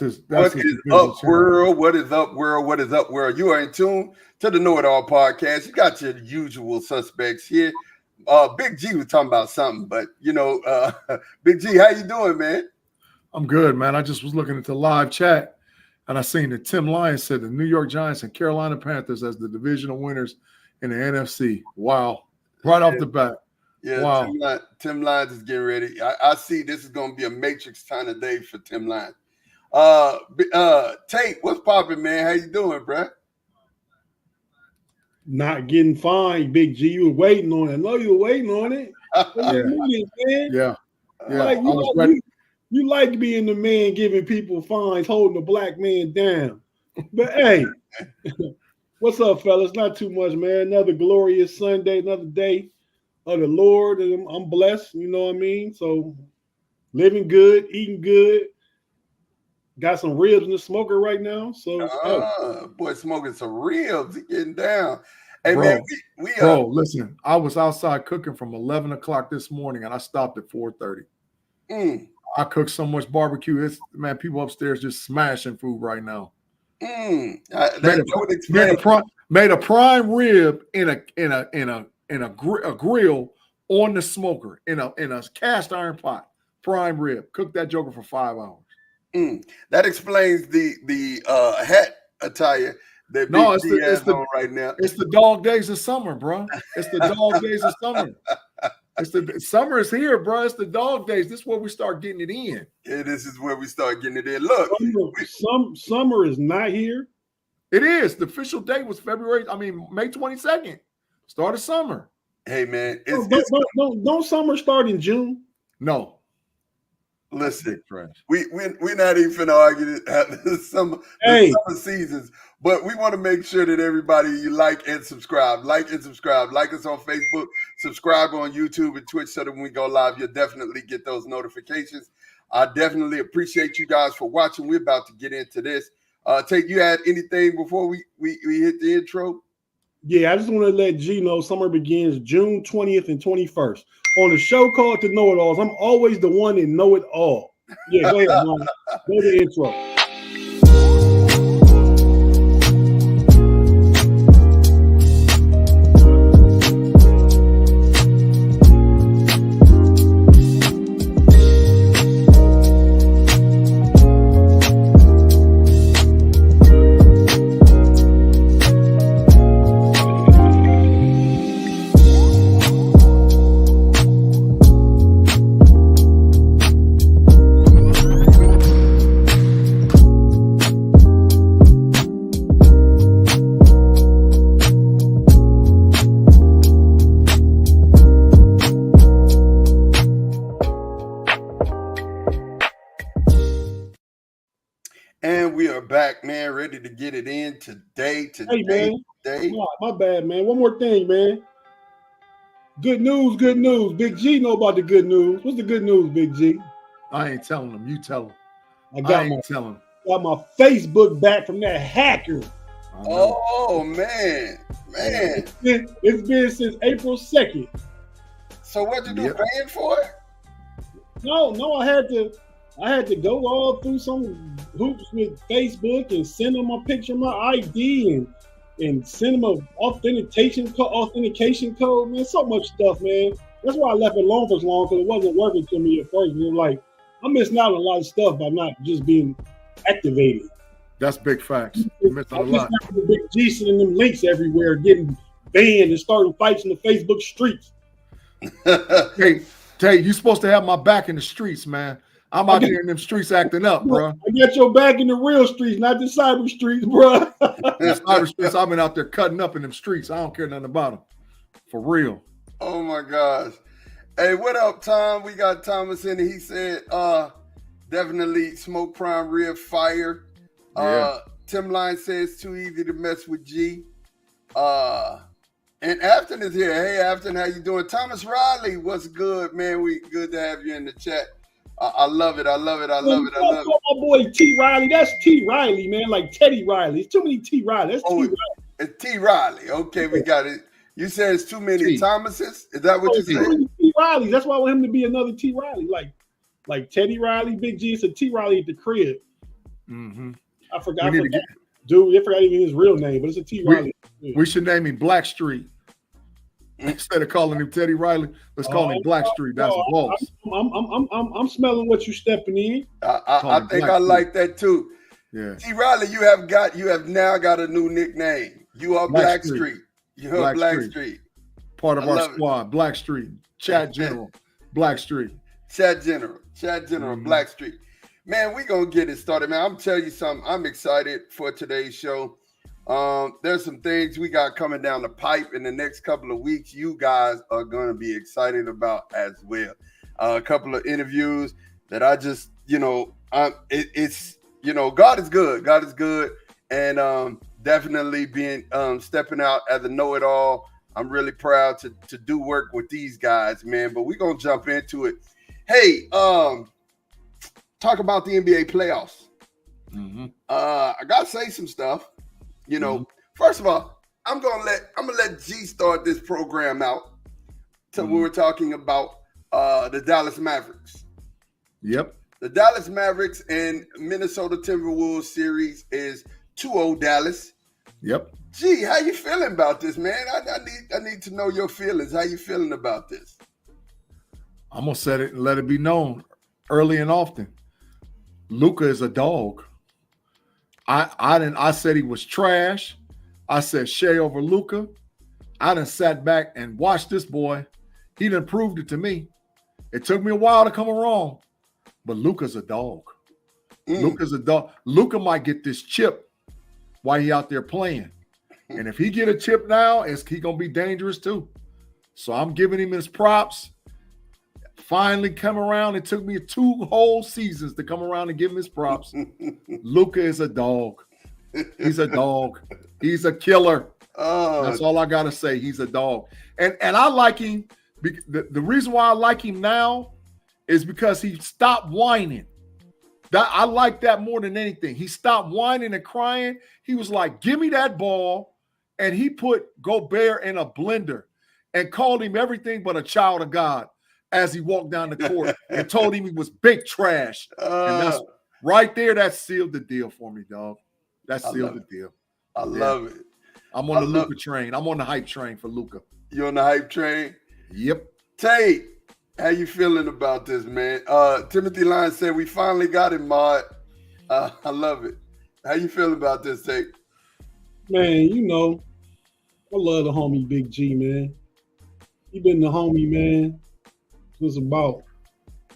What is up, world? What is up, world? What is up, world? You are in tune to the KnoItAllz podcast. You got your usual suspects here. Big G was talking about something, but Big G, how you doing, man? I'm good, man. I just was looking at the live chat, and I seen that Tim Lyons said the New York Giants and Carolina Panthers as the divisional winners in the NFC. Wow. Right off the bat. Yeah, wow. Tim Lyons is getting ready. I see this is going to be a matrix kind of day for Tim Lyons. Tate, what's popping, man? How you doing, bro? Not getting fined, Big G. You were waiting on it. I know you were waiting on it. Yeah. You like being the man giving people fines, holding the black man down. But hey, what's up, fellas? Not too much, man. Another glorious Sunday, another day of the Lord. And I'm blessed, you know what I mean? So living good, eating good. Got some ribs in the smoker right now. So boy, smoking some ribs, getting down. Hey, bro, man, bro, listen, I was outside cooking from 11 o'clock this morning, and I stopped at 4:30. I cooked so much barbecue. It's, man, people upstairs just smashing food right now. Made a prime rib in a grill on the smoker in a cast iron pot. Prime rib. Cooked that joker for 5 hours. That explains the hat attire that Big G has on right now. It's the dog days of summer, bro. It's the dog days of summer. Summer is here, bro. It's the dog days. This is where we start getting it in. Yeah, this is where we start getting it in. Look, summer is not here. It is. The official date was May 22nd. Start of summer. Hey, man. Don't summer start in June? No. Listen, we're not even finna argue the summer seasons, but we want to make sure that everybody you like and subscribe. Like us on Facebook, subscribe on YouTube and Twitch so that when we go live, you'll definitely get those notifications. I definitely appreciate you guys for watching. We're about to get into this. Tate, you had anything before we hit the intro? Yeah, I just want to let G know summer begins June 20th and 21st. On a show called KnoItAllz, I'm always the one that know it all. Yeah, go ahead, Mom. Go to the intro. Back, man, ready to get it in today. Hey, man. My bad, man. One more thing, man. Good news. Big G know about the good news. What's the good news, Big G? I ain't telling them. You tell them. I ain't telling them. Got my Facebook back from that hacker. Oh, man. It's been since April 2nd. So what'd you do, paying for it? No, I had to go all through some hoops with Facebook and send them a picture of my ID and send them an authentication code, man. So much stuff, man. That's why I left it alone for so long, because it wasn't working to me at first. And like, I'm missing out on a lot of stuff by not just being activated. That's big facts. You missed out a lot. The Big G sending them links everywhere, getting banned and starting fights in the Facebook streets. Hey, you supposed to have my back in the streets, man. I'm out here in them streets acting up, bro. I got your back in the real streets, not the cyber streets, bro. The cyber streets, I've been out there cutting up in them streets. I don't care nothing about them. For real. Oh, my gosh. Hey, what up, Tom? We got Thomas in. He said, definitely smoke prime rib fire. Tim Line says too easy to mess with G. And Afton is here. Hey, Afton, how you doing? Thomas Riley, what's good, man? We good to have you in the chat. I love it. My boy T. Riley. That's T. Riley, man. Like Teddy Riley. It's too many T. Riley. That's T. Riley. It's T. Riley. Okay, we got it. You said it's too many Thomases? Is that what you said? T. Riley. That's why I want him to be another T. Riley. Like Teddy Riley, Big G. It's a T. Riley at the crib. Mm-hmm. I forgot. Dude, I forgot even his real name, but it's a T. Riley. We should name him Blackstreet. Instead of calling him Teddy Riley, let's call him Blackstreet. That's boss. I'm smelling what you stepping in. I think I like that too. Yeah. T. Riley, you have now got a new nickname. You are Blackstreet. You are Blackstreet. Part of our squad, Blackstreet. Chat General, Blackstreet. Chat General, Blackstreet. Man, we gonna get it started, man. I'm telling you something. I'm excited for today's show. There's some things we got coming down the pipe in the next couple of weeks. You guys are going to be excited about as well. A couple of interviews that I just, it's God is good. God is good. And definitely being stepping out as a know-it-all. I'm really proud to do work with these guys, man. But we're going to jump into it. Hey, talk about the NBA playoffs. Mm-hmm. I got to say some stuff. First of all, I'm gonna let G start this program out. So we were talking about the Dallas Mavericks. Yep. The Dallas Mavericks and Minnesota Timberwolves series is 2-0 Dallas. Yep. G, how you feeling about this, man? I need to know your feelings. How you feeling about this? I'm gonna set it and let it be known early and often. Luka is a dog. I said he was trash. I said Shea over Luka. I done sat back and watched this boy. He done proved it to me. It took me a while to come around, but Luka's a dog. Luka's a dog. Luka might get this chip while he out there playing. And if he get a chip now, he gonna be dangerous too. So I'm giving him his props. Finally come around. It took me 2 whole seasons to come around and give him his props. Luka is a dog. He's a dog. He's a killer. That's all I got to say. He's a dog. And I like him. The reason why I like him now is because he stopped whining. I like that more than anything. He stopped whining and crying. He was like, give me that ball. And he put Gobert in a blender and called him everything but a child of God as he walked down the court and told him he was big trash. And that's right there. That sealed the deal for me, dog. That sealed the deal. I love it. I'm on the Luka train. I'm on the hype train for Luka. You on the hype train? Yep. Tate, how you feeling about this, man? Timothy Lyons said we finally got him, Mod. I love it. How you feeling about this, Tate? Man, I love the homie Big G, man. He been the homie, man. It was about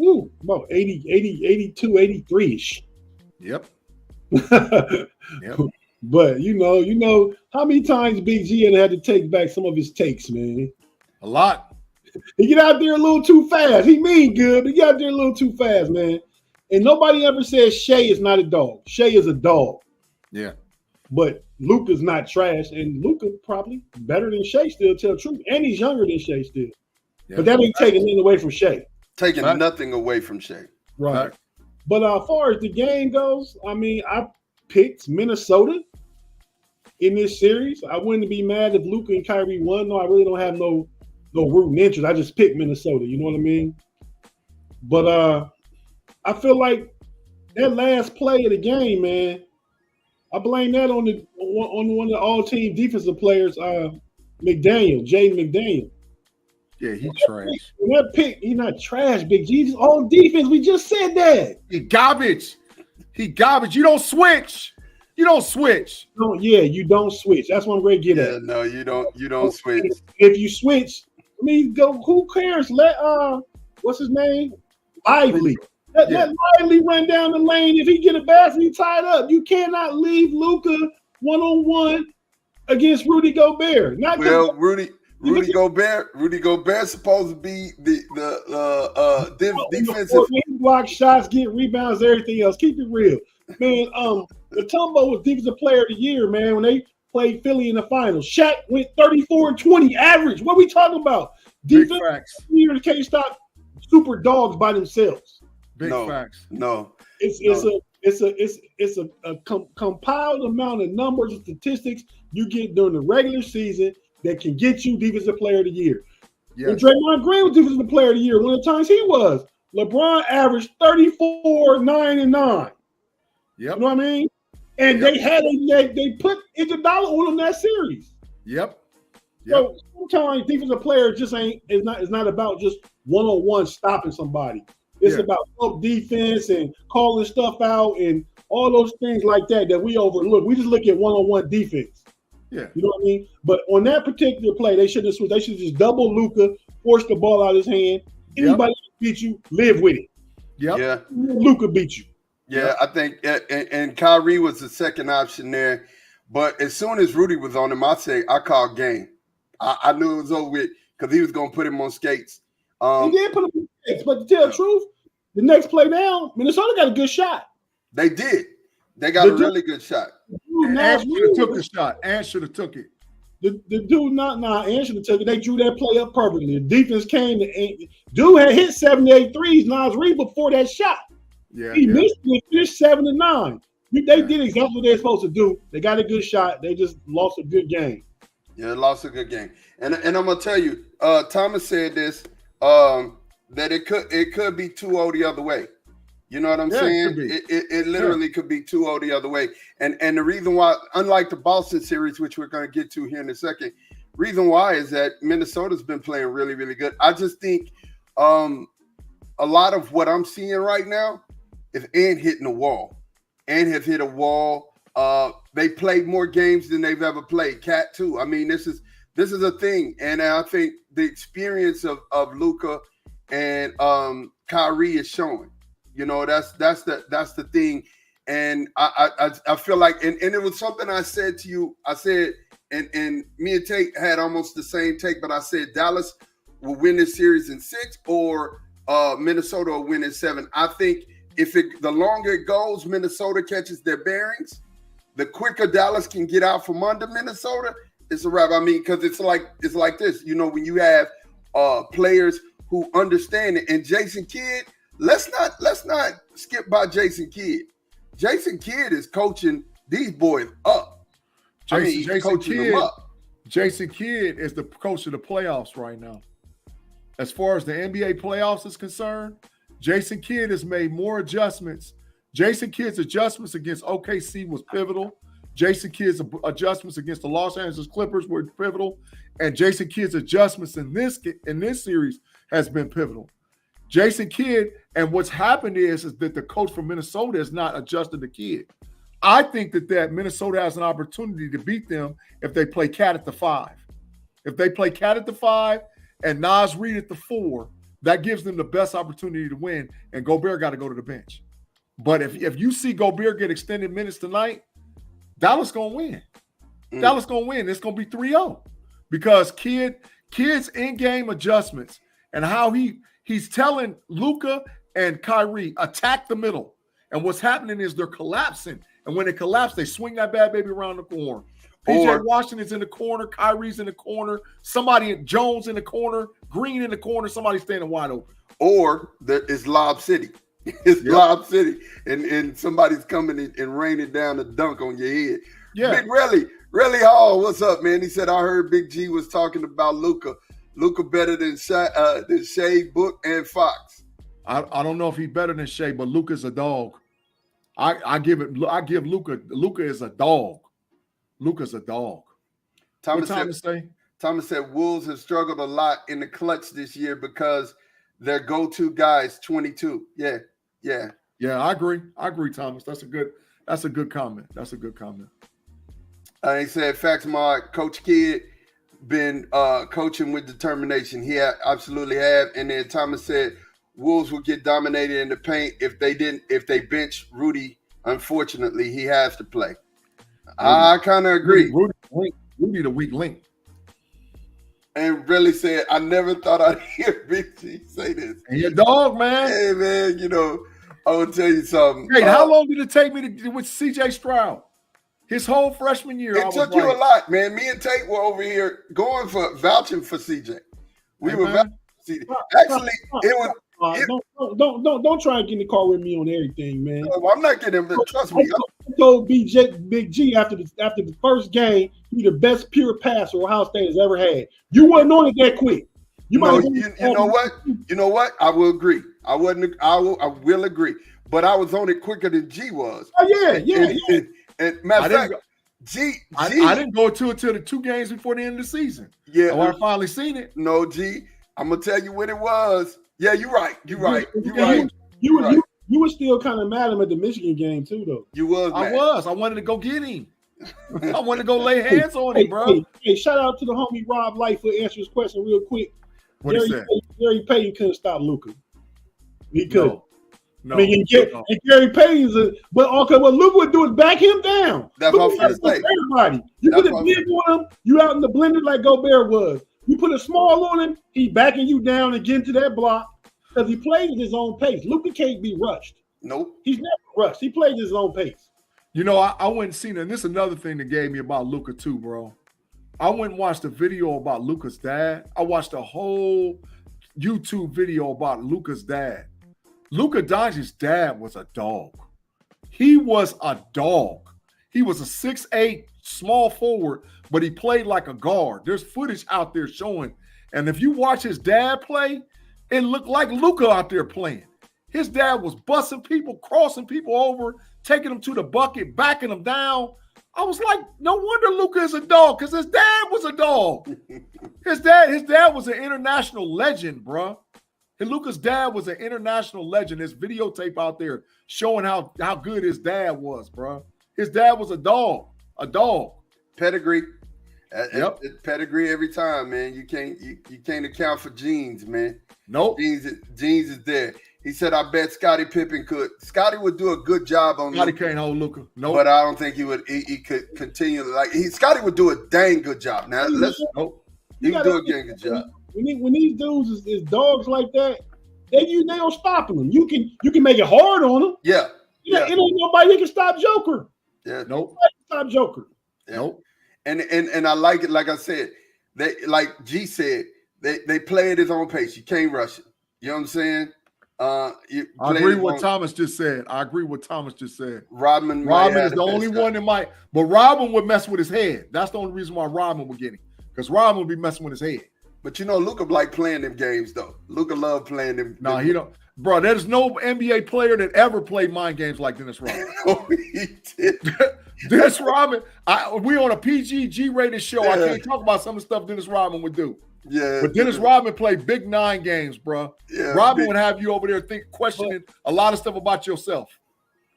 80, 82, 83-ish. Yep. Yep. But you know how many times Big G had to take back some of his takes, man. A lot. He get out there a little too fast. He mean good, but he got out there a little too fast, man. And nobody ever says Shea is not a dog. Shea is a dog. Yeah. But Luka's not trash, and Luka probably better than Shea still, tell the truth. And he's younger than Shea still. Yeah. But that ain't taking anything away from Shea. Taking nothing away from Shea. Right. But as far as the game goes, I picked Minnesota in this series. I wouldn't be mad if Luka and Kyrie won. No, I really don't have no rooting interest. I just picked Minnesota. You know what I mean? But I feel like that last play of the game, man, I blame that on one of the all-team defensive players, Jaden McDaniel. Yeah, he's trash. That pick, he's not trash, Big G. He's all defense. We just said that. He garbage. You don't switch. You don't switch. No, yeah, you don't switch. That's what I'm going to get at. No, you don't switch. If you switch, go. Who cares? Let what's his name? Lively. Let Lively run down the lane. If he get a basket, he tied up. You cannot leave Luka 1-on-1 against Rudy Gobert. Rudy Gobert's supposed to be the defensive block shots, get rebounds, everything else. Keep it real, man. Mutombo was defensive player of the year, man. When they played Philly in the finals, Shaq went 34-20 average. What are we talking about? Defense year can't stop super dogs by themselves. Big facts. No, it's a compiled amount of numbers and statistics you get during the regular season that can get you defensive player of the year. Yes. When Draymond Green was defensive player of the year, one of the times he was. LeBron averaged 34, 9, and 9. Yep. You know what I mean? And they put Iguodala on that series. Yep. So sometimes defensive players just it's not about just one-on-one stopping somebody. It's about up defense and calling stuff out and all those things like that we overlook. We just look at one-on-one defense. Yeah. You know what I mean? But on that particular play, they should have switched. They should just double Luka, force the ball out of his hand. Anybody beat you, live with it. Yep. Yeah. Luka beat you. Yeah, I think, and Kyrie was the second option there. But as soon as Rudy was on him, I called game. I knew it was over with because he was going to put him on skates. He did put him on skates, but to tell the truth, the next play down, Minnesota got a good shot. They did. They got a really good shot. And should have took the shot. And should have took it. The dude, and should have took it. They drew that play up perfectly. The defense came. Dude had hit 78 threes, Nas Reed, before that shot. He missed it, finished 7-9. They did exactly what they're supposed to do. They got a good shot. They just lost a good game. Yeah, lost a good game. And I'm gonna tell you, Thomas said this, that it could be 2-0 the other way. You know what I'm saying? It literally could be 2-0 the other way. And the reason why, unlike the Boston series, which we're going to get to here in a second, reason why is that Minnesota's been playing really, really good. I just think a lot of what I'm seeing right now is Ant hitting the wall. Ant has hit a wall. They played more games than they've ever played. Cat too. I mean, this is a thing. And I think the experience of Luka and Kyrie is showing. You know, that's the thing. And I feel like, and it was something I said to you. I said, and me and Tate had almost the same take, but I said Dallas will win this series in 6 or Minnesota will win in 7. I think the longer it goes, Minnesota catches their bearings, the quicker Dallas can get out from under Minnesota, it's a wrap. I mean, because it's like this, you know, when you have players who understand it. And Jason Kidd, let's not skip by Jason Kidd. Jason Kidd is coaching these boys up. Jason Kidd is the coach of the playoffs right now. As far as the NBA playoffs is concerned, Jason Kidd has made more adjustments. Jason Kidd's adjustments against OKC was pivotal. Jason Kidd's adjustments against the Los Angeles Clippers were pivotal. And Jason Kidd's adjustments in this series has been pivotal. Jason Kidd, and what's happened is that the coach from Minnesota has not adjusted the Kidd. I think that Minnesota has an opportunity to beat them if they play Cat at the 5. If they play Cat at the 5 and Nas Reed at the 4, that gives them the best opportunity to win, and Gobert got to go to the bench. But if you see Gobert get extended minutes tonight, Dallas going to win. Dallas going to win. It's going to be 3-0 because Kidd's in-game adjustments and how he's telling Luka and Kyrie, attack the middle. And what's happening is they're collapsing. And when they collapse, they swing that bad baby around the corner. PJ Washington's in the corner. Kyrie's in the corner. Jones in the corner. Green in the corner. Somebody standing wide open. Or it's Lob City. It's Lob City. And somebody's coming and raining down a dunk on your head. Yeah. Big Relly Hall, what's up, man? He said, I heard Big G was talking about Luka. Luka better than Shea, Book, and Fox. I don't know if he's better than Shea, but Luka's a dog. I give Luka. Luka is a dog. Luka's a dog. Thomas said Wolves have struggled a lot in the clutch this year because their go-to guy is 22. Yeah. I agree, Thomas. That's a good comment. He said, Facts Mod, Coach Kidd been coaching with determination. He absolutely have. And then Thomas said Wolves will get dominated in the paint if they bench Rudy. Unfortunately, he has to play. I kind of agree. Rudy the weak link. And really said, I never thought I'd hear Big G say this. And your dog, man. Hey, man, you know, I will tell you something. Hey, how long did it take me to with CJ Stroud? His whole freshman year. It took you a lot, man. Me and Tate were over here vouching for CJ. We were vouching for CJ. Actually, it was. Don't try and get in the car with me on everything, man. I'm not getting him. Trust me. I told Big G after the first game, he the best pure passer Ohio State has ever had. You wasn't on it that quick. You know what? I will agree. I will agree. but I was on it quicker than G was. Oh yeah. And matter of fact, I didn't go to it till the 2 games before the end of the season. Yeah, I finally seen it. No, G, I'm gonna tell you when it was. Yeah, you're right. You were still kind of mad at him at the Michigan game too, though. You was. Mad. I wanted to go get him. I wanted to go lay hands on him, bro. Hey, shout out to the homie Rob Lightfoot. Answer his question real quick. What he said? Gary Payton couldn't stop Luka. He could. No, I mean, and Gary Payton's but what Luka would do is back him down. That's what I'm trying to say. Everybody, you put a big on him, you out in the blender like Gobert was. You put a small on him, he backing you down and getting to that block because he plays at his own pace. Luka can't be rushed. Nope. He's never rushed. He plays at his own pace. You know, I went and seen it. And this is another thing that gave me about Luka too, bro. I went and watched a video about Luka's dad. I watched a whole YouTube video about Luka's dad. Luka Doncic's dad was a dog. He was a dog. He was a 6'8", small forward, but he played like a guard. There's footage out there showing. And if you watch his dad play, it looked like Luka out there playing. His dad was busting people, crossing people over, taking them to the bucket, backing them down. I was like, no wonder Luka is a dog, because his dad was a dog. His dad was an international legend, bro. And Luka's dad was an international legend. There's videotape out there showing how good his dad was, bro. His dad was a dog. Pedigree. Yep. Pedigree every time, man. You can't account for genes, man. Nope. Genes is there. He said, I bet Scottie Pippen could. Scottie would do a good job on Scottie can't hold Luka. Nope. But I don't think he would. He could continue. Scottie would do a dang good job. Now, he would do a dang good job. When these dudes is dogs like that, they don't stop them. You can make it hard on them. Yeah. It ain't nobody that can stop Joker. Yeah. Nope. Stop Joker. Yeah. Nope. And I like it. Like I said, they like G said, they play at his own pace. You can't rush it. You know what I'm saying? I agree with what Thomas just said. Rodman is the only one that might, but Rodman would mess with his head. That's the only reason why Rodman would get him, because Rodman would be messing with his head. But you know, Luka like playing them games though. Luka love playing them. No, he don't. Bro, there's no NBA player that ever played mind games like Dennis Rodman. Oh, he did. Dennis Rodman, we on a PG rated show. I can't talk about some of the stuff Dennis Rodman would do. Yeah. But Dennis Rodman played big 9 games, bro. Yeah, Rodman would have you over there questioning a lot of stuff about yourself.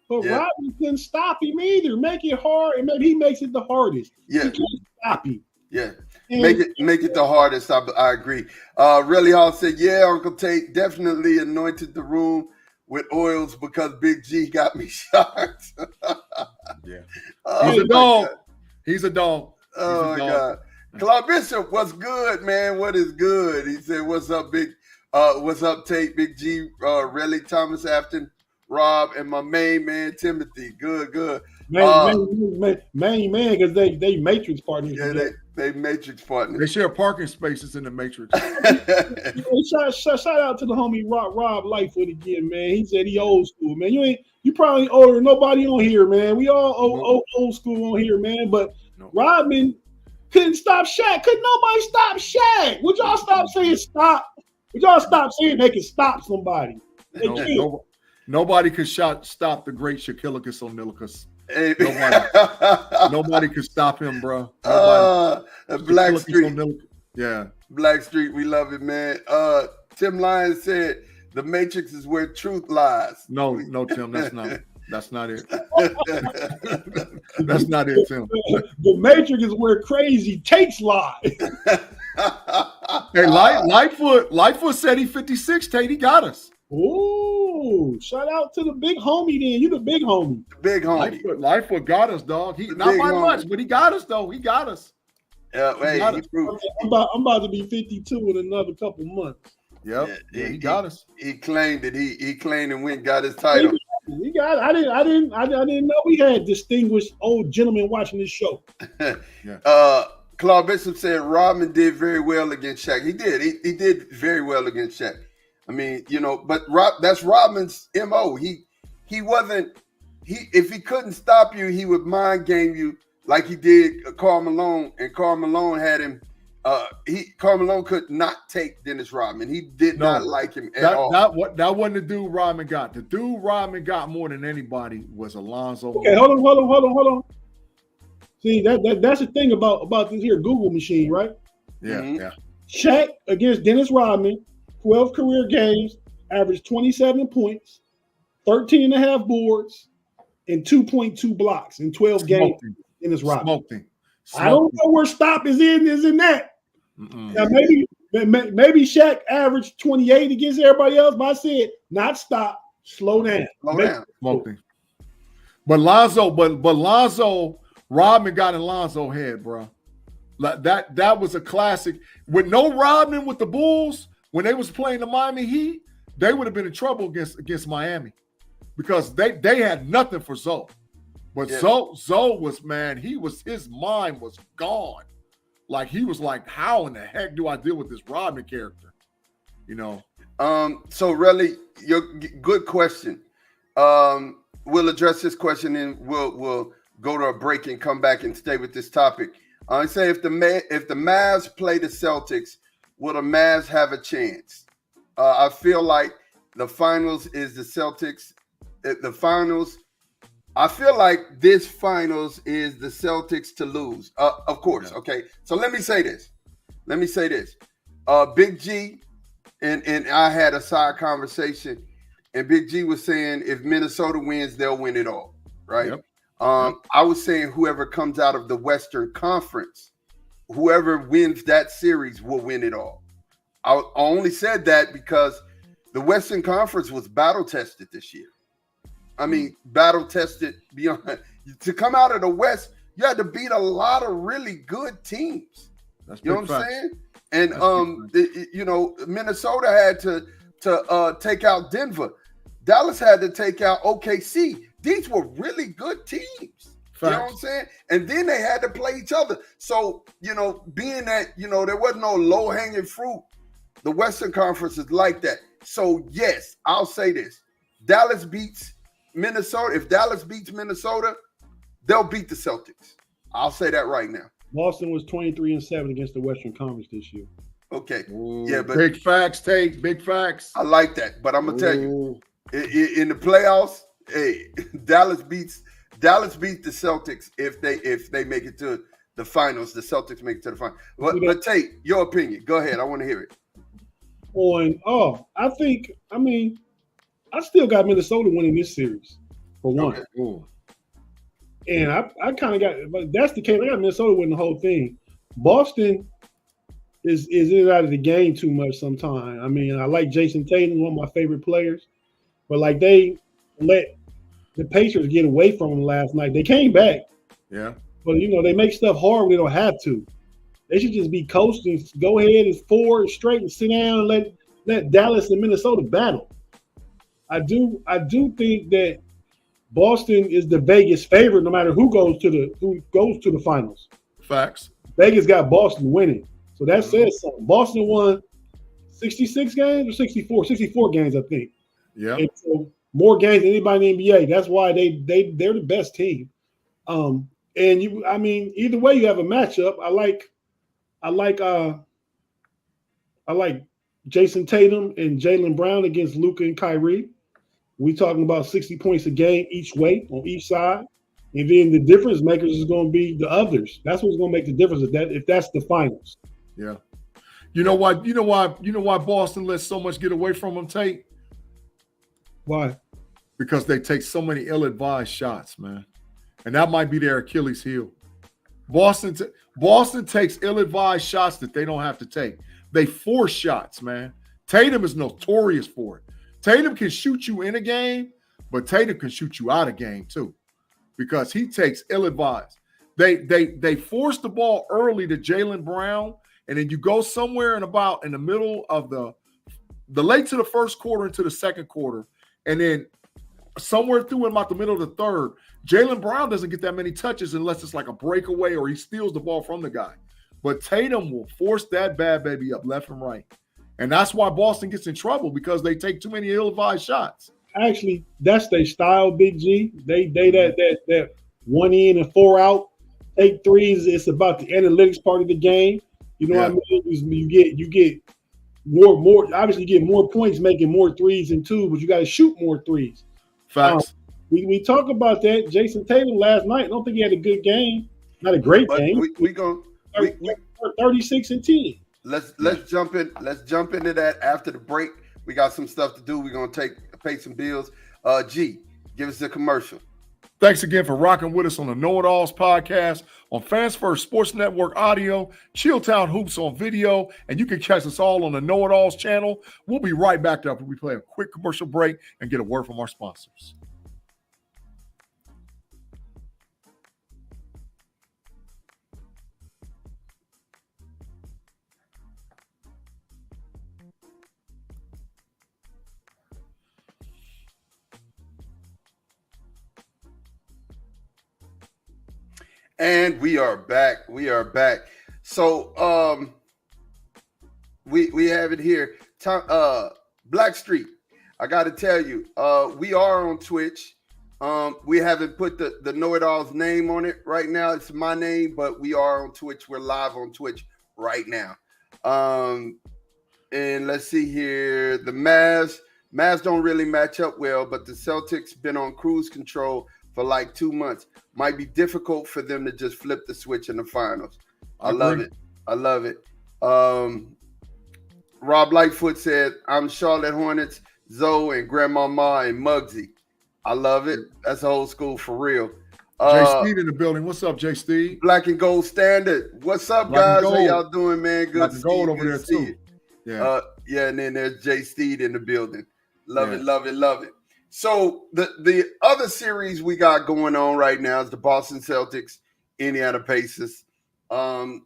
But Rodman couldn't stop him either. Make it hard, and maybe he makes it the hardest. Yeah. He can't stop him. Yeah. Make it the hardest. I agree. Really Hall said, yeah, Uncle Tate definitely anointed the room with oils because Big G got me shot. Yeah. He's a dog. He's a dog. Oh my God. Claude Bishop, what's good, man? What is good? He said, what's up, what's up, Tate, Big G, Relly, Thomas Afton, Rob, and my main man, Timothy. Good. Main man, because they Matrix partners. Yeah, they Matrix partners. They share parking spaces in the Matrix. Shout out to the homie Rob Lightfoot again, man. He said he old school, man. You probably older than nobody on here, man. We all old school on here, man. But Rodman couldn't stop Shaq. Couldn't nobody stop Shaq? Would y'all stop saying stop? Would y'all stop saying they can stop somebody? Nobody could stop the great Shaquille O'Neal. Hey. Nobody could stop him, bro. Black Street. Yeah. Black Street, we love it, man. Tim Lyons said the Matrix is where truth lies. No, Tim, that's not it. That's not it. That's not it, Tim. The Matrix is where crazy takes lie. Hey, Lightfoot said he 56, Tate. He got us. Oh, shout out to the big homie then. You the big homie. The big homie. Lightfoot got us, dog. Not by much, but he got us, though. He got us. Yeah, I'm about to be 52 in another couple months. Yep. Yeah, he got us. He claimed it. He claimed and went and got his title. We got. I didn't know we had distinguished old gentlemen watching this show. Yeah. Claude Bishop said Rodman did very well against Shaq. He did. He did very well against Shaq. I mean, but that's Rodman's MO. He wasn't. If he couldn't stop you, he would mind game you like he did Karl Malone, and Karl Malone had him Karl Malone could not take Dennis Rodman. He did not like him at all. That wasn't the dude Rodman got. The dude Rodman got more than anybody was Alonzo. Okay, hold on. See, that's the thing about this here Google machine, right? Yeah, yeah. Shaq against Dennis Rodman, 12 career games, averaged 27 points, 13 and a half boards, and 2.2 blocks in 12 games. Dennis Rodman. I don't know where stop is in that. Now maybe Shaq averaged 28 against everybody else, but I said not stop, slow down. Smoking. But Lonzo, Rodman got in Lonzo's head, bro. Like that was a classic. With no Rodman with the Bulls, when they was playing the Miami Heat, they would have been in trouble against Miami because they had nothing for Zoe. But Zoe was, man, his mind was gone. Like he was like, how in the heck do I deal with this Rodman character? You know. So really, your good question. We'll address this question and we'll go to a break and come back and stay with this topic. I say if the Mavs play the Celtics, will the Mavs have a chance? I feel like the finals is the Celtics. The finals. I feel like this finals is the Celtics to lose. Of course. Okay. So let me say this. Big G and I had a side conversation, and Big G was saying if Minnesota wins, they'll win it all. Right. Yep. I was saying whoever comes out of the Western Conference, whoever wins that series will win it all. I only said that because the Western Conference was battle tested this year. I mean, battle tested beyond. To come out of the West, you had to beat a lot of really good teams. You know what I'm saying? And Minnesota had to take out Denver. Dallas had to take out OKC. These were really good teams. Facts. You know what I'm saying? And then they had to play each other. So, being that, there wasn't no low-hanging fruit, the Western Conference is like that. So, yes, I'll say this. Dallas beats Minnesota. If Dallas beats Minnesota, they'll beat the Celtics. I'll say that right now. Boston was 23-7 against the Western Conference this year. Okay. Ooh, yeah, but big facts, Tate. Big facts. I like that, but I'm gonna tell you, in the playoffs, hey, Dallas beats the Celtics if they make it to the finals. The Celtics make it to the finals. But Tate, your opinion. Go ahead. I want to hear it. I still got Minnesota winning this series for one. Okay. And I kind of got, but that's the case. I got Minnesota winning the whole thing. Boston is in and out of the game too much sometimes. I mean, I like Jason Tatum, one of my favorite players, but like they let the Pacers get away from them last night. They came back. Yeah. But, they make stuff hard when they don't have to. They should just be coasting, go ahead and forward straight and sit down and let Dallas and Minnesota battle. I do think that Boston is the Vegas favorite no matter who goes to the finals. Facts. Vegas got Boston winning. So that says something. Boston won 66 games or 64? 64 games, I think. Yeah. And so more games than anybody in the NBA. That's why they're the best team. And either way you have a matchup. I like Jason Tatum and Jaylen Brown against Luka and Kyrie. We talking about 60 points a game each way on each side. And then the difference makers is going to be the others. That's what's going to make the difference if that's the finals. Yeah. You know why Boston lets so much get away from them, Tate? Why? Because they take so many ill-advised shots, man. And that might be their Achilles heel. Boston takes ill-advised shots that they don't have to take. They force shots, man. Tatum is notorious for it. Tatum can shoot you in a game, but Tatum can shoot you out of game too, because he takes ill-advised. They force the ball early to Jaylen Brown, and then you go somewhere in the middle of the late to the first quarter into the second quarter, and then somewhere through in about the middle of the third, Jaylen Brown doesn't get that many touches unless it's like a breakaway or he steals the ball from the guy. But Tatum will force that bad baby up left and right. And that's why Boston gets in trouble, because they take too many ill-advised shots. Actually, that's their style, Big G. They that 1 in and 4 out, take threes. It's about the analytics part of the game. You know what I mean? You get more. Obviously, you get more points making more threes than two, but you got to shoot more threes. Facts. We talk about that. Jason Tatum last night. I don't think he had a good game. Not a great game. We 36 and 10. Let's jump in. Let's jump into that after the break. We got some stuff to do. We're gonna pay some bills. G, give us the commercial. Thanks again for rocking with us on the KnoItAllz podcast on Fans First Sports Network audio, Chilltown Hoops on video, and you can catch us all on the KnoItAllz channel. We'll be right back after we play a quick commercial break and get a word from our sponsors. And we are back. We are back. So we have it here. Blackstreet. I got to tell you, we are on Twitch. We haven't put the KnoItAllz name on it right now. It's my name, but we are on Twitch. We're live on Twitch right now. And let's see here. The Mavs don't really match up well, but the Celtics been on cruise control for like 2 months. Might be difficult for them to just flip the switch in the finals. I love it. I love it. Rob Lightfoot said, I'm Charlotte Hornets, Zoe and Grandmama and Muggsy. I love it. That's old school for real. Jay Steve in the building. What's up, Jay Steve? Black and Gold Standard. What's up, guys? How y'all doing, man? Good Black to and see Gold you. over there, too. Yeah. And then there's Jay Steed in the building. Love it, love it, love it. So the other series we got going on right now is the Boston Celtics, Indiana Pacers. I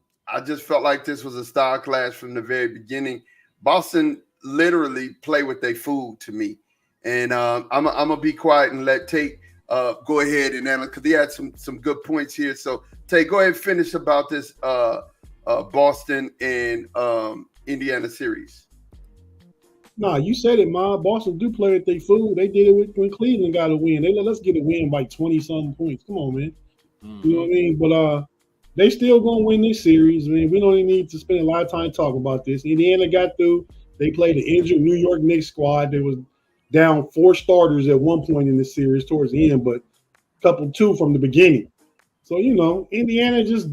just felt like this was a style clash from the very beginning. Boston literally play with their food to me. And I'm gonna be quiet and let Tate go ahead and analyze because he had some good points here. So Tate, go ahead and finish about this Boston and Indiana series. Nah, you said it, Ma. Boston do play with their food. They did it when Cleveland got a win. They let us get a win by 20-something points. Come on, man. Mm-hmm. You know what I mean? But they still gonna win this series. I mean, we don't even need to spend a lot of time talking about this. Indiana got through. They played an injured New York Knicks squad that was down 4 starters at one point in the series towards the end, but two from the beginning. So, you know, Indiana just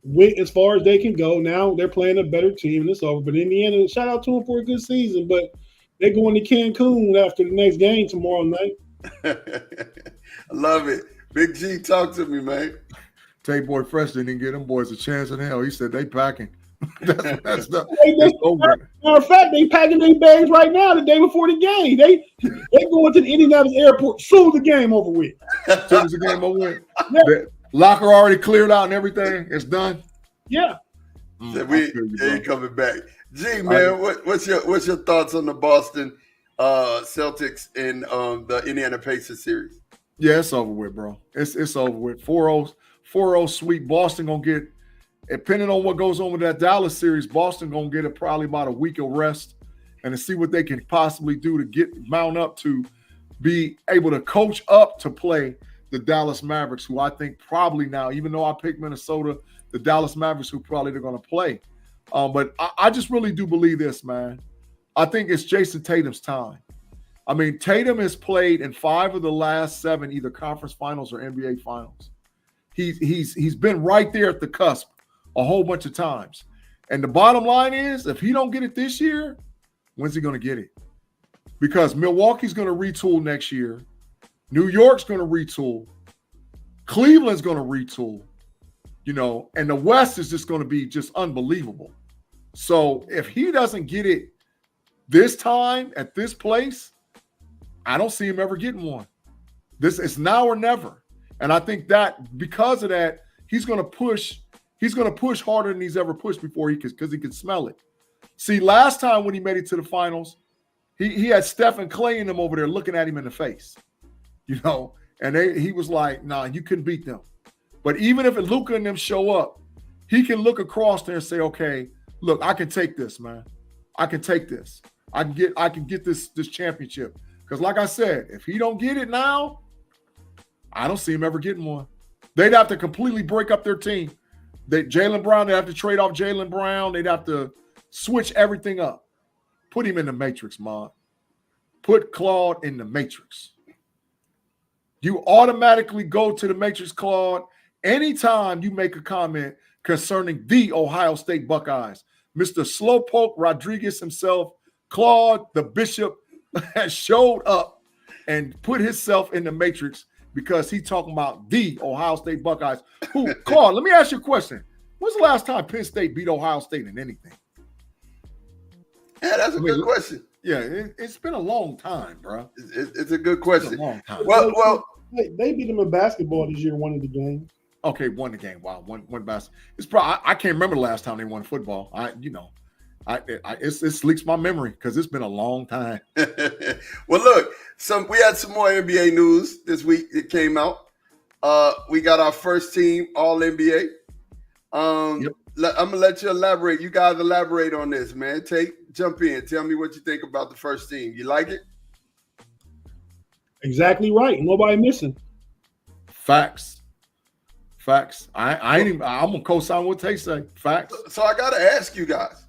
went as far as they can go. Now they're playing a better team and it's over. But Indiana, shout out to them for a good season. But they're going to Cancun after the next game tomorrow night. I love it. Big G, talk to me, man. Tate Boy Fresh didn't get them boys a chance in hell. He said they packing. that's over. Matter of fact, they packing their bags right now the day before the game. They going to the Indianapolis airport soon as the game over with. Soon as the game over with. Yeah. Locker already cleared out and everything. It's done. Yeah. So we ain't coming back. G, man, what's your thoughts on the Boston Celtics and the Indiana Pacers series? Yeah, it's over with, bro. It's over with. 4-0 sweep. Boston gonna get, depending on what goes on with that Dallas series, Boston gonna get probably about a week of rest and to see what they can possibly do to mount up to be able to coach up to play the Dallas Mavericks, who I think probably now, even though I picked Minnesota, the Dallas Mavericks who probably they're going to play. But I just really do believe this, man. I think it's Jason Tatum's time. I mean, Tatum has played in 5 of the last 7 either conference finals or NBA finals. He's been right there at the cusp a whole bunch of times. And the bottom line is, if he don't get it this year, when's he going to get it? Because Milwaukee's going to retool next year. New York's going to retool. Cleveland's going to retool, you know, and the West is just going to be just unbelievable. So if he doesn't get it this time at this place, I don't see him ever getting one. This is now or never. And I think that because of that, he's going to push harder than he's ever pushed before because he can smell it. See, last time when he made it to the finals, he had Steph and Clay and them over there looking at him in the face. You know, and he was like, nah, you couldn't beat them. But even if Luka and them show up, he can look across there and say, okay, look, I can take this, man. I can take this. I can get this championship. Because like I said, if he don't get it now, I don't see him ever getting one. They'd have to completely break up their team Jaylen Brown, they have to trade off Jaylen Brown. They'd have to switch everything up. Put him in the matrix, Mon. Put Claude in the matrix. You automatically go to the matrix, Claude, anytime you make a comment concerning the Ohio State Buckeyes. Mr. Slowpoke Rodriguez himself, Claude, the bishop, has showed up and put himself in the matrix because he's talking about the Ohio State Buckeyes. Who, Claude, let me ask you a question. When's the last time Penn State beat Ohio State in anything? Yeah, that's a good question. Yeah, it's been a long time, bro. It's a good question. It's a long time. Well, they beat them in basketball this year, one of the games. Okay, won the game. Wow, one basketball. It's probably I can't remember the last time they won football. It sleeps my memory because it's been a long time. Well, look, we had some more NBA news this week. It came out. We got our first team All NBA. Yep. I'm gonna let you elaborate. You guys elaborate on this, man. Jump in. Tell me what you think about the first team. You like it? Exactly right. Nobody missing. Facts. I'm gonna co-sign what they say. Facts. So I gotta ask you guys.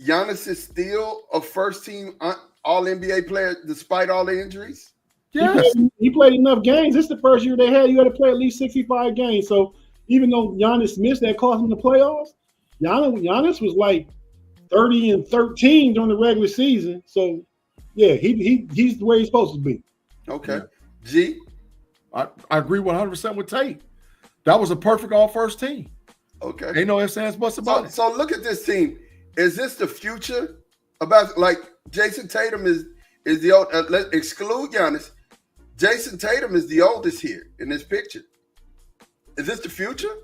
Giannis is still a first team All NBA player despite all the injuries? Yes. He played enough games. This is the first year they had. You had to play at least 65 games. So even though Giannis missed, that cost him the playoffs. Giannis was like 30-13 during the regular season. So yeah, he's the way he's supposed to be. Okay. Yeah. G? I agree 100% with Tate. That was a perfect all first team. Okay. Ain't no ifs, ands, buts about it. So look at this team. Is this the future? About like Jason Tatum is the old. Let's exclude Giannis. Jason Tatum is the oldest here in this picture. Is this the future?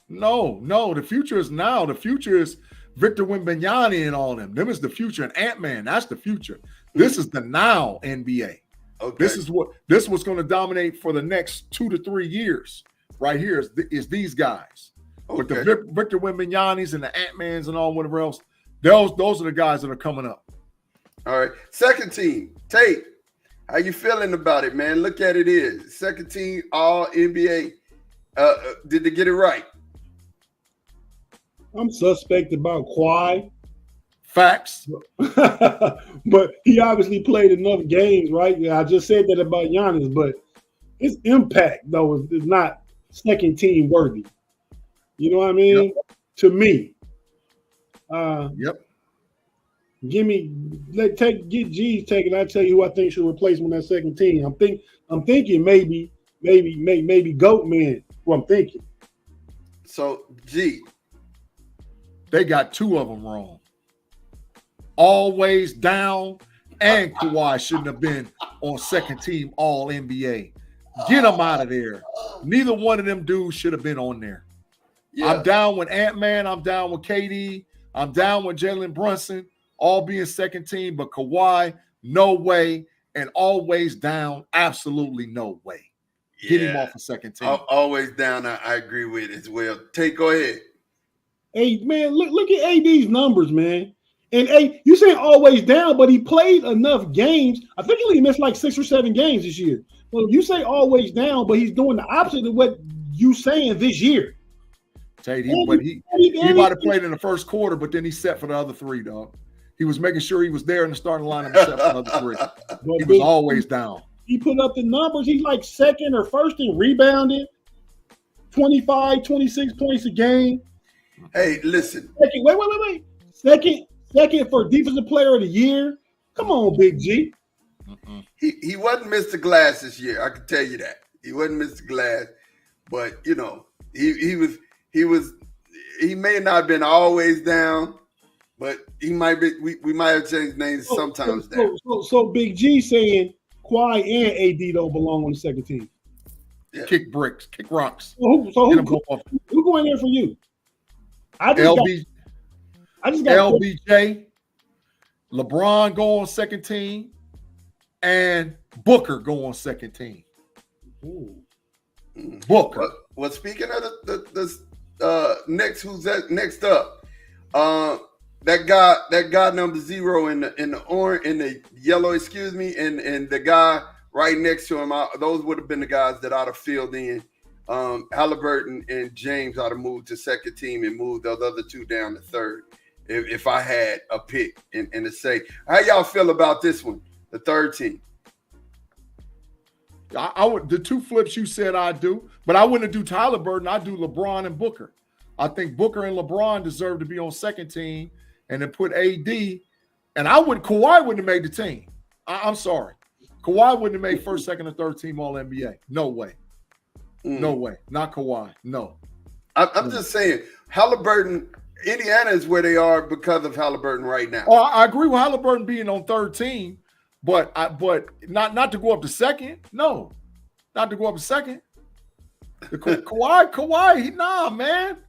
No. The future is now. The future is Victor Wembanyama and all them. Them is the future. And Ant-Man, that's the future. This is the now NBA. Okay. This is what's going to dominate for the next 2 to 3 years. Right here is these guys. Okay. But the Victor Wembanyama's and the Ant-Mans and all whatever else, those are the guys that are coming up. All right. Second team, Tate. How you feeling about it, man? Look at it. Second team All NBA. Did they get it right? I'm suspect about Kawhi. Facts. But he obviously played enough games, right? Yeah, I just said that about Giannis, but his impact, though, is not second team worthy. You know what I mean? Yep. To me. Yep. Get G's taken. I tell you who I think should replace him on that second team. I'm thinking maybe Goatman. Who I'm thinking. So G. They got two of them wrong. Always down and Kawhi shouldn't have been on second team All NBA. Get them out of there. Neither one of them dudes should have been on there. Yeah. I'm down with Ant-Man. I'm down with KD. I'm down with Jalen Brunson, all being second team. But Kawhi, no way. And always down, absolutely no way. Yeah. Get him off a second team. Always down, I agree with it as well. Go ahead. Hey, man, look at AD's numbers, man. And you saying always down, but he played enough games. I think he only missed like 6 or 7 games this year. Well, you say always down, but he's doing the opposite of what you saying this year. He might have played in the first quarter, but then he set for the other 3, dog. He was making sure he was there in the starting lineup and set for the other 3. He was always down. He put up the numbers. He's like second or first in rebounding, 25, 26 points a game. Hey, listen. Wait. Second for defensive player of the year. Come on, Big G. He wasn't Mr. Glass this year. I can tell you that. He wasn't Mr. Glass, but he may not have been always down, but he might be. We might have changed names sometimes. So Big G saying Kawhi and AD don't belong on the second team. Yeah. Kick bricks, kick rocks. So who going there for you? I just got LBJ, LeBron go on second team, and Booker go on second team. Ooh. Booker. Well, speaking of the next up? That guy number 0 in the yellow, and the guy right next to him. Those would have been the guys that I'd have filled in Halliburton and James ought to move to second team and move those other two down to third. If I had a pick and to say, how y'all feel about this one, the third team? I would, the two flips you said I do, but I wouldn't do Halliburton. I do LeBron and Booker. I think Booker and LeBron deserve to be on second team, and then put AD. And Kawhi wouldn't have made the team. I'm sorry, Kawhi wouldn't have made first, second, and third team All NBA. No way, no way, not Kawhi. No, I'm just saying Halliburton. Indiana is where they are because of Halliburton right now. Oh, I agree with Halliburton being on third team, but not to go up to second. No, not to go up to second. The Kawhi, nah, man.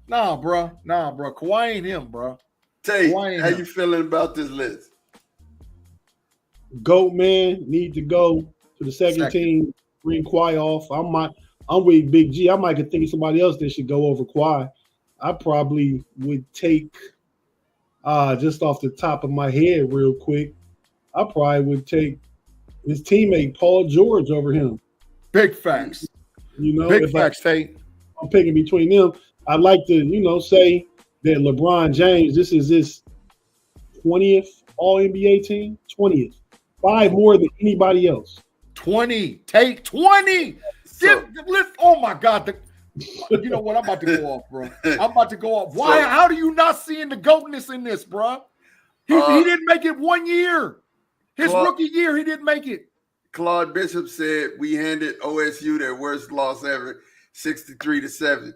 Nah, bro. Kawhi ain't him, bro. Tate, how you feeling about this list? GOAT, man, need to go to the second team, bring Kawhi off. I'm with Big G. I might think of somebody else that should go over Kawhi. I probably would take, just off the top of my head real quick, I probably would take his teammate Paul George over him. Big facts. Big facts, Tate. I'm picking between them. I'd like to, say that LeBron James, this is his 20th All-NBA team, 20th. 5 more than anybody else. 20. Tate, 20. Oh, my God. You know what? I'm about to go off, bro. I'm about to go off. Why? How do you not seeing the goatness in this, bro? He didn't make it 1 year. His rookie year, he didn't make it. Claude Bishop said we handed OSU their worst loss ever, 63-7.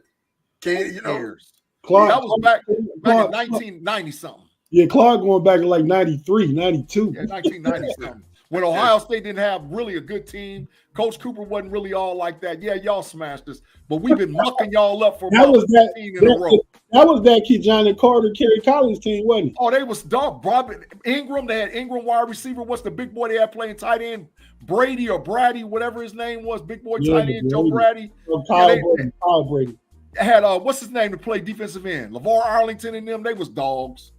Claude, that was back in 1990 something. Yeah, Claude going back to like 93, 92. Yeah, 1990 something. When Ohio State didn't have really a good team, Coach Cooper wasn't really all like that. Yeah, y'all smashed us, but we've been mucking y'all up for about 15 in a row. That was that kid, Johnny Carter, Kerry Collins team, wasn't it? Oh, they was dumb. Ingram, they had Ingram wide receiver. What's the big boy they had playing tight end? Brady or Brady, whatever his name was. Big boy tight end, Joe Brady. Kyle Brady. Had what's his name to play defensive end? LeVar Arlington and them. They was dogs.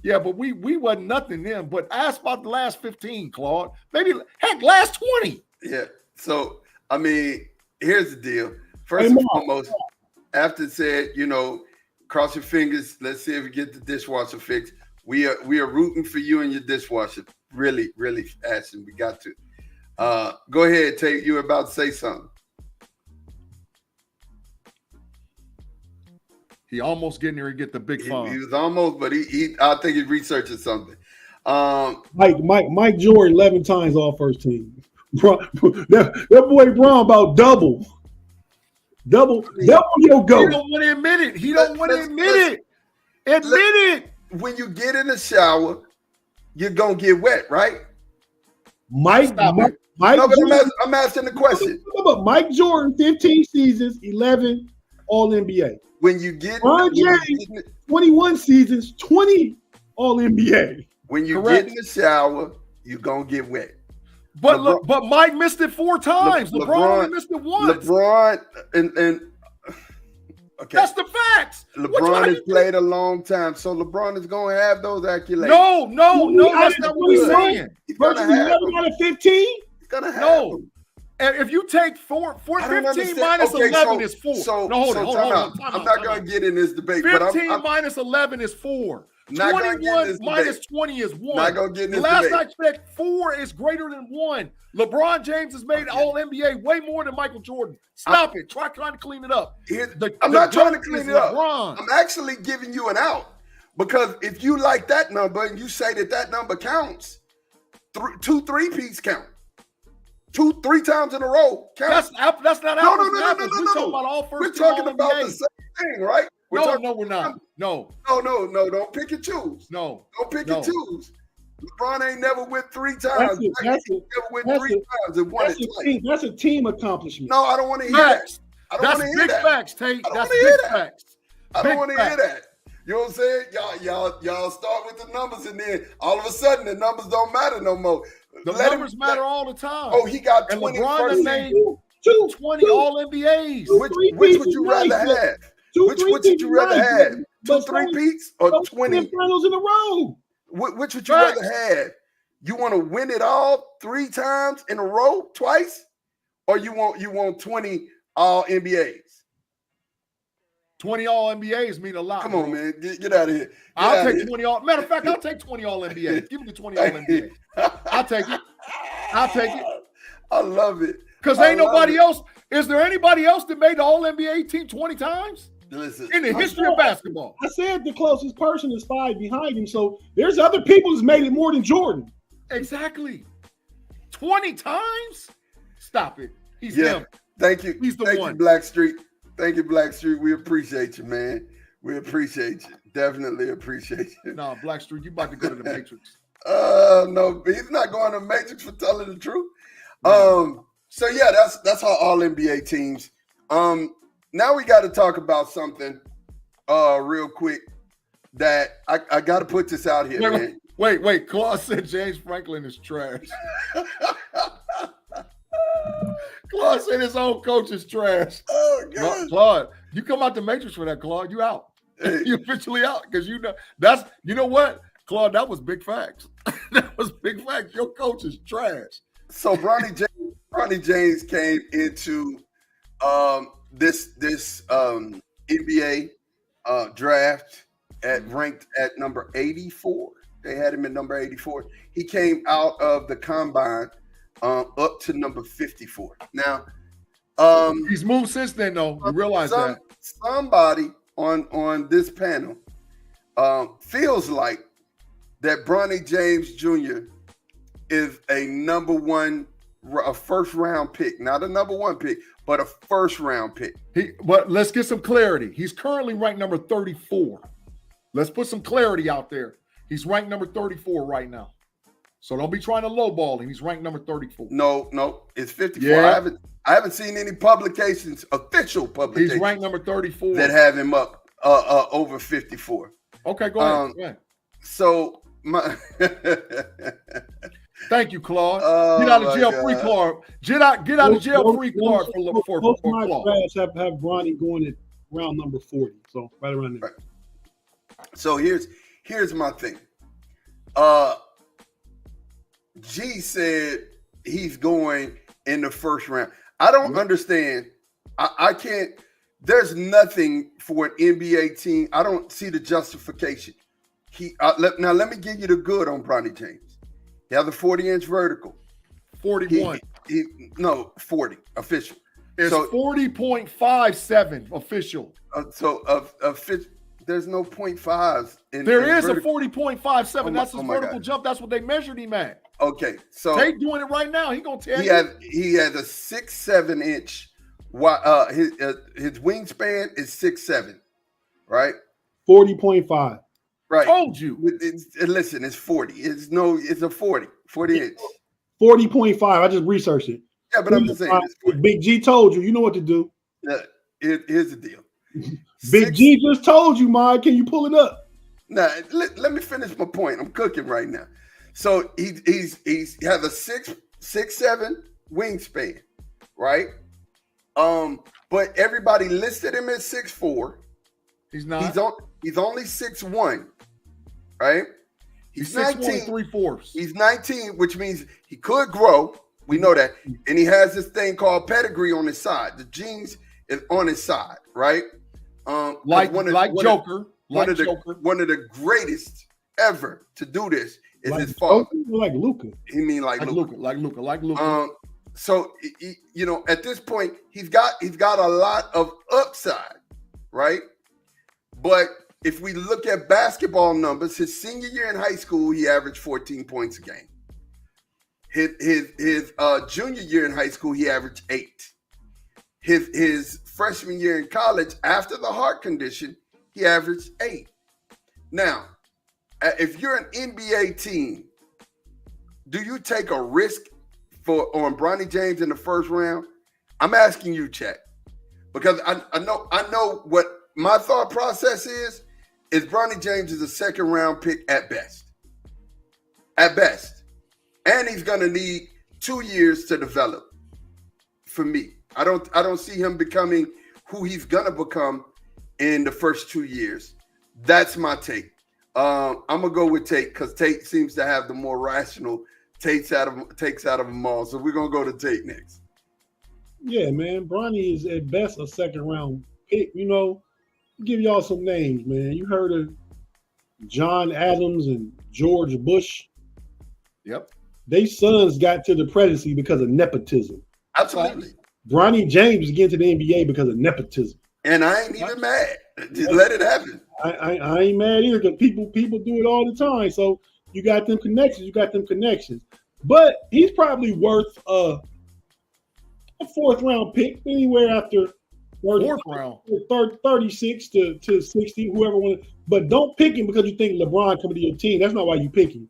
Yeah, but we wasn't nothing then. But ask about the last 15, Claude. Maybe last 20. Yeah. So I mean, here's the deal. First and foremost, after it said, cross your fingers. Let's see if we get the dishwasher fixed. We are rooting for you and your dishwasher. Really, really, Ashton. We got to. Go ahead, Tate. You were about to say something. He almost getting there and get the big fun. He was almost, but I think he's researching something. Mike Jordan 11 times all first team. That boy Brown about double your go. He don't want to admit it. Admit it. When you get in the shower, you're gonna get wet, right? Mike. I'm asking the question. But Mike Jordan, 15 seasons, 11 All NBA. When you get LeBron James, 21 seasons, 20 All NBA. When you get in the shower, you're gonna get wet. But Mike missed it 4 times. LeBron only missed it once. LeBron and okay. That's the facts. LeBron has played a long time, so LeBron is gonna have those accolades. No, that's not what we're saying. He's gonna have 15. He's gonna have them. And if you take 15 minus 11 is 4. Hold on. I'm not going to get in this debate. 15 minus 11 is 4. 21 minus 20 is 1. Not going to get in this debate. Last I checked, 4 is greater than 1. LeBron James has made All NBA way more than Michael Jordan. Stop it. Trying to clean it up. I'm not trying to clean it up. I'm actually giving you an out. Because if you like that number and you say that number counts, 2 3-peats count. 2-3 times in a row. That's not apples. No. We're talking about all first. We're talking about the same thing, right? No, we're not. No. Don't pick and choose. No. Don't pick and choose. LeBron ain't never went 3 times. He never went 3 times and won it twice. That's a team accomplishment. No, I don't want to hear that. That's big facts, Tate. That's big facts. I don't want to hear that. You know what I'm saying? Y'all start with the numbers, and then all of a sudden the numbers don't matter no more. The numbers matter all the time. Oh, he got 20 LeBron made 20 All NBAs. Which would you rather have? Which would you rather have? 2 3-peats or 20 finals in a row? Which would you rather have? You want to win it all 3 times in a row, twice, or you want 20 all NBAs? 20 all NBAs mean a lot. Come on, man. Get out of here. I'll take 20 all. Matter of fact, I'll take 20 all NBAs. Give me the 20 all NBAs. I'll take it. I love it. Because ain't nobody else. Is there anybody else that made the all NBA team 20 times? Listen, in the history of basketball. I said the closest person is 5 behind him. So there's other people that's made it more than Jordan. Exactly. 20 times? Stop it. He's him. Thank you. He's the Thank one. You, Blackstreet. Thank you, Blackstreet. We appreciate you, man. We appreciate you. Definitely appreciate you. No, Blackstreet, you about to go to the Matrix. No, he's not going to the Matrix for telling the truth. So yeah, that's how all NBA teams. Now we got to talk about something real quick that I got to put this out here, man. Wait. Claude said James Franklin is trash. Claude said his own coach is trash. Oh, God. Claude, you come out the Matrix for that, Claude. You out. Hey. You officially out because you know what, Claude, that was big facts. That was big facts. Your coach is trash. So Bronny James came into this NBA draft ranked at number 84. They had him at number 84. He came out of the combine up to number 54. Now, he's moved since then, though. You realize that somebody on this panel feels like that Bronny James Jr. is a first round pick, not a number 1 pick, but a first round pick. But let's get some clarity. He's currently ranked number 34. Let's put some clarity out there. He's ranked number 34 right now. So don't be trying to lowball him. He's ranked number 34. No, it's 54. Yeah. I haven't seen any official publications. He's ranked number 34 that have him up over 54. Okay, go ahead. Go ahead. So thank you, Claude. Get out of jail free card. Get out of jail free card for most of my Claude. drafts have Bronny going at round number 40. So right around there. Right. So here's my thing. G said he's going in the first round. I don't understand. I can't. There's nothing for an NBA team. I don't see the justification. Now let me give you the good on Bronny James. He has a 40-inch vertical. 41. 40 official. It's 40.57 official. There's no 0.5s. There is a 40.57. That's his vertical jump. That's what they measured him at. Okay, so Tate doing it right now. He gonna tell you. He has a 6'7" inch. His wingspan is 6'7", right? 40.5. Right. Told you. Listen, it's 40. It's a 40 inch. 40.5. I just researched it. Yeah, but I'm just saying. Big G told you. You know what to do. Here's the deal. Big G just told you, Mike. Can you pull it up? Nah, let me finish my point. I'm cooking right now. So he has a 6'7" wingspan, right? But everybody listed him at 6'4". He's not. He's only 6'1", right? He's 19. 3/4. He's 19, which means he could grow. We know that. And he has this thing called pedigree on his side. The genes is on his side, right? Like Joker. One of the greatest ever to do this is his father. Like Luka. He mean like Luka. Like Luka. So at this point, he's got a lot of upside, right? But if we look at basketball numbers, his senior year in high school, he averaged 14 points a game. His junior year in high school, he averaged 8. His freshman year in college, after the heart condition, he averaged 8. Now, if you're an NBA team, do you take a risk on Bronny James in the first round? I'm asking you, Chat, because I know what my thought process is Bronny James is a second round pick at best. At best. And he's gonna need 2 years to develop. For me. I don't see him becoming who he's gonna become in the first 2 years. That's my take. I'm gonna go with Tate because Tate seems to have the more rational takes out of them all. So we're gonna go to Tate next. Yeah, man. Bronny is at best a second round pick. You know, give y'all some names, man. You heard of John Adams and George Bush? Yep. They sons got to the presidency because of nepotism. Absolutely. Bronny James is getting to the NBA because of nepotism. And I ain't even mad. Just let it happen. I ain't mad either because people do it all the time. So you got them connections. But he's probably worth a fourth round pick, anywhere after 36 to 60, whoever wants. But don't pick him because you think LeBron coming to your team. That's not why you pick him.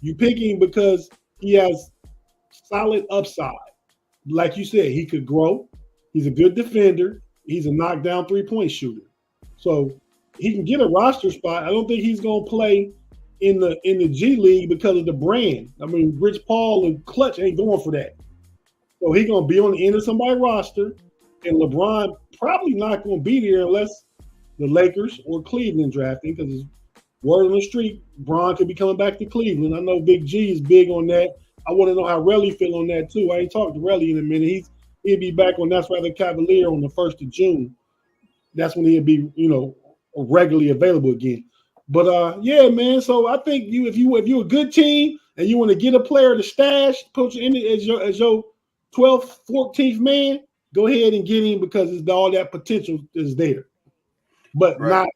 You pick him because he has solid upside. Like you said, he could grow. He's a good defender. He's a knockdown 3-point shooter. So he can get a roster spot. I don't think he's going to play in the G League because of the brand. I mean, Rich Paul and Clutch ain't going for that. So he's going to be on the end of somebody's roster, and LeBron probably not going to be there unless the Lakers or Cleveland draft him, because word on the street, Bron could be coming back to Cleveland. I know Big G is big on that. I want to know how Relly feel on that too. I ain't talked to Relly in a minute. He'll be back on That's Rather Cavalier on the 1st of June. That's when he'll be, regularly available again. But yeah, man. So I think if you're a good team and you want to get a player to stash, put you in it as your 12th, 14th man, go ahead and get him because all that potential is there. But right.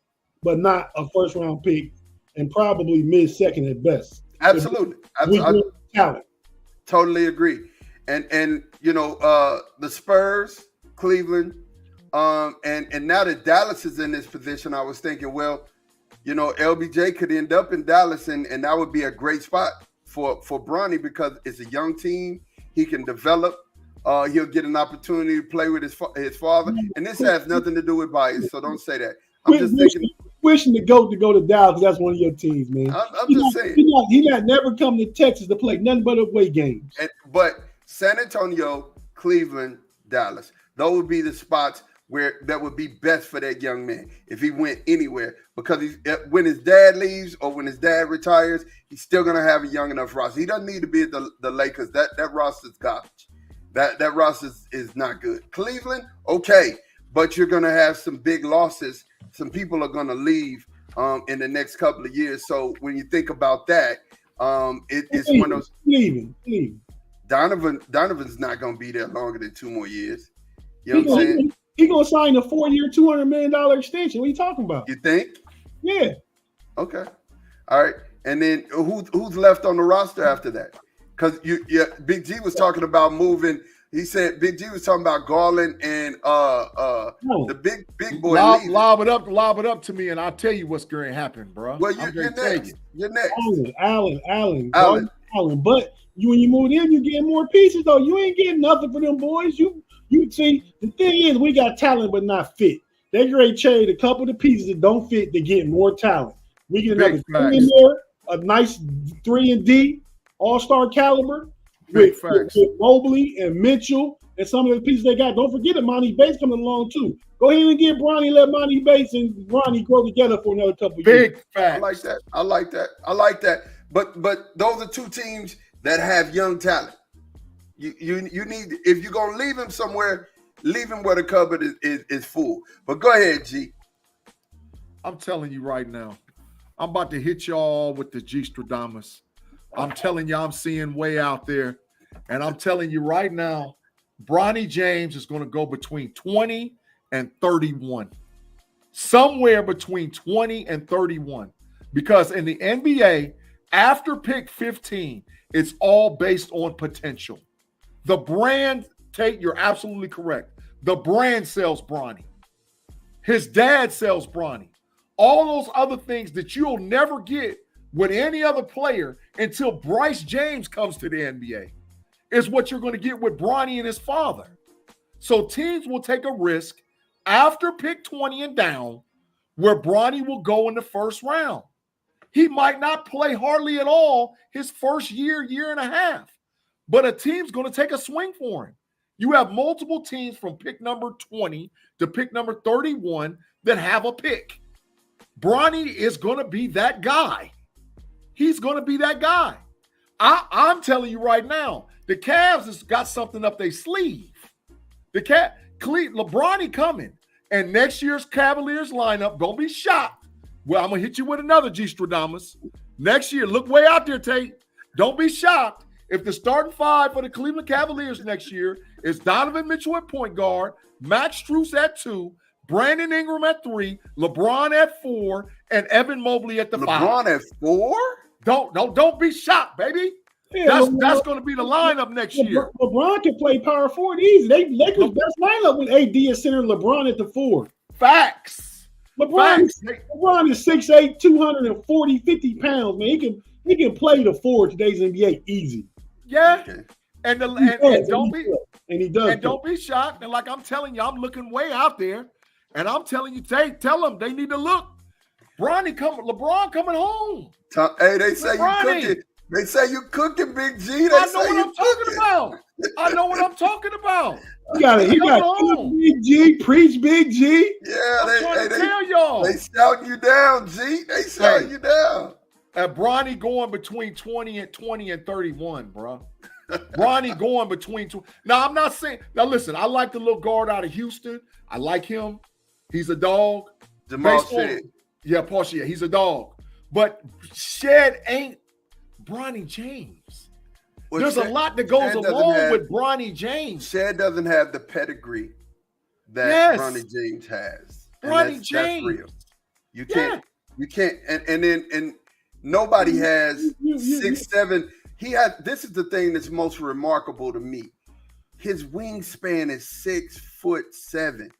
not a first round pick and probably mid-second at best. Absolutely. Talent. Totally agree. And the Spurs, Cleveland, and now that Dallas is in this position, I was thinking, well, LBJ could end up in Dallas, and that would be a great spot for Bronny because it's a young team. He can develop. He'll get an opportunity to play with his father. And this has nothing to do with bias, so don't say that. I'm just thinking. Wishing the GOAT to go to Dallas because that's one of your teams, man. I'm just saying. He not never come to Texas to play nothing but away games. But San Antonio, Cleveland, Dallas, those would be the spots that would be best for that young man if he went anywhere, because when his dad leaves or when his dad retires, he's still going to have a young enough roster. He doesn't need to be at the Lakers. That roster is garbage. That roster is not good. Cleveland, okay, but you're going to have some big losses. Some people are going to leave in the next couple of years. So when you think about that, it's one of those. Leaving. Donovan's not going to be there longer than 2 more years. You know what I'm saying? He's going to sign a 4-year, $200 million extension. What are you talking about? You think? Yeah. Okay. All right. And then who's left on the roster after that? Because Big G was talking about moving. He said Big G was talking about Garland and the big boy. Lob it up to me, and I'll tell you what's going to happen, bro. Well, you're next. You're next. Allen. But when you move in, you get more pieces though. You ain't getting nothing for them boys. You see, the thing is, we got talent but not fit. They great trade a couple of the pieces that don't fit to get more talent. We get another 3 in there, a nice 3-and-D, all-star caliber. With Mobley and Mitchell and some of the pieces they got. Don't forget Monty Bates coming along too. Go ahead and get Bronny, let Monty Bates and Bronny grow together for another couple of years. Big facts. I like that. But those are 2 teams that have young talent. You need, if you're gonna leave him somewhere, leave him where the cupboard is full. But go ahead, G. I'm telling you right now, I'm about to hit y'all with the G Stradamus. I'm telling you, I'm seeing way out there. And I'm telling you right now, Bronny James is going to go between 20 and 31. Somewhere between 20 and 31. Because in the NBA, after pick 15, it's all based on potential. The brand, Tate, you're absolutely correct. The brand sells Bronny. His dad sells Bronny. All those other things that you'll never get with any other player until Bryce James comes to the NBA is what you're going to get with Bronny and his father. So teams will take a risk after pick 20 and down where Bronny will go in the first round. He might not play hardly at all his first year and a half, but a team's going to take a swing for him. You have multiple teams from pick number 20 to pick number 31 that have a pick. Bronny is going to be that guy. He's going to be that guy. I'm telling you right now, the Cavs has got something up their sleeve. LeBron coming. And next year's Cavaliers lineup, don't be shocked. Well, I'm going to hit you with another G. Stradamus. Next year, look way out there, Tate. Don't be shocked if the starting five for the Cleveland Cavaliers next year is Donovan Mitchell at point guard, Max Strus at 2, Brandon Ingram at 3, LeBron at 4, and Evan Mobley at the 5. LeBron at 4? Don't be shocked, baby. Yeah, that's going to be the lineup next year. LeBron can play power forward easy. Lakers' best lineup with AD at center, LeBron at the 4. Facts. LeBron is 6'8", 240, 50 pounds, man. He can play the 4 today's NBA easy. Yeah. Okay. And don't be shocked. And like I'm telling you, I'm looking way out there. And I'm telling you, tell them they need to look. LeBron coming home. Hey, they say you cooking. They say you cooking, Big G. I know what I'm talking about. I know what I'm talking about. He got Big G, preach Big G. Yeah, they tell y'all. They shouting you down, G. They shouting you down. Bronny going between 20 and 31, bro. Bronny going between 2. Now, I'm not saying. Now, listen, I like the little guard out of Houston. I like him. He's a dog. Jamal Shed. Yeah, Paul Shed. He's a dog. But Shed ain't Bronny James. Well, there's a lot that goes along with Bronny James. Shed doesn't have the pedigree that Bronny James has. Bronny James. That's real. You can't, and nobody has 6'7". This is the thing that's most remarkable to me. His wingspan is 6'7".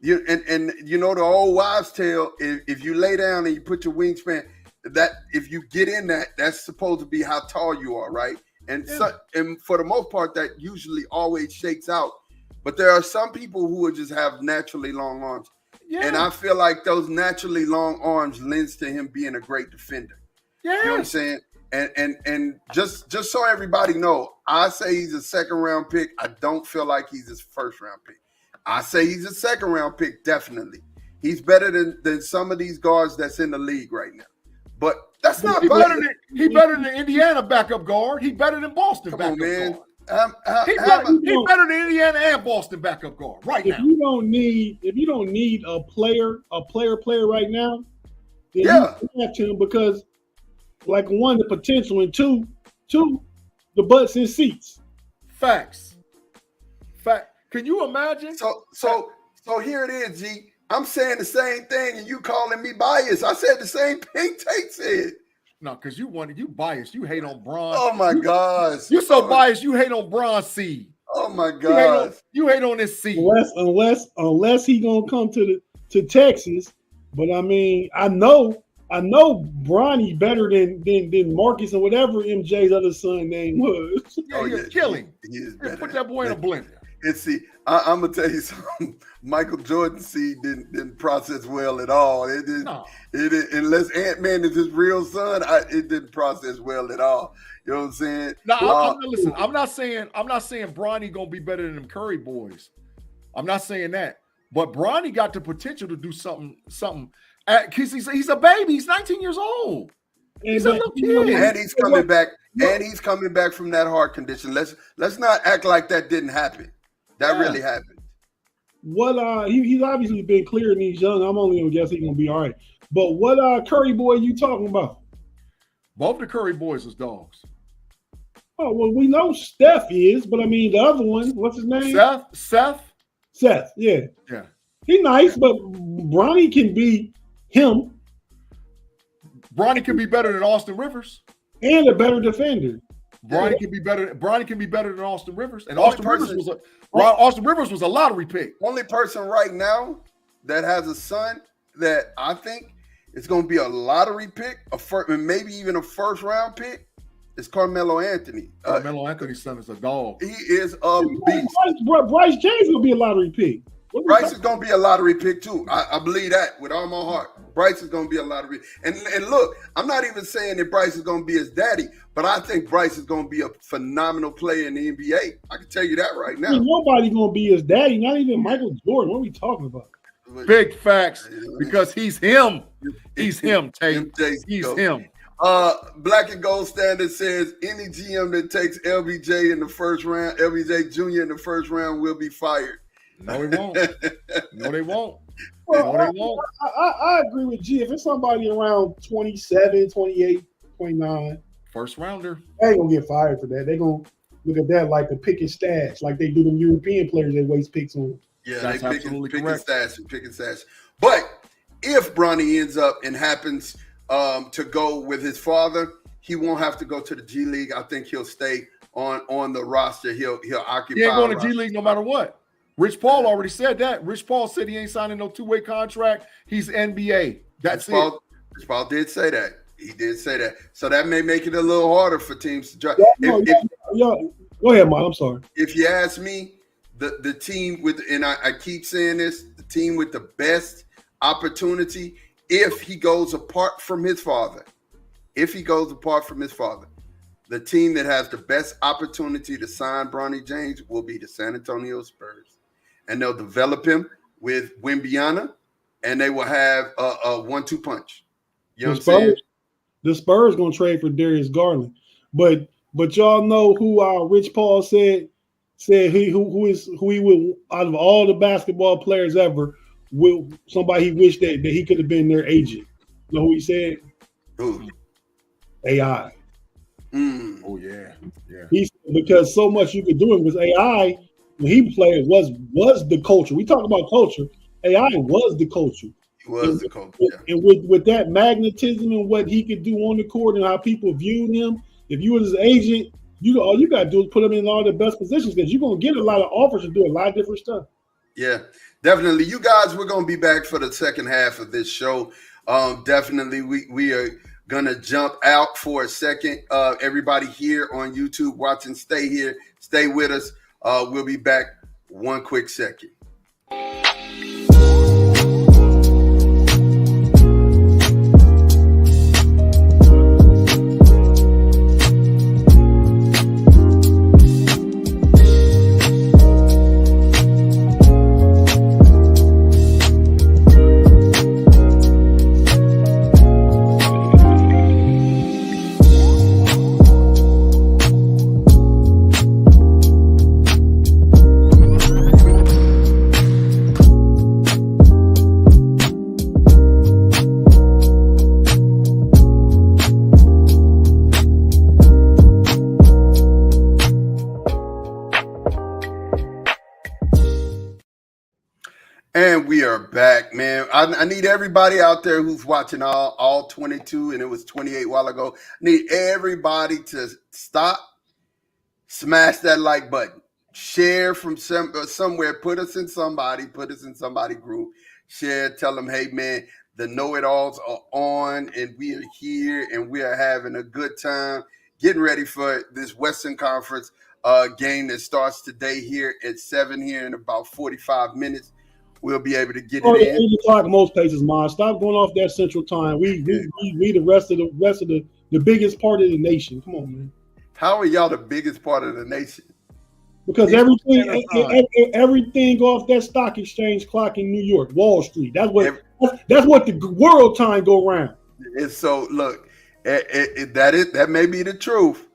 And you know the old wives' tale, if you lay down and you put your wingspan, that if you get in that's supposed to be how tall you are, right? And and for the most part, that usually always shakes out. But there are some people who would just have naturally long arms. Yeah. And I feel like those naturally long arms lends to him being a great defender. Yeah. You know what I'm saying? And just so everybody know, I say he's a second round pick. I don't feel like he's his first round pick. I say he's a second round pick, definitely. He's better than some of these guards that's in the league right now. But that's not he better than Indiana backup guard. He better than Boston backup guard. He better than Indiana and Boston backup guard right now. If you don't need a player right now, then you have to him because, like, one, the potential, and two, the butts and seats. Facts. Can you imagine? So here it is, G. I'm saying the same thing, and you calling me biased. I said the same thing Tate said. No, because you biased. You hate on Bron. Oh my gosh. You're so biased. You hate on Bron seed. Oh my gosh. You hate on this seed. Unless he gonna come to Texas. But I mean, I know Bronny better than Marcus and whatever MJ's other son name was. You're killing. Put that boy in a blender. And see, I'm gonna tell you something. Michael Jordan's seed didn't process well at all. It didn't, unless Ant-Man is his real son, it didn't process well at all. You know what I'm saying? No, listen. I'm not saying Bronny gonna be better than them Curry boys. I'm not saying that. But Bronny got the potential to do something. Because he's a baby. He's 19 years old. He's a little kid. And he's coming back. And he's coming back from that heart condition. Let's not act like that didn't happen. That really happened. He's obviously been clearing these young. I'm only gonna guess he's gonna be all right. But what Curry boy you talking about? Both the Curry boys is dogs. Oh well, we know Steph is, but I mean the other one, what's his name? Seth. Yeah. He's nice, but Bronny can be him. Bronny can be better than Austin Rivers. And a better defender. Bronny can be better than Austin Rivers. And Austin Rivers was a lottery pick. Only person right now that has a son that I think is going to be a lottery pick, maybe even a first round pick, is Carmelo Anthony. Carmelo Anthony's son is a dog. He is a beast. Bryce James will be a lottery pick. Bryce is going to be a lottery pick too. I believe that with all my heart. Bryce is going to be a lottery. And look, I'm not even saying that Bryce is going to be his daddy, but I think Bryce is going to be a phenomenal player in the NBA. I can tell you that right now. Nobody's going to be his daddy, not even Michael Jordan. What are we talking about? Big facts, because he's him. He's him, Tate. He's him. Black and Gold Standard says any GM that takes LBJ in the first round, LBJ Jr. in the first round will be fired. No, he won't. No, they won't. Well, No, they won't. I agree with G. If it's somebody around 27, 28, 29, first rounder, they ain't gonna get fired for that. They gonna look at that like a pick and stash, like they do them European players they waste picks on. Yeah, that's they absolutely pick correct. Pick and stash. But if Bronny ends up and happens to go with his father, he won't have to go to the G League. I think he'll stay on the roster. He'll occupy. He ain't going to G League no matter what. Rich Paul already said that. Rich Paul said he ain't signing no two-way contract. He's NBA. That's it. Rich Paul did say that. He did say that. So that may make it a little harder for teams to draft. Go ahead, Mike. I'm sorry. If you ask me, the team with, and I keep saying this, the team with the best opportunity, if he goes apart from his father, the team that has the best opportunity to sign Bronny James will be the San Antonio Spurs. And they'll develop him with Wembanyama, and they will have a 1-2 punch. You know what I'm saying? The Spurs gonna trade for Darius Garland, but y'all know who Rich Paul said he would, out of all the basketball players ever, somebody he wished that he could have been their agent. You know who he said? Who? AI. Oh yeah. He said because so much you could do it with AI. When he played was the culture. We talk about culture. AI was the culture. He was the culture. Yeah. And with that magnetism and what he could do on the court and how people viewed him, if you were his agent, all you got to do is put him in all the best positions because you're going to get a lot of offers to do a lot of different stuff. Yeah, definitely. You guys, we're going to be back for the second half of this show. Definitely, we are going to jump out for a second. Everybody here on YouTube watching, stay here. Stay with us. We'll be back one quick second. And we are back, man. I need everybody out there who's watching all 22, and it was 28 a while ago. I need everybody to stop, smash that like button, share from somewhere, put us in somebody group, share, tell them, hey, man, the KnoItAllz are on, and we are here, and we are having a good time, getting ready for this Western Conference game that starts today here at 7 here in about 45 minutes. We'll be able to get it in. 8 o'clock most places, Mom. Stop going off that Central Time. We the rest of the biggest part of the nation. Come on, man. How are y'all the biggest part of the nation? Because everything off that stock exchange clock in New York, Wall Street. That's what the world time go around. And so look, that may be the truth,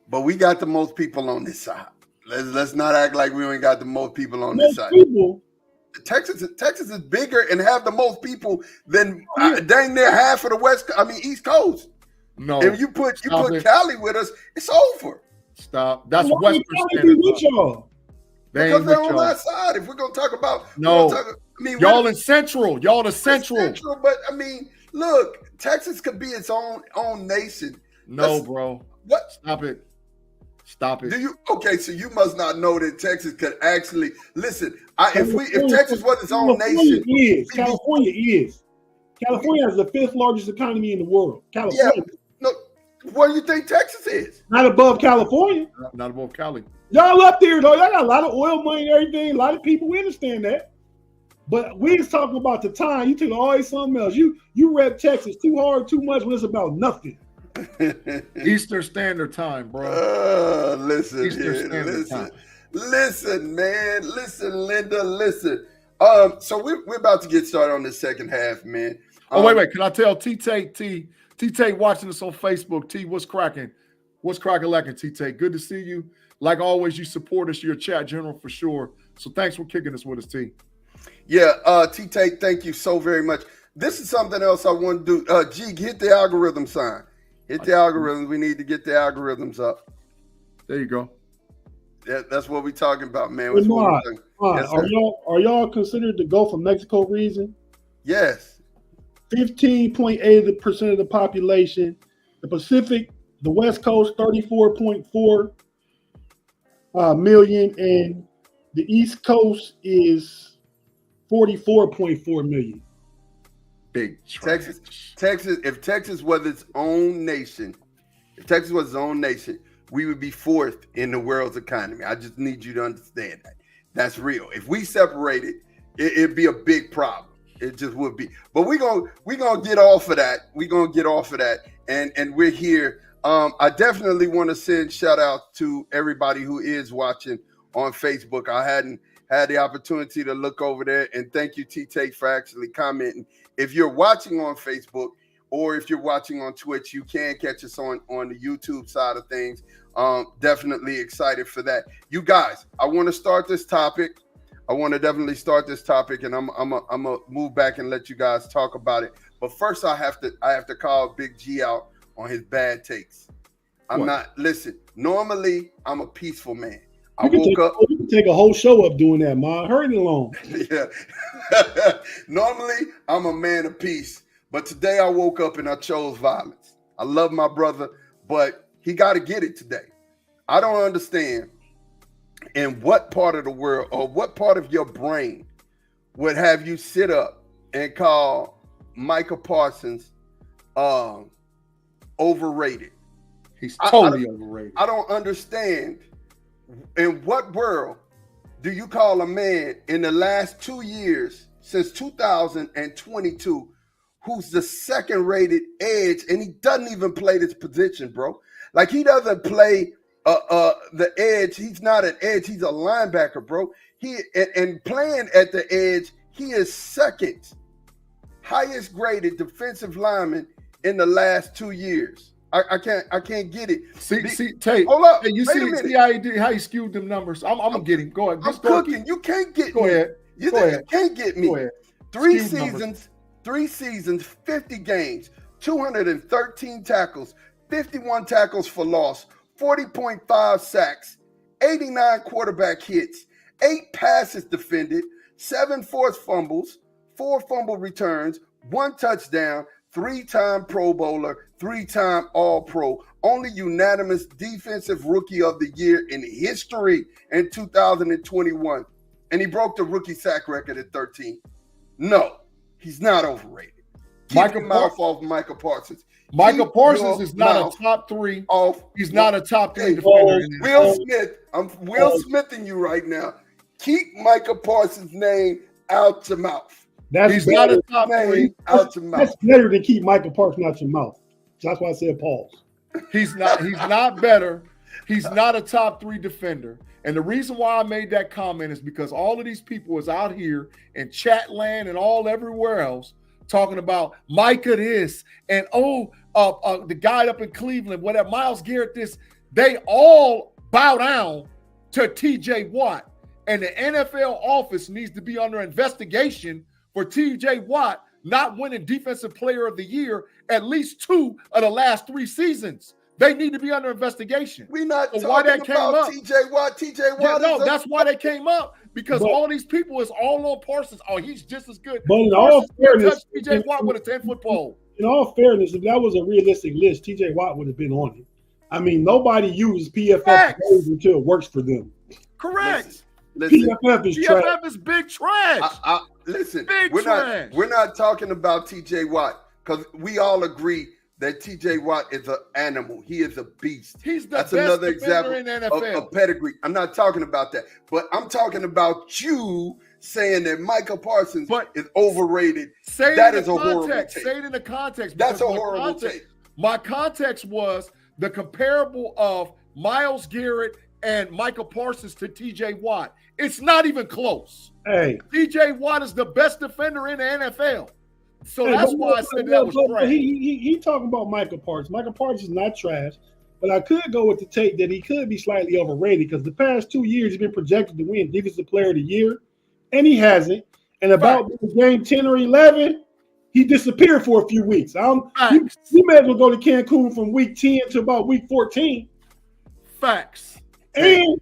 but we got the most people on this side. Let's not act like we ain't got the most people on this side. Texas is bigger and have the most people than dang near half of the East Coast. No, if you put Cali with us, it's over. Stop. That's Western Standard. Because they're on that side. If we're gonna talk about y'all in Central. Y'all the Central. But look, Texas could be its own nation. No, bro. What? Stop it. Do you? Okay, so you must not know that Texas could actually listen. If Texas was its own nation, California is. California has the 5th largest economy in the world. California. Yeah, no, what do you think Texas is? Not above California. Not above Cali. Y'all up there though. Y'all got a lot of oil money and everything. A lot of people. We understand that. But we just talking about the time. You took always something else. You rep Texas too hard, too much when it's about nothing. Eastern Standard Time, bro. Listen, man. Listen, Linda. Listen. So we're about to get started on the second half, man. Wait. Can I tell T-Tate watching us on Facebook? T, what's cracking? What's cracking lacking, T-Tate? Good to see you. Like always, you support us. You're a chat general for sure. So thanks for kicking us with us, T. Yeah, T-Tate, thank you so very much. This is something else I want to do. G, hit the algorithm sign. Hit the algorithms. We need to get the algorithms up. There you go. That's what we're talking about, man. Yes, are y'all considered to go for Mexico region? Yes. 15.8% of the population. The Pacific, the West Coast, 34.4 million, and the East Coast is 44.4 million. Big Texas. If Texas was its own nation, we would be fourth in the world's economy. I just need you to understand that. That's real. If we separated, it'd be a big problem. It just would be. But we're gonna get off of that. We're gonna get off of that. And we're here. I definitely want to send shout out to everybody who is watching on Facebook. I hadn't had the opportunity to look over there, and thank you, T-Tate, for actually commenting. If you're watching on Facebook or if you're watching on Twitch, you can catch us on the YouTube side of things. Definitely excited for that. You guys, I want to start this topic. And I'm gonna move back and let you guys talk about it. But first, I have to call Big G out on his bad takes. Normally I'm a peaceful man. You can take a whole show up doing that, Ma. Hurry along. Yeah. Normally I'm a man of peace, but today I woke up and I chose violence. I love my brother, but he got to get it today. I don't understand in what part of the world or what part of your brain would have you sit up and call Micah Parsons overrated. He's totally overrated. I don't understand. In what world do you call a man in the last 2 years, since 2022, who's the second rated edge, and he doesn't even play this position, bro? Like, he doesn't play the edge. He's not an edge. He's a linebacker, bro. And playing at the edge, he is second highest graded defensive lineman in the last 2 years. I can't get it. See, Tate. Hold up. Hey, you see how he skewed them numbers. I'm gonna get him. Go ahead. I'm cooking. You can't get me. Go ahead. You can't get me. 3 seasons, 50 games, 213 tackles, 51 tackles for loss, 40.5 sacks, 89 quarterback hits, 8 passes defended, 7 forced fumbles, 4 fumble returns, 1 touchdown, 3-time Pro Bowler, 3-time All-Pro, only unanimous Defensive Rookie of the Year in history in 2021. And he broke the rookie sack record at 13. No, he's not overrated. Keep your mouth off Micah Parsons. Micah Parsons is not a top 3. He's not a top 3 defender. Will Smith, I'm Will Smithing you right now. Keep Micah Parsons' name out your mouth. He's not a top 3 out your mouth. That's better than keep Micah Parsons out your mouth. That's why I said pause. He's not better. He's not a top 3 defender. And the reason why I made that comment is because all of these people is out here in chat land and everywhere else talking about Micah this and the guy up in Cleveland, whatever, Myles Garrett this. They all bow down to TJ Watt. And the NFL office needs to be under investigation for TJ Watt not winning Defensive Player of the Year at least 2 of the last 3 seasons. They need to be under investigation. We're not talking about TJ Watt. TJ Watt. No, that's why they came up, because all these people is all on Parsons. Oh, he's just as good. But in all fairness, TJ Watt with a 10-foot pole. In all fairness, if that was a realistic list, TJ Watt would have been on it. I mean, nobody uses PFF until it works for them. Correct. Listen, PFF is big trash. Listen, big trash. We're not talking about TJ Watt, because we all agree that TJ Watt is an animal. He is a beast. He's That's another example in NFL. Of pedigree. I'm not talking about that, but I'm talking about you saying that Micah Parsons is overrated. That is a horrible take. Say it in the context. That's a horrible take. My context was the comparable of Myles Garrett and Micah Parsons to TJ Watt. It's not even close. Hey, TJ Watt is the best defender in the NFL. So that's why I said that was trash. He talking about Michael Parsons. Michael Parsons is not trash, but I could go with the take that he could be slightly overrated because the past 2 years he's been projected to win Defensive Player of the Year, and he hasn't. And about game 10 or 11, he disappeared for a few weeks. You may as well go to Cancun from week 10 to about week 14. Facts. And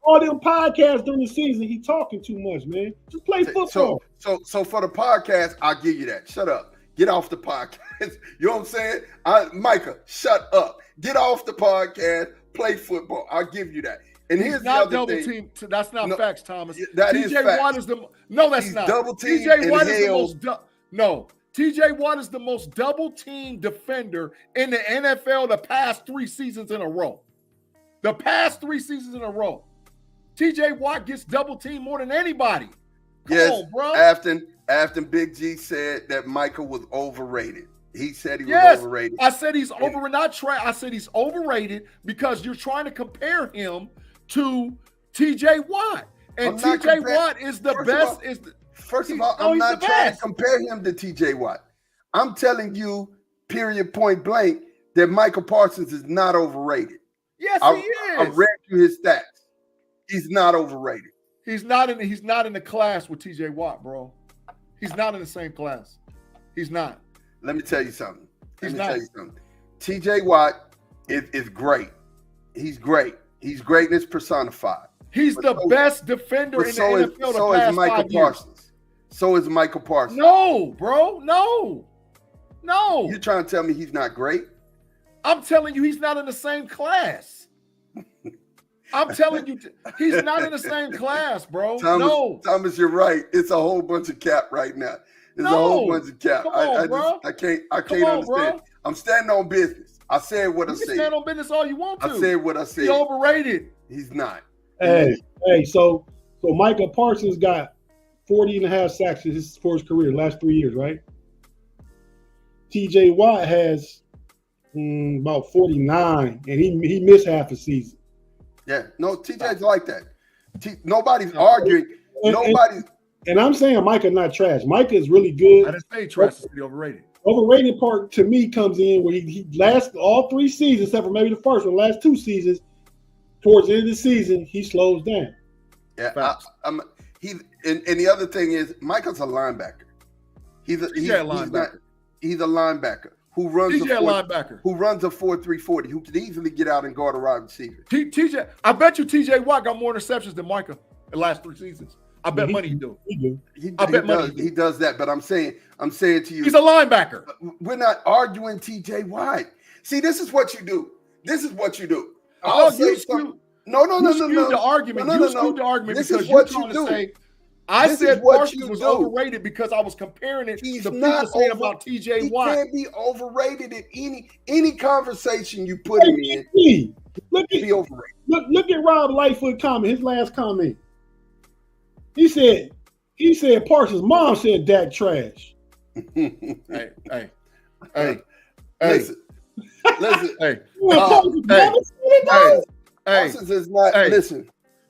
all them podcasts during the season, he talking too much, man. Just play football. So for the podcast, I'll give you that. Shut up. Get off the podcast. You know what I'm saying? Micah, shut up. Get off the podcast. Play football. I'll give you that. And here's the other thing. Team. That's not facts, Thomas. That is facts. Watt is that's He's not. Double team. TJ Watt is the most. No. TJ Watt is the most double team defender in the NFL the past 3 seasons in a row. The past 3 seasons in a row. TJ Watt gets double teamed more than anybody. Come on, bro. After Big G said that Michael was overrated. He said he was overrated. I said he's I said he's overrated because you're trying to compare him to TJ Watt. And TJ Watt is the best. First of all, I'm not trying to compare him to TJ Watt. I'm telling you, period, point blank, that Michael Parsons is not overrated. Yes, he is. I read you his stats. He's not overrated. He's not in the class with TJ Watt, bro. He's not in the same class. He's not. Let me tell you something. TJ Watt is great. He's great. He's greatness personified. He's the best defender in the NFL the past 5 years. So is Michael Parsons. No, bro. No. You're trying to tell me he's not great? I'm telling you he's not in the same class. I'm telling you, he's not in the same class, bro. Thomas, you're right. It's a whole bunch of cap right now. It's a whole bunch of cap. I can't understand. Bro. I'm standing on business. I said what I said. You can stand on business all you want to. I said what I said. He's overrated. He's not. Hey, so Michael Parsons got 40.5 sacks for his career, last 3 years, right? TJ Watt has about 49, and he missed half a season. Yeah, no, TJ's like that. Nobody's arguing. And I'm saying Micah not trash. Micah is really good. I didn't say trash is pretty overrated. Overrated part to me comes in where he last all 3 seasons, except for maybe the first one, last 2 seasons. Towards the end of the season, he slows down. Yeah, and the other thing is Micah's a linebacker. He's a linebacker who runs who runs a 4.340, who can easily get out and guard a wide receiver. TJ, I bet you TJ Watt got more interceptions than Micah in the last 3 seasons. I bet money he do. He does that, but I'm saying to you, he's a linebacker. We're not arguing TJ Watt. See, this is what you do. You skewed the argument. You skewed the argument because you're trying to say I said Parsons was overrated because I was comparing it to people saying about TJ Watt. He can't be overrated in any conversation you put him in. Look at Rob Lightfoot comment, his last comment. He said Parsons' mom said Dak trash. Hey. Listen. Parsons is not. Listen.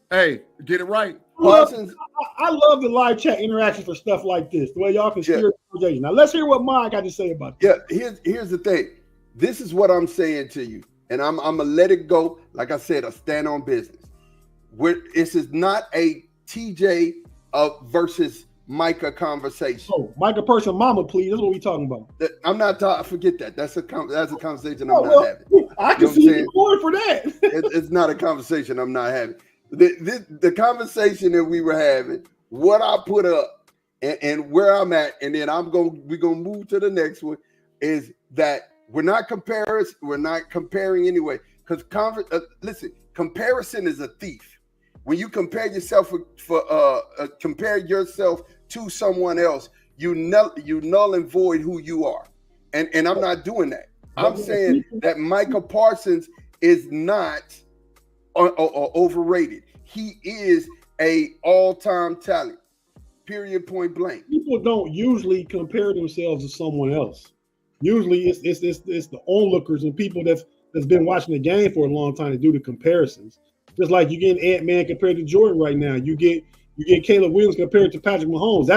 Hey, get it right. Parsons. I love the live chat interaction for stuff like this. The way y'all can steer the conversation. Now let's hear what Mike got to say about this. Yeah, here's the thing. This is what I'm saying to you, and I'm gonna let it go. Like I said, I stand on business. This is not a TJ versus Micah conversation. Oh, Micah person, mama, please. That's what we talking about. I'm not talking. Forget that. That's a conversation I'm not having. I can see you going for that. It's not a conversation I'm not having. The conversation that we were having, what I put up, and where I'm at, and then we're gonna move to the next one, is that we're not comparing anyway. Because comparison is a thief. When you compare yourself compare yourself to someone else, you null and void who you are, and I'm not doing that. I'm saying that Michael Parsons is not overrated. He is a all-time talent. Period. Point blank. People don't usually compare themselves to someone else. Usually, it's the onlookers and people that's been watching the game for a long time to do the comparisons. Just like you get Ant-Man compared to Jordan right now. You get Caleb Williams compared to Patrick Mahomes.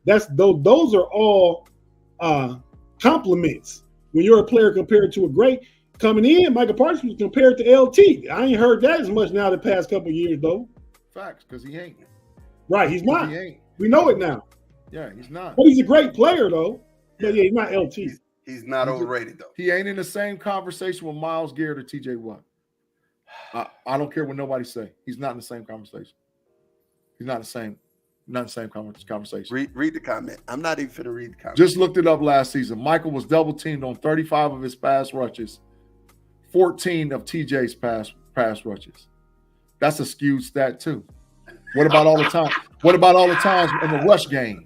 Those are all compliments when you're a player compared to a great. Coming in, Michael Parsons was compared to LT. I ain't heard that as much now the past couple of years, though. Facts, because he ain't. Right, he's not. He ain't. We know it now. Yeah, he's not. But he's a great player, though. But yeah, he's not LT. He's not overrated, though. He ain't in the same conversation with Myles Garrett or TJ Watt. I don't care what nobody say. He's not in the same conversation. He's not the same. Not in the same conversation. Read the comment. I'm not even finna read the comment. Just looked it up last season. Michael was double teamed on 35 of his pass rushes, 14 of TJ's pass rushes. That's a skewed stat too. What about all the time? What about all the times in the rush game?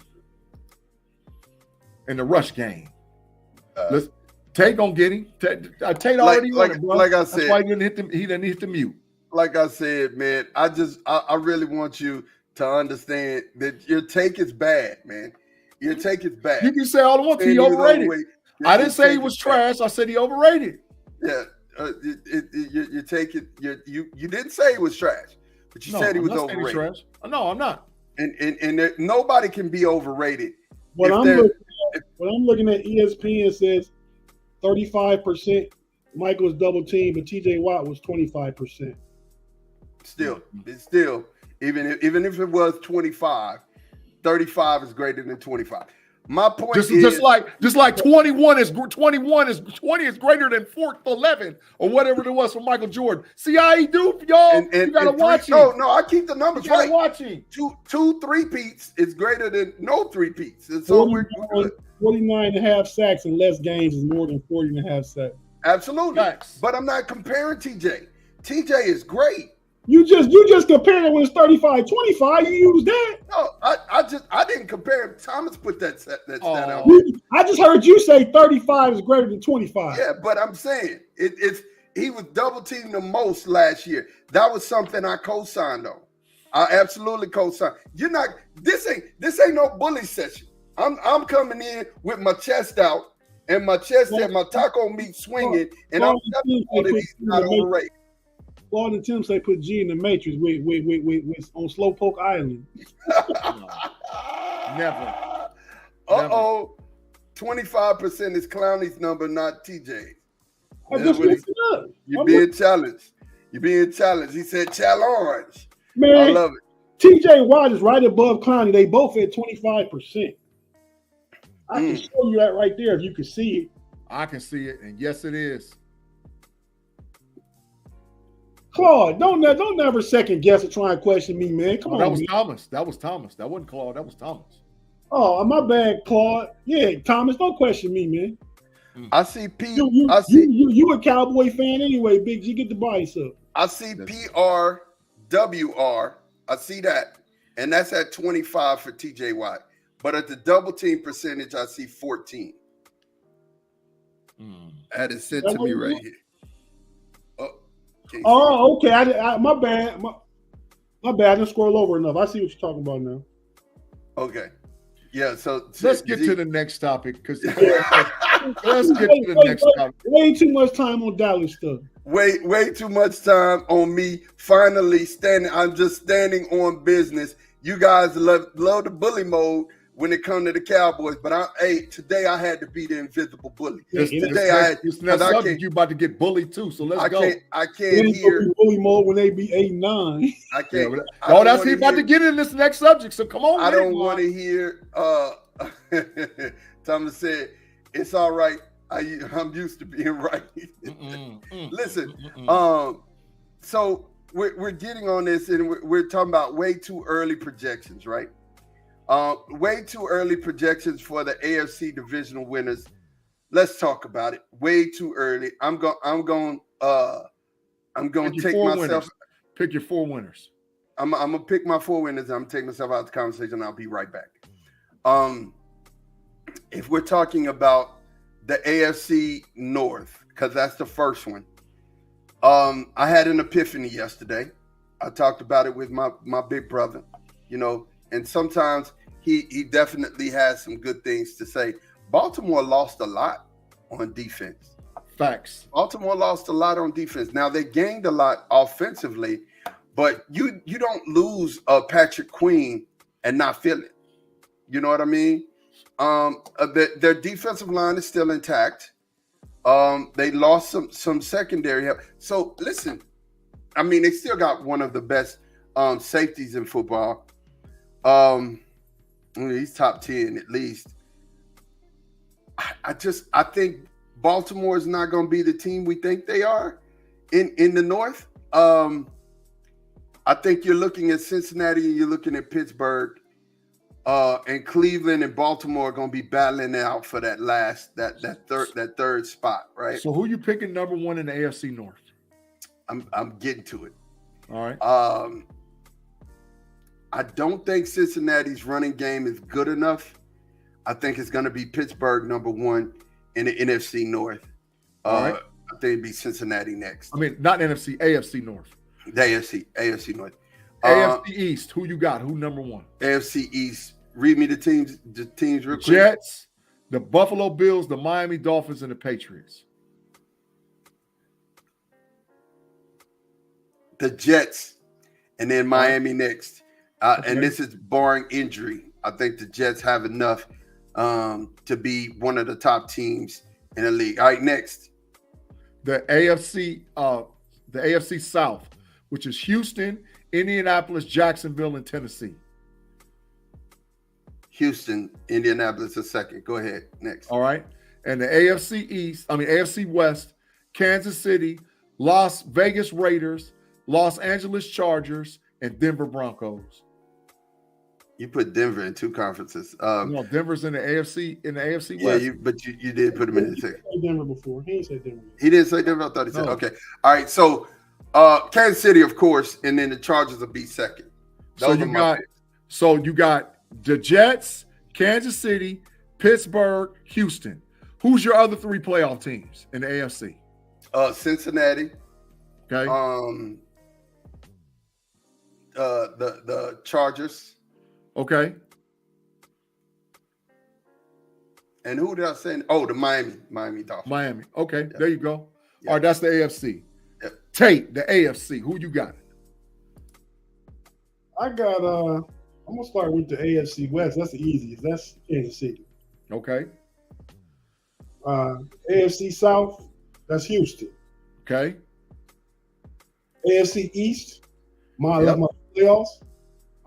In the rush game, Tate gonna get him. Tate already won it, bro. Like I said, that's why he didn't hit the mute. Like I said, man, I really want you to understand that your take is bad, man. Your take is bad. You can say all the want to. He overrated. I didn't say he was trash. I said he overrated. Yeah, you take it. You didn't say he was trash, but you said he was overrated. Trash. No, I'm not. And nobody can be overrated. What I'm looking at, ESPN says 35% Michael was double teamed, but TJ Watt was 25%. Still, even if it was 25, 35 is greater than 25. My point is just like 20 is greater than 11 or whatever it was for Michael Jordan. See how he do, y'all? You gotta watch him. No, I keep the numbers right. Watching two three-peats is greater than no three-peats. And so we're good. 49.5 sacks in less games is more than 40.5 sacks. Absolutely. Facts. But I'm not comparing TJ. TJ is great. You just compared it when it's 35-25. You use that. No, I didn't compare him. Thomas put that stat out. I just heard you say 35 is greater than 25. Yeah, but I'm saying he was double teamed the most last year. That was something I co-signed on. I absolutely co-signed. This ain't no bully session. I'm coming in with my chest out and my chest and my taco meat swinging, and I'm telling you that he's not overrated. Claude and Tim say put G in the Matrix with on Slowpoke Island. Never. 25% is Clowney's number, not TJ's. You're being challenged. He said challenge. Man, I love it. TJ Watt is right above Clowney. They both at 25%. I can show you that right there if you can see it. I can see it, and yes, it is. Claude, don't never second guess or try and question me, man. Come on, that was Thomas. That was Thomas. That wasn't Claude. That was Thomas. Oh, my bad, Claude. Yeah, Thomas, don't question me, man. I see P. You a Cowboy fan anyway, Big G. Get the bias up. I see PRWR. I see that, and that's at 25 for TJ Watt. But at the double team percentage, I see 14. That is sent to me right here. Oh, okay. My bad. My bad. I didn't scroll over enough. I see what you're talking about now. Okay. Yeah. So let's get to the next topic because let's get to the next topic. Way too much time on Dallas stuff. Way too much time on me. Finally standing. I'm just standing on business. You guys love the bully mode when it comes to the Cowboys, but today I had to be the invisible bully. You about to get bullied too, so let's go. I can't hear bully mode when they be 8-9. I can't. That's he about to get in this next subject. So come on. I don't want to hear. Thomas said, "It's all right. I'm used to being right." Listen, so we're getting on this, and we're talking about way too early projections, right? Way too early projections for the AFC divisional winners. Let's talk about it. Way too early. I'm going to take myself. Winners. Pick your 4 winners. I'm gonna pick my 4 winners. I'm gonna take myself out of the conversation. I'll be right back. If we're talking about the AFC North, because that's the first one. I had an epiphany yesterday. I talked about it with my big brother, and sometimes he definitely has some good things to say. Baltimore lost a lot on defense. Facts. Baltimore lost a lot on defense. Now they gained a lot offensively, but you don't lose Patrick Queen and not feel it. You know what I mean? Their defensive line is still intact. They lost some secondary help. So listen, I mean, they still got one of the best safeties in football. He's top 10 at least. I think Baltimore is not going to be the team we think they are in the North. I think you're looking at Cincinnati and you're looking at Pittsburgh, and Cleveland and Baltimore are going to be battling out for that third spot, right? So who you picking number one in the AFC North? I'm getting to it. All right. I don't think Cincinnati's running game is good enough. I think it's going to be Pittsburgh number one in the NFC North. All right. I think it'd be Cincinnati next. I mean, not NFC, AFC North. The AFC North. AFC East, who you got? Who number one? AFC East. Read me the teams real quick. Jets, the Buffalo Bills, the Miami Dolphins, and the Patriots. The Jets, and then Miami next. And this is barring injury. I think the Jets have enough to be one of the top teams in the league. All right, next. The AFC South, which is Houston, Indianapolis, Jacksonville, and Tennessee. Houston, Indianapolis is second. Go ahead. Next. All right. And the AFC West, Kansas City, Las Vegas Raiders, Los Angeles Chargers, and Denver Broncos. You put Denver in two conferences. No, Denver's in the AFC West. Yeah, but you did put him in the second. He didn't say Denver before. He didn't say Denver. He didn't say Denver. I thought he said. No. Okay. All right. So Kansas City, of course, and then the Chargers will be second. So you got the Jets, Kansas City, Pittsburgh, Houston. Who's your other three playoff teams in the AFC? Cincinnati. Okay. The Chargers. Okay. And who did I say? Oh, the Miami Dolphins. Miami. Okay, Yeah. there you go. Yeah. All right, that's the AFC. Yeah. Tate, the AFC. Who you got? I got I'm gonna start with the AFC West. That's the easiest. That's Kansas City. Okay. AFC South, that's Houston. Okay. AFC East, my playoffs.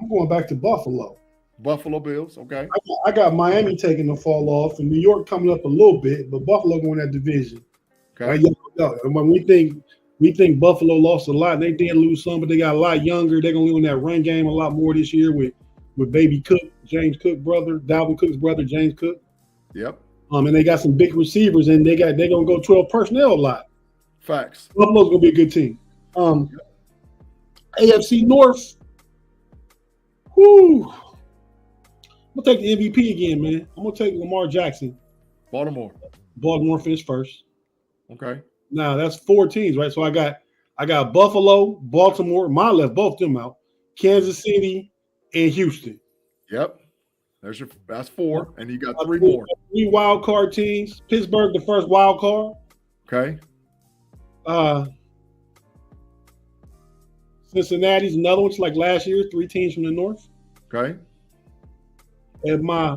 I'm going back to Buffalo. Buffalo Bills. Okay. I got Miami taking the fall off, and New York coming up a little bit, but Buffalo going that division. Okay. And when we think Buffalo lost a lot, they did lose some, but they got a lot younger. They're gonna win that run game a lot more this year with baby Cook, James Cook brother, Dalvin Cook's brother, James Cook. Yep. And they got some big receivers, and they're gonna go 12 personnel a lot. Facts. Buffalo's gonna be a good team. AFC North. Whoo. I'm gonna take the MVP again, man. I'm gonna take Lamar Jackson. Baltimore. Baltimore finished first. Okay. Now that's 4 teams, right? So I got Buffalo, Baltimore. Mine left both them out. Kansas City and Houston. Yep. That's 4, and you got 3 more. 3 wild card teams. Pittsburgh, the first wild card. Okay. Cincinnati's another one. It's like last year, 3 teams from the North. Okay. And my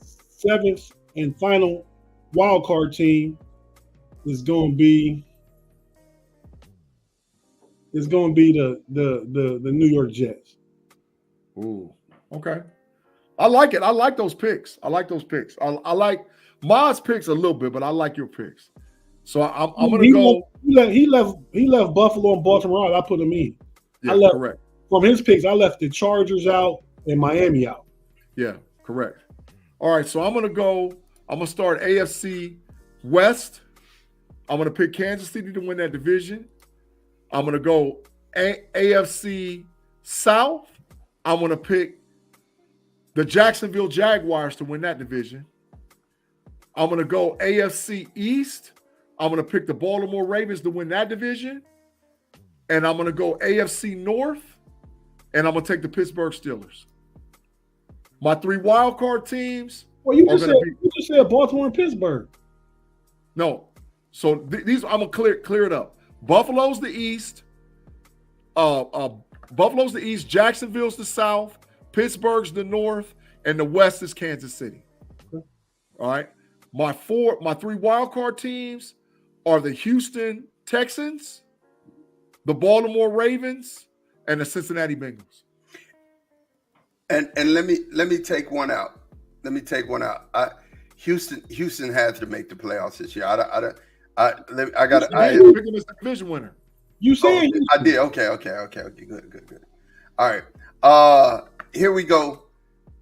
7th and final wild card team is going to be the New York Jets. Ooh. Okay. I like it. I like those picks. I like Ma's picks a little bit, but I like your picks. So I'm gonna go. He left Buffalo and Baltimore out. I put him in. Yeah, correct. From his picks, I left the Chargers out and Miami out. Yeah, correct. All right, so I'm gonna start AFC West. I'm gonna pick Kansas City to win that division. I'm gonna go AFC South. I'm gonna pick the Jacksonville Jaguars to win that division. I'm gonna go AFC East. I'm going to pick the Baltimore Ravens to win that division. And I'm going to go AFC North. And I'm going to take the Pittsburgh Steelers. My 3 wild card teams. Well, you just said Baltimore and Pittsburgh. No. So these, I'm going to clear it up. Buffalo's the East. Buffalo's the East. Jacksonville's the South. Pittsburgh's the North. and the West is Kansas City. Okay. All right. My 3 wild card teams are the Houston Texans, the Baltimore Ravens, and the Cincinnati Bengals. And let me take one out. Houston has to make the playoffs this year. I got picking this division winner. You said I did. Okay. Good. All right. Here we go.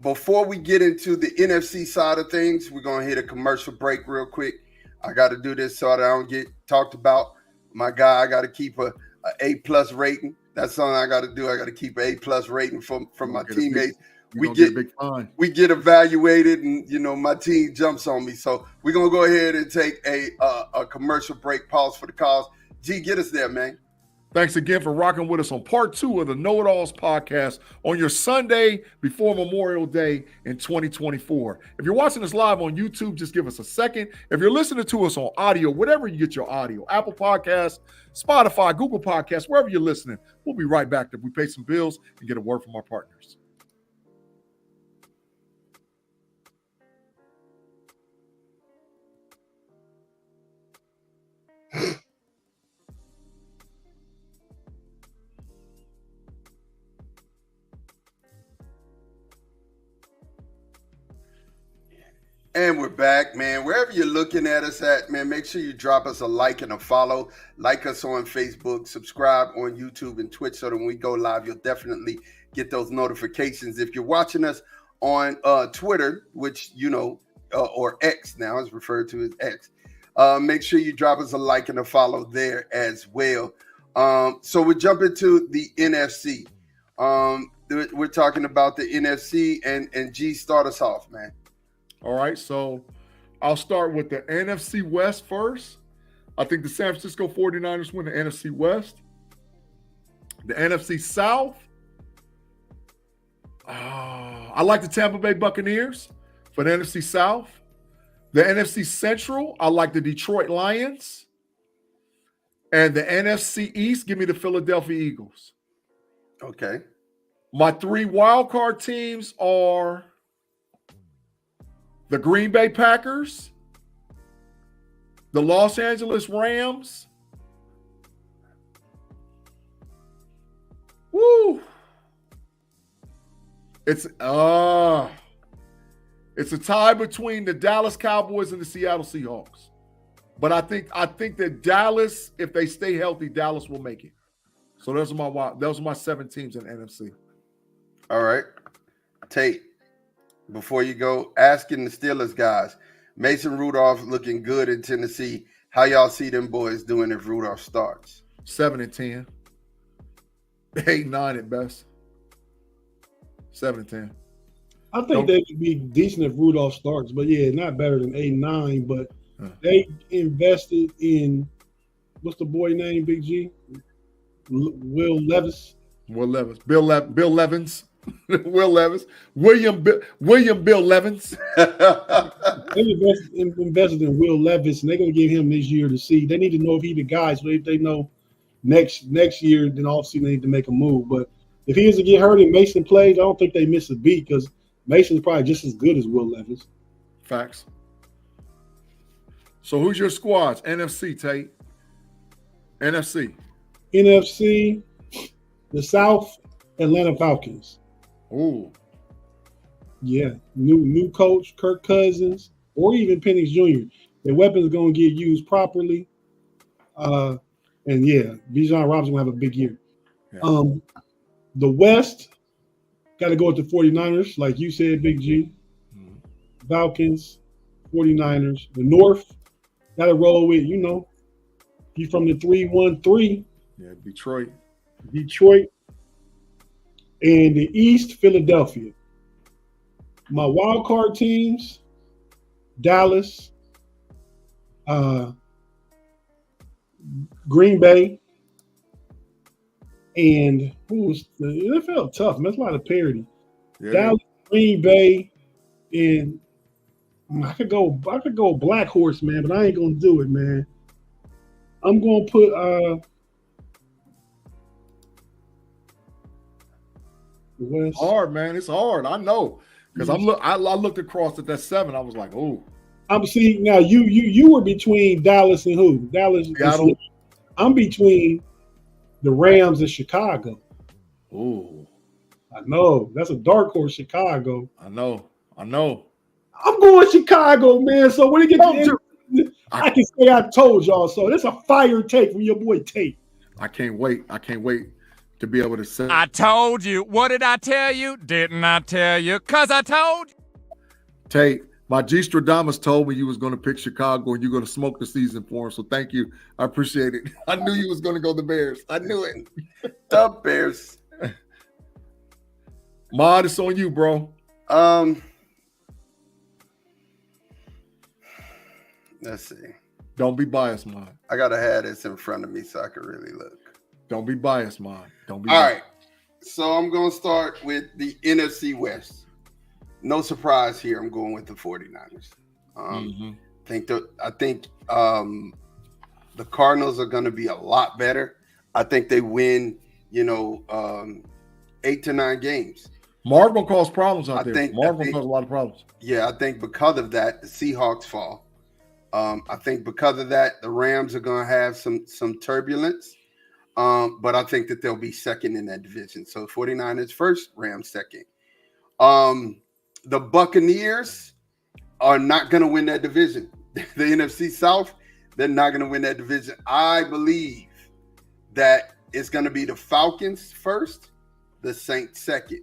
Before we get into the NFC side of things, we're gonna hit a commercial break real quick. I got to do this so that I don't get talked about. My guy, I got to keep a A+ rating. That's something I got to do. I got to keep an A+ rating from my teammates. We get evaluated, and my team jumps on me. So we're gonna go ahead and take a commercial break. Pause for the cause. G, get us there, man. Thanks again for rocking with us on part 2 of the KnoItAllz podcast on your Sunday before Memorial Day in 2024. If you're watching us live on YouTube, just give us a second. If you're listening to us on audio, whatever you get your audio, Apple Podcasts, Spotify, Google Podcasts, wherever you're listening, we'll be right back if we pay some bills and get a word from our partners. And we're back, man. Wherever you're looking at us at, man, make sure you drop us a like and a follow. Like us on Facebook, subscribe on YouTube and Twitch so that when we go live, you'll definitely get those notifications. If you're watching us on Twitter, which, or X now is referred to as X, make sure you drop us a like and a follow there as well. So we're jumping to the NFC. We're talking about the NFC, and G, start us off, man. All right, so I'll start with the NFC West first. I think the San Francisco 49ers win the NFC West. The NFC South, I like the Tampa Bay Buccaneers for the NFC South. The NFC Central, I like the Detroit Lions. And the NFC East, give me the Philadelphia Eagles. Okay. My 3 wildcard teams are the Green Bay Packers, the Los Angeles Rams. Woo! It's a tie between the Dallas Cowboys and the Seattle Seahawks. But I think that Dallas, if they stay healthy, Dallas will make it. So those are my 7 teams in the NFC. All right. Tate, before you go, asking the Steelers guys, Mason Rudolph looking good in Tennessee. How y'all see them boys doing if Rudolph starts? 7-10. 8-9 at best. 7-10. I think they could be decent if Rudolph starts, but yeah, not better than 8-9. But they invested in what's the boy name? Big G, Will Levis. Bill Levins. Will Levis. William Bill Levins. They invested in Will Levis, and they're going to give him this year to see. They need to know if he's the guy, so if they know next year, then obviously they need to make a move. But if he is to get hurt and Mason plays, I don't think they miss a beat because Mason's probably just as good as Will Levis. Facts. So who's your squads? NFC, Tate. NFC, the South, Atlanta Falcons. Ooh. Yeah, new coach, Kirk Cousins, or even Penix Jr. Their weapons are going to get used properly. And yeah, Bijan Robinson will have a big year. Yeah. The West, got to go with the 49ers, like you said, Big G. Mm-hmm. Falcons, 49ers. The North, got to roll with, you from the 3-1-3. Yeah, Detroit. And the East, Philadelphia. My wild card teams, Dallas, Green Bay, and it felt tough, man. That's a lot of parity. Yeah. Dallas, Green Bay, and I could go Black Horse, man, but I ain't gonna do it, man. I'm gonna put the West. Hard, man. It's hard. I know. Because I looked across at that 7. I was like, oh. I'm seeing now. You were between Dallas and who? Dallas. Seattle. I'm between the Rams and Chicago. Oh, I know that's a dark horse, Chicago. I know. I'm going Chicago, man. So when it gets to I can say I told y'all so. That's a fire take from your boy Tate. I can't wait to be able to say. I told you. What did I tell you? Didn't I tell you? Because I told you. Tate, my G Stradamus told me you was going to pick Chicago and you're going to smoke the season for him. So thank you. I appreciate it. I knew you was going to go the Bears. I knew it. The Bears. Mod, it's on you, bro. Let's see. Don't be biased, Mod. I gotta have this in front of me so I can really look. Don't be biased, Mod. Don't be All biased. right. So I'm gonna start with the NFC West. No surprise here. I'm going with the 49ers. I think the Cardinals are gonna be a lot better. I think they win, 8 to 9 games. Marv gonna cause problems out there. Marv gonna cause a lot of problems. Yeah, I think because of that, the Seahawks fall. I think because of that, the Rams are going to have some turbulence, but I think that they'll be second in that division. So 49ers first, Rams second. The Buccaneers are not going to win that division. The NFC South, they're not going to win that division. I believe that it's going to be the Falcons first, the Saints second.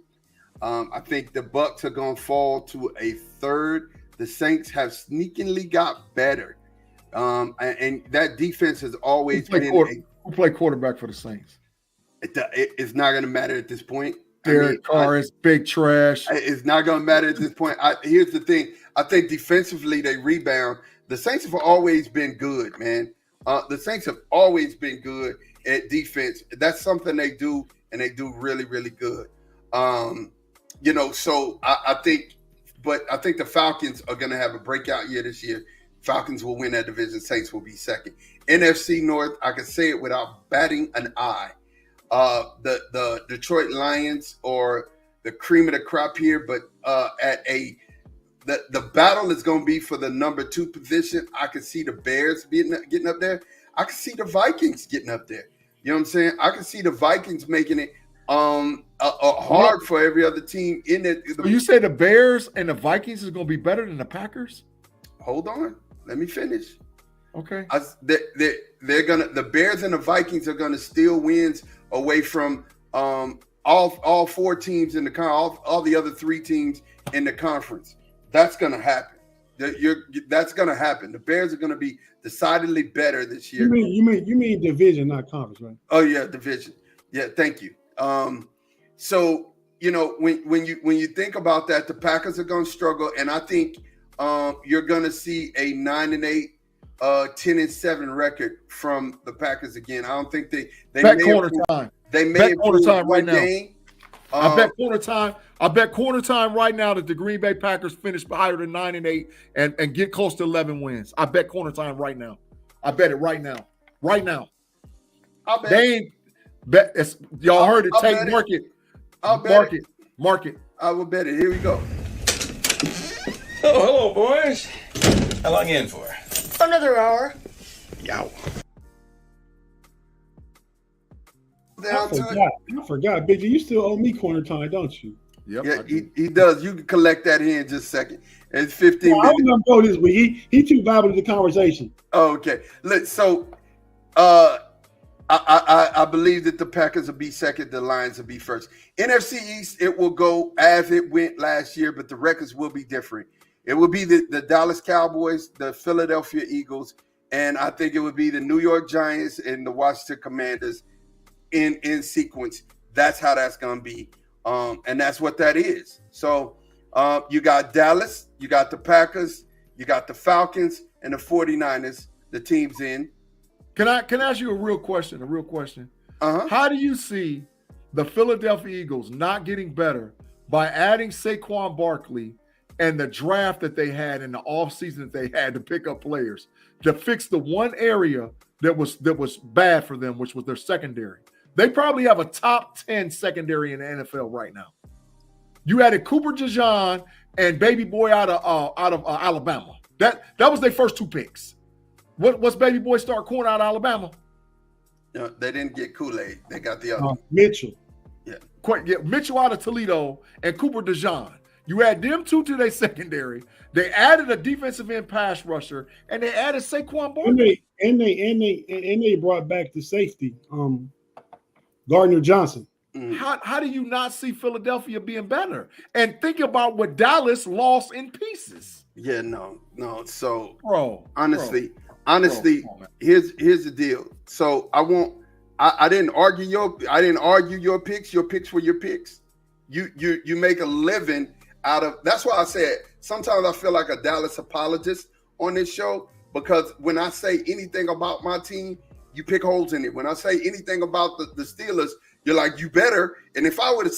I think the Bucs are going to fall to a third. The Saints have sneakily got better. And that defense has always been. Who played quarterback for the Saints? It's not going to matter at this point. Derek Carr is big trash. It's not going to matter at this point. Here's the thing. I think defensively they rebound. The Saints have always been good, man. The Saints have always been good at defense. That's something they do, and they do really, really good. So I think the Falcons are going to have a breakout year this year. Falcons will win that division. Saints will be second. NFC North, I can say it without batting an eye. The Detroit Lions are the cream of the crop here, but the battle is going to be for the number 2 position. I can see the Bears getting up there. I can see the Vikings getting up there. You know what I'm saying? I can see the Vikings making it hard for every other team in it. So you say the Bears and the Vikings is going to be better than the Packers? Hold on, let me finish. Okay. They're gonna. The Bears and the Vikings are gonna steal wins away from all 4 teams in the all the other 3 teams in the conference. That's gonna happen. That's gonna happen. The Bears are gonna be decidedly better this year. You mean division, not conference, right? Oh yeah, division. Yeah, thank you. So when you think about that, the Packers are gonna struggle, and I think you're gonna see a 9-8. 10-7 record from the Packers again. I don't think they bet corner time. They may corner time right now. Game. I bet corner time. I bet corner time right now that the Green Bay Packers finish higher than 9-8 and get close to 11 wins. I bet corner time right now. I bet it right now. Right now. I bet. They ain't bet. Y'all heard it. Take market. Market. I will bet it. Here we go. Oh, hello, boys. How long you in for? Another hour. Yow. I forgot. Big G, you still owe me corner time, don't you? Yep, yeah, he does. You can collect that here in just a second. It's 15 minutes. I'm gonna go this week. He too valuable to the conversation. Oh, okay. So I believe that the Packers will be second, the Lions will be first. NFC East, it will go as it went last year, but the records will be different. It will be the Dallas Cowboys, the Philadelphia Eagles, and I think it would be the New York Giants and the Washington Commanders in sequence. That's how that's going to be, and that's what that is. So you got Dallas, you got the Packers, you got the Falcons, and the 49ers, the teams in. Can I ask you a real question? Uh-huh. How do you see the Philadelphia Eagles not getting better by adding Saquon Barkley and the draft that they had in the offseason that they had to pick up players to fix the one area that was bad for them, which was their secondary? They probably have a top 10 secondary in the NFL right now. You added Cooper DeJean and Baby Boy out of Alabama. That was their first 2 picks. What's Baby Boy start corner out of Alabama? No, they didn't get Kool-Aid. They got the other Mitchell. Yeah. Mitchell out of Toledo and Cooper DeJean. You add them 2 to their secondary. They added a defensive end pass rusher, and they added Saquon Barkley. And they brought back the safety, Gardner Johnson. How do you not see Philadelphia being better? And think about what Dallas lost in pieces. Yeah, no. So, bro, honestly, here's the deal. So I didn't argue your picks. Your picks were your picks. You make a living out of. That's why I said sometimes I feel like a Dallas apologist on this show, because when I say anything about my team, you pick holes in it. When I say anything about the Steelers, you're like, you better. And if I would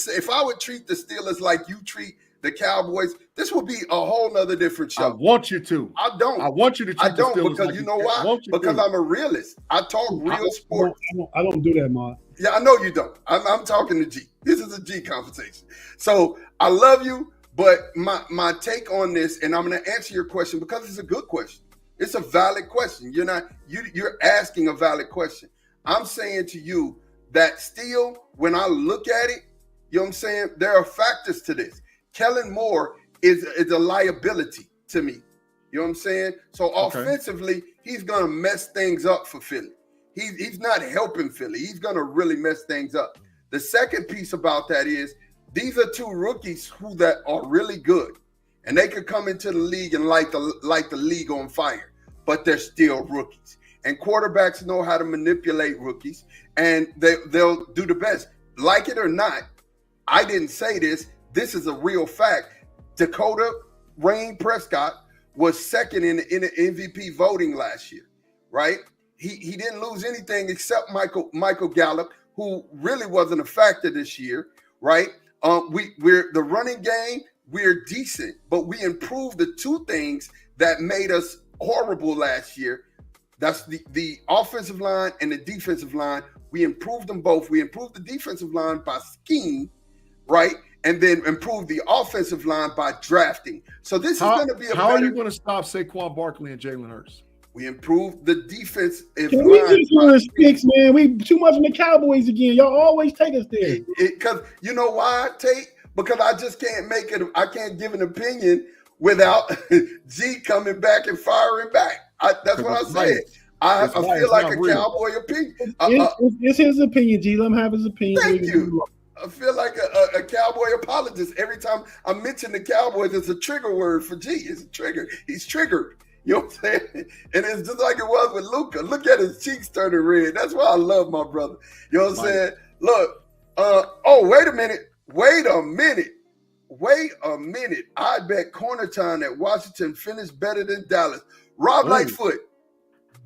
treat the Steelers like you treat the Cowboys, this would be a whole nother different show. I want you to. I don't. I want you to treat I don't the Steelers because like you know why? Because I'm a realist. I talk real sports. I don't do that, Ma. Yeah, I know you don't. I'm talking to G. This is a G conversation. So I love you, but my take on this, and I'm going to answer your question because it's a good question. It's a valid question. You're asking a valid question. I'm saying to you that still, when I look at it, you know what I'm saying? There are factors to this. Kellen Moore is a liability to me. You know what I'm saying? So offensively, he's going to mess things up for Philly. He's not helping Philly. He's going to really mess things up. The second piece about that is these are 2 rookies that are really good, and they could come into the league and light the league on fire, but they're still rookies. And quarterbacks know how to manipulate rookies, and they'll do the best. Like it or not, I didn't say this. This is a real fact. Dakota Rain Prescott was second in the MVP voting last year, right? He didn't lose anything except Michael Gallup, who really wasn't a factor this year, right? We're the running game, we're decent, but we improved the 2 things that made us horrible last year. That's the offensive line and the defensive line. We improved them both. We improved the defensive line by scheme, right? And then improve the offensive line by drafting. So this is going to be how are you going to stop Saquon Barkley and Jalen Hurts? We improved the defense. Can we just do this fix, man? We too much in the Cowboys again. Y'all always take us there. Because you know why, Tate? Because I just can't make it. I can't give an opinion without G coming back and firing back. That's what I said. I feel like a Cowboy opinion. It's his opinion, G. Let him have his opinion. Thank you. I feel like a Cowboy apologist. Every time I mention the Cowboys, it's a trigger word for G. It's a trigger. He's triggered. You know what I'm saying? And it's just like it was with Luka. Look at his cheeks turning red. That's why I love my brother. You know what I'm saying? Look, wait a minute. I bet corner time that Washington finished better than Dallas. Rob Lightfoot,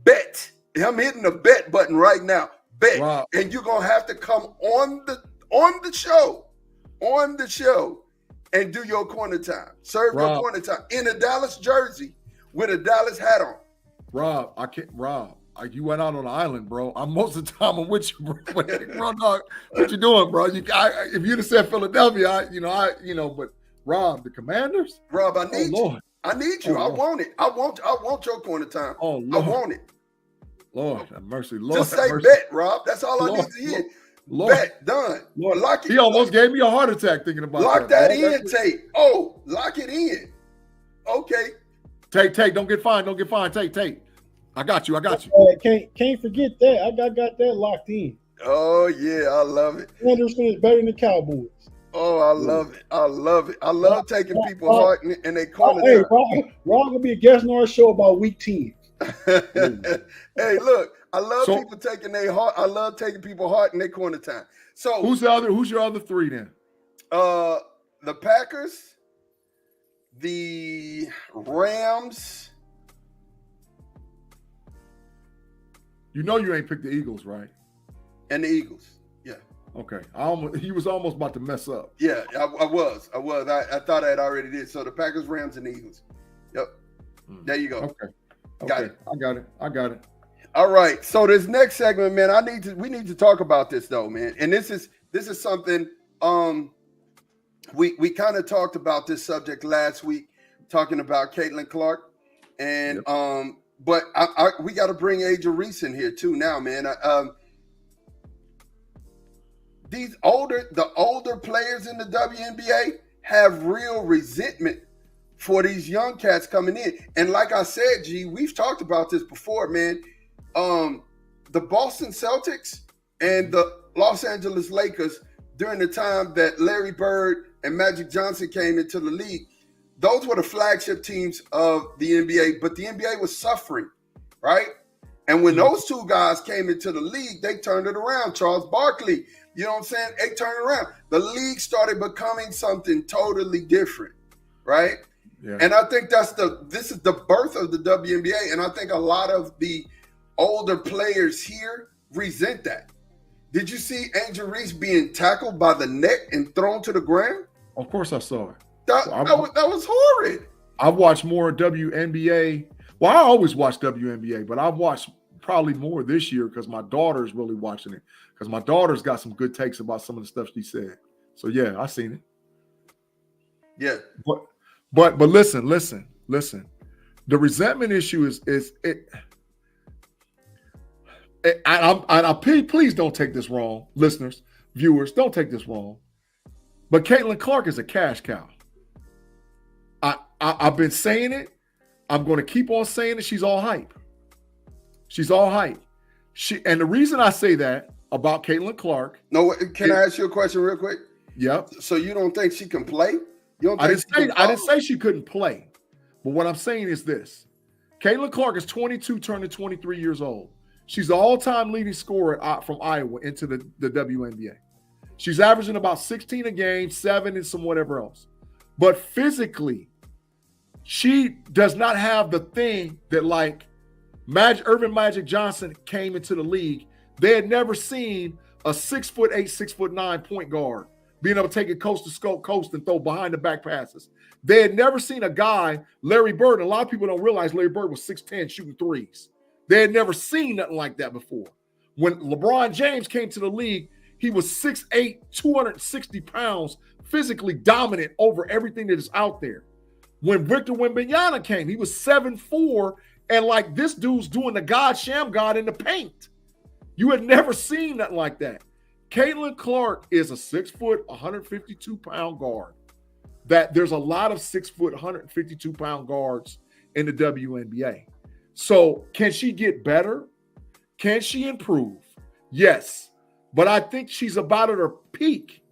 bet. I'm hitting the bet button right now. Bet. Wow. And you're going to have to come on the show and do your corner time. Serve your corner time in a Dallas jersey with a Dallas hat on. Rob, you went out on an island, bro. I'm most of the time I'm with you, bro. Bro, dog, what you doing, bro? If you'd have said Philadelphia, but Rob, the Commanders? Rob, I need you. I need you. I want it. I want your corner time. Oh, Lord. I want it. Lord have mercy. Lord just say mercy. Bet, Rob. That's all I need to hear. Lord. Bet, done. Lord, lock it. He almost gave me a heart attack thinking about that. Lock that in, Tate. Oh, lock it in. Okay. Tate, don't get fined. Tate. I got you. Can't forget that. I got that locked in. Oh, yeah. I love it. Anderson is better than the Cowboys. Oh, I love it. I love taking people's heart and they corner. Hey, Rob gonna be a guest on our show about week 10. Hey, look, I love people taking their heart. I love taking people's heart in their corner time. So who's your other 3 then? The Packers, the Rams. You know you ain't picked the Eagles, right? And the Eagles. Yeah. Okay. He was almost about to mess up. Yeah, I was. I thought I had already did. So the Packers, Rams, and the Eagles. Yep. There you go. Okay. Got it. I got it. All right. So this next segment, man, we need to talk about this though, man. And this is something we kind of talked about this subject last week, talking about Caitlin Clark, and but we got to bring Angel Reese in here too now, man. The older players in the WNBA have real resentment for these young cats coming in. And like I said, G, we've talked about this before, man. The Boston Celtics and the Los Angeles Lakers, during the time that Larry Bird and Magic Johnson came into the league, those were the flagship teams of the NBA, but the NBA was suffering, right? And when those two guys came into the league, they turned it around. Charles Barkley, you know what I'm saying? They turned it around. The league started becoming something totally different, right? Yeah. And I think this is the birth of the WNBA, and I think a lot of the older players here resent that. Did you see Angel Reese being tackled by the neck and thrown to the ground? Of course I saw it. That was horrid. I've watched more WNBA. Well, I always watch WNBA, but I've watched probably more this year because my daughter's really watching it. Because my daughter's got some good takes about some of the stuff she said. So yeah, I seen it. Yeah. But listen. The resentment issue is it. Please don't take this wrong, listeners, viewers. Don't take this wrong. But Caitlin Clark is a cash cow. I've been saying it. I'm going to keep on saying it. She's all hype. She's all hype. And the reason I say that about Caitlin Clark. No, can I ask you a question real quick? Yep. So you don't think she can play? I didn't say she couldn't play. But what I'm saying is this. Caitlin Clark is 22, turning 23 years old. She's the all-time leading scorer from Iowa into the WNBA. She's averaging about 16 a game, 7 and some whatever else. But physically, she does not have the thing that like Irvin Magic Johnson came into the league. They had never seen a 6'8", 6'9" point guard being able to take it coast to coast and throw behind the back passes. They had never seen a guy, Larry Bird, and a lot of people don't realize Larry Bird was 6'10", shooting threes. They had never seen nothing like that before. When LeBron James came to the league, he was 6'8", 260 pounds, physically dominant over everything that is out there. When Victor Wembanyama came, he was 7'4", and like this dude's doing the God Sham God in the paint. You had never seen nothing like that. Caitlin Clark is a 6 foot, 152 pound guard. That there's a lot of 6 foot, 152 pound guards in the WNBA. So can she get better? Can she improve? Yes. But I think she's about at her peak.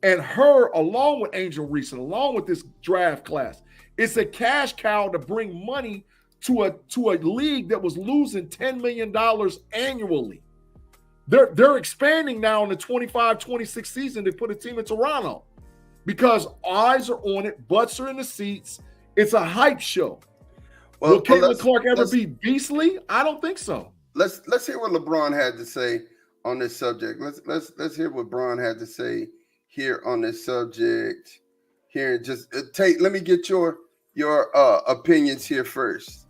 And her, along with Angel Reese, and along with this draft class, it's a cash cow to bring money to a league that was losing $10 million annually. They're expanding now in the 25-26 season to put a team in Toronto because eyes are on it, butts are in the seats. It's a hype show. Will Caitlin Clark ever be beastly? I don't think so. Let's hear what LeBron had to say on this subject. Let's hear what LeBron had to say here on this subject. Here, just Tate, let me get your opinions here first.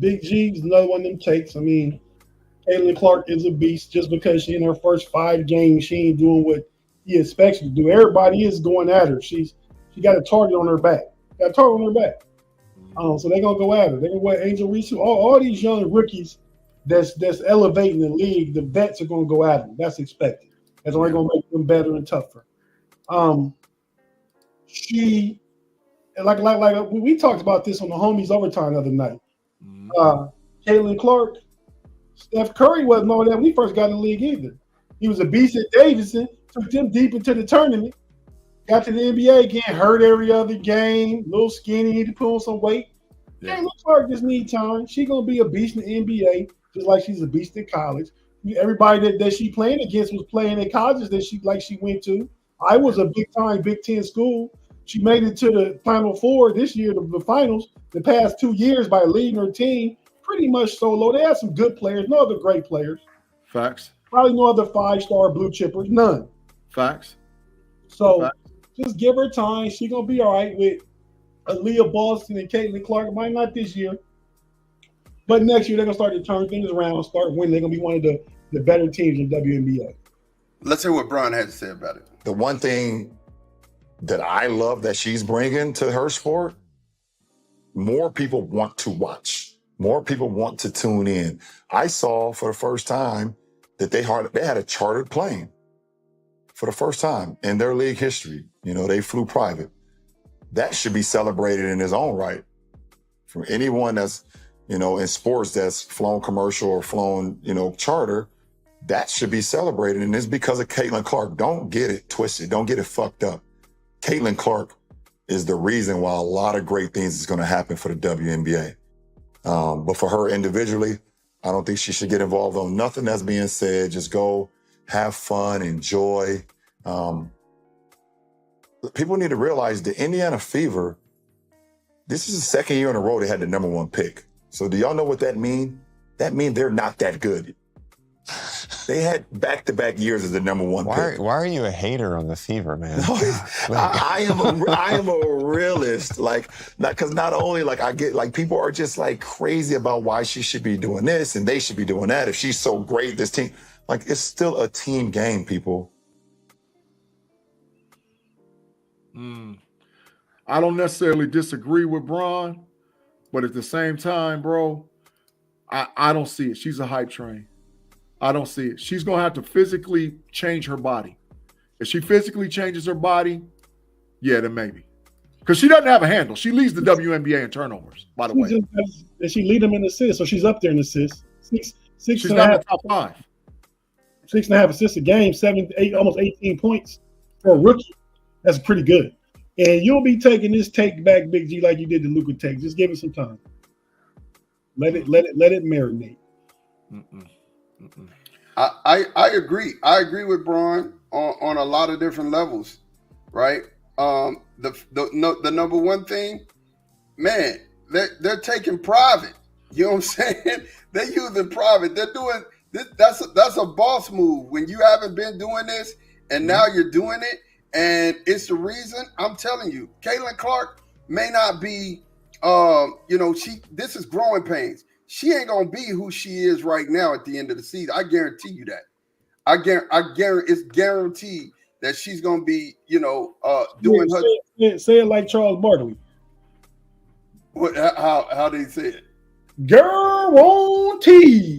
Big G's another one of them takes. I mean, Caitlin Clark is a beast just because she in her first 5 games, she ain't doing what he expects her to do. Everybody is going at her. She got a target on her back. So they're gonna go at her. They're gonna go at Angel Reese. All these young rookies that's elevating the league, the vets are gonna go at them. That's expected. That's only gonna make them better and tougher. She like we talked about this on the Homies Overtime the other night. Caitlin Clark, Steph Curry wasn't all that when he first got in the league either. He was a beast at Davidson, took them deep into the tournament, got to the NBA, getting hurt every other game, little skinny, need to put on some weight. Caitlin Clark just need time. She's gonna be a beast in the NBA, just like she's a beast in college. Everybody that she playing against was playing in colleges that she went to. I was a big-time Big Ten school. She made it to the Final Four this year, the finals, the past 2 years by leading her team pretty much solo. They had some good players, no other great players. Facts. Probably no other 5-star blue chippers, none. Facts. So just give her time. She's going to be all right with Aaliyah Boston and Caitlin Clark. Might not this year, but next year they're going to start to turn things around and start winning. They're going to be one of the better teams in WNBA. Let's hear what Bron had to say about it. The one thing that I love that she's bringing to her sport, more people want to watch. More people want to tune in. I saw for the first time that they had a chartered plane for the first time in their league history. You know, they flew private. That should be celebrated in its own right. For anyone that's, you know, in sports that's flown commercial or flown, you know, charter, that should be celebrated. And it's because of Caitlin Clark. Don't get it twisted. Don't get it fucked up. Caitlin Clark is the reason why a lot of great things is going to happen for the WNBA. But for her individually, I don't think she should get involved on nothing that's being said. Just go have fun, enjoy. People need to realize the Indiana Fever, this is the second year in a row they had the number 1 pick. So do y'all know what that means? That means they're not that good. They had back-to-back years as the number 1 pick. Why are you a hater on the Fever, man? No, I am a realist. Like, not only like I get like people are just like crazy about why she should be doing this and they should be doing that. If she's so great, this team, like it's still a team game, people. I don't necessarily disagree with Bron, but at the same time, bro, I don't see it. She's a hype train. I don't see it. She's going to have to physically change her body. If she physically changes her body, yeah, then maybe. Because she doesn't have a handle. She leads the WNBA in turnovers, by the way. And she lead them in assists, so she's up there in assists. She's not in the top 5. 6.5 assists a game, 7, 8, almost 18 points for a rookie. That's pretty good. And you'll be taking this take back, Big G, like you did the Luka take. Just give it some time. Let it marinate. I agree. I agree with Bron on a lot of different levels, right? The number one thing, man, they're taking private. You know what I'm saying? They're using private. They're doing this. That's a boss move when you haven't been doing this and now you're doing it. And it's the reason I'm telling you, Caitlin Clark may not be, this is growing pains. She ain't gonna be who she is right now at the end of the season. I guarantee you that. I guarantee it's guaranteed that she's gonna be, doing her. Say it like Charles Barkley. What? How did he say it? Guarantee.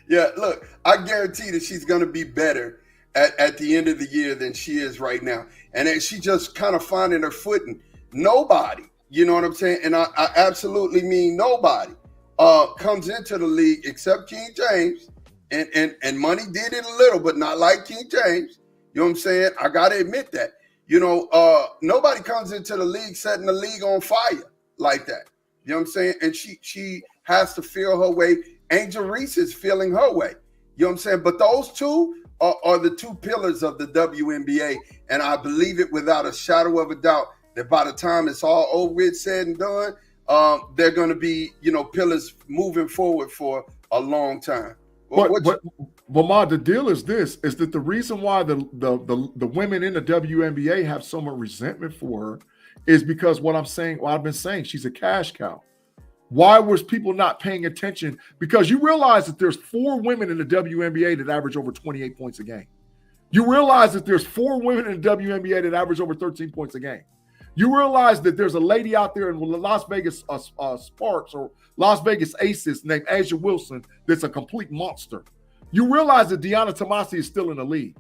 Yeah, look, I guarantee that she's gonna be better at the end of the year than she is right now. And then she just kind of finding her footing. Nobody, you know what I'm saying? And I absolutely mean nobody comes into the league except King James. And Money did it a little, but not like King James. You know what I'm saying? I got to admit that. Nobody comes into the league setting the league on fire like that. You know what I'm saying? And she has to feel her way. Angel Reese is feeling her way. You know what I'm saying? But those two are the two pillars of the WNBA. And I believe it without a shadow of a doubt that by the time it's all over with, said and done, they're going to be, pillars moving forward for a long time. But Ma, the deal is this, is that the reason why the women in the WNBA have so much resentment for her is because what I've been saying, she's a cash cow. Why was people not paying attention? Because you realize that there's 4 women in the WNBA that average over 28 points a game. You realize that there's 4 women in the WNBA that average over 13 points a game. You realize that there's a lady out there in Las Vegas Sparks or Las Vegas Aces named Asia Wilson that's a complete monster. You realize that Deanna Tomasi is still in the league.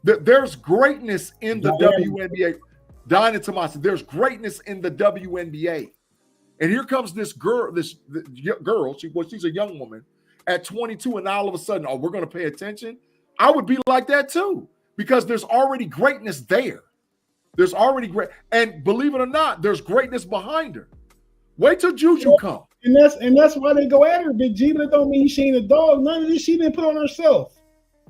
There's greatness in the WNBA. Diana Tomasi, there's greatness in the WNBA. And here comes this girl, she's a young woman at 22, and now all of a sudden, we're going to pay attention. I would be like that too, because there's already greatness there. There's already great, and believe it or not, there's greatness behind her. Wait till Juju come. And that's why they go at her, Big G, but it don't mean she ain't a dog. None of this she didn't put on herself.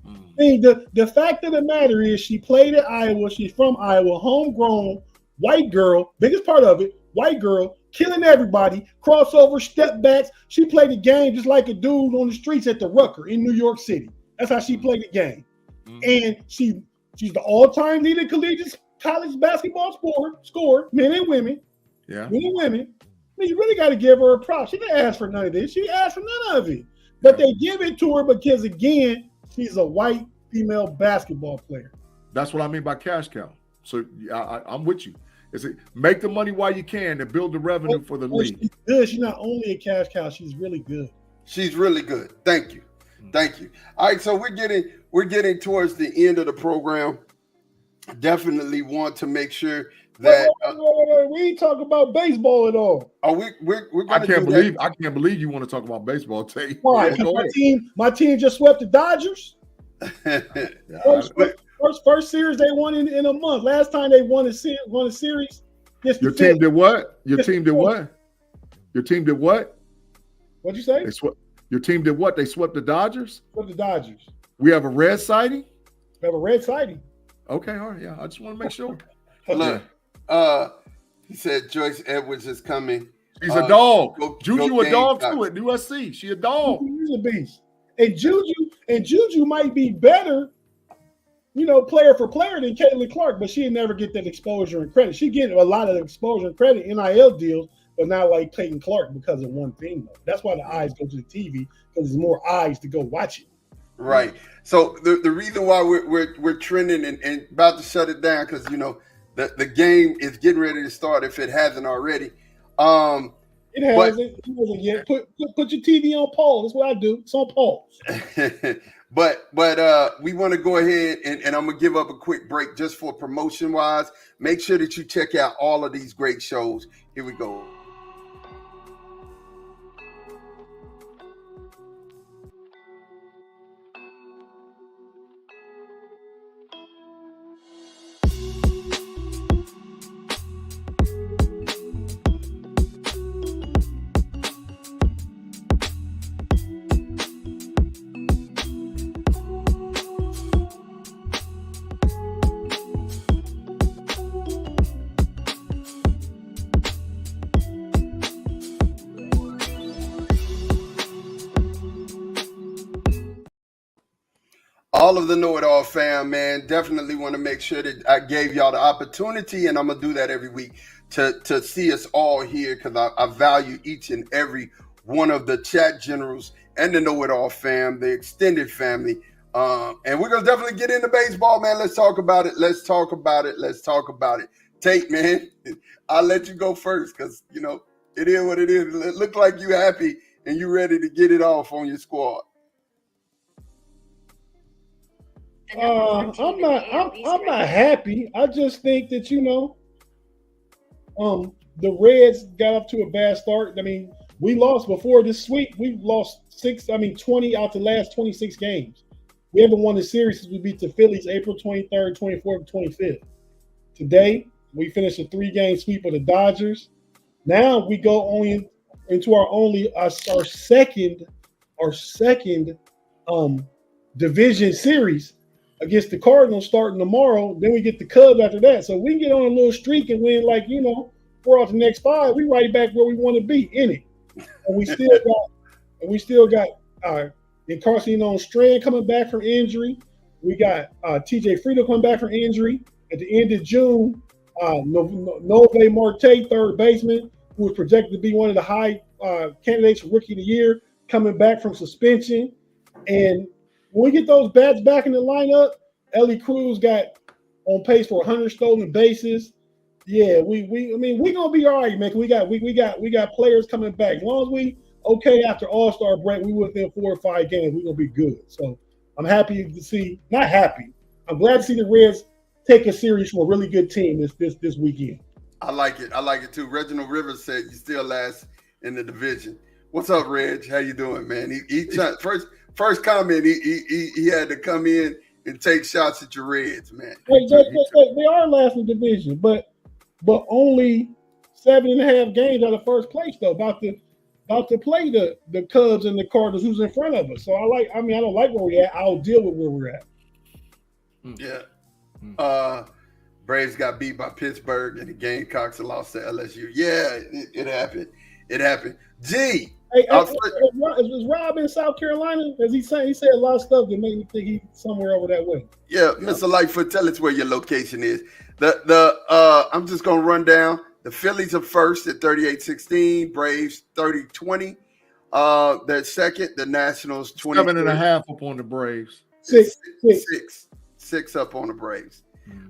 I mean, the fact of the matter is she played at Iowa. She's from Iowa, homegrown, white girl, biggest part of it, white girl, killing everybody, crossover, step backs. She played the game just like a dude on the streets at the Rucker in New York City. That's how she played the game. And she's the all-time leader collegiate college basketball scorer, men and women. Yeah. Men and women. I mean, you really got to give her a prop. She didn't ask for none of this. She asked for none of it. But they give it to her because, again, she's a white female basketball player. That's what I mean by cash cow. So I'm with you. Is it make the money while you can and build the revenue for the league? She's good. She's not only a cash cow. She's really good. She's really good. Thank you. Thank you. All right, so we're getting towards the end of the program. Definitely want to make sure that we ain't talking about baseball at all. we're gonna I can't believe you want to talk about baseball, Tate. Why? Yeah, My team just swept the Dodgers. First series they won in a month. Last time they won a series. Your team did what? Your team did what? Your team did what? What'd you say? Your team did what? They swept the Dodgers? Swept the Dodgers. We have a red sighting? We have a red sighting. Okay, all right, yeah. I just want to make sure. Look, he said Joyce Edwards is coming. She's a dog. Juju Juju a dog too at USC. She a dog. She's a beast. And Juju might be better, player for player than Caitlin Clark, but she'd never get that exposure and credit. She get a lot of exposure and credit, NIL deals, but not like Caitlin Clark because of one thing, though. That's why the eyes go to the TV, because there's more eyes to go watch it. Right. So the reason why we're trending and about to shut it down, because the game is getting ready to start if it hasn't already. It hasn't yet. Put your TV on pause. That's what I do. It's on pause. But we want to go ahead and I'm gonna give up a quick break just for promotion wise. Make sure that you check out all of these great shows. Here we go. All of the KnoItAllz fam, man, definitely want to make sure that I gave y'all the opportunity, and I'm going to do that every week, to see us all here, because I value each and every one of the chat generals and the KnoItAllz fam, the extended family. And we're going to definitely get into baseball, man. Let's talk about it. Let's talk about it. Tate, man, I'll let you go first, because, it is what it is. It looks like you happy and you ready to get it off on your squad. I'm not happy. I just think that the Reds got up to a bad start. I mean, we lost before this week. We've lost 20 out the last 26 games. We haven't won the series since we beat the Phillies April 23rd, 24th, 25th. Today, we finished a 3-game sweep of the Dodgers. Now we go only into our second division series against the Cardinals starting tomorrow. Then we get the Cubs after that. So we can get on a little streak and win 4 out the next 5. We right back where we want to be in it. And we still got Encarnacion Strand coming back from injury. We got TJ Friedel coming back from injury. At the end of June, Nove Marte, third baseman, who was projected to be one of the high candidates for Rookie of the Year, coming back from suspension. And when we get those bats back in the lineup, Ellie Cruz got on pace for 100 stolen bases. Yeah, we're gonna be all right, man. We got players coming back. As long as we after All-Star break, we within 4 or 5 games, we're gonna be good. So I'm happy to see. Not happy. I'm glad to see the Reds take a series from a really good team this weekend. I like it too. Reginald Rivers said you still last in the division. What's up, Reg? How you doing, man? He first comment, he had to come in and take shots at your Reds, man. They are last in the division, but only 7.5 games out of first place though. About to play the Cubs and the Cardinals, who's in front of us. So I don't like where we're at. I'll deal with where we're at. Yeah. Braves got beat by Pittsburgh and the Gamecocks lost to LSU. Yeah, it happened. G. Hey, is Rob in South Carolina? As he said a lot of stuff that made me think he's somewhere over that way. Yeah, Mr. Lightfoot, tell us where your location is. I'm just gonna run down. The Phillies are first at 38-16, Braves 30-20. They're second, the Nationals 20. 7.5 up on the Braves. Six up on the Braves.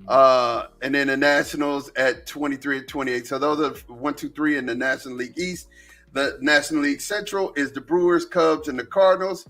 And then the Nationals at 23 and 28. So those are 1, 2, 3 in the National League East. The National League Central is the Brewers, Cubs, and the Cardinals.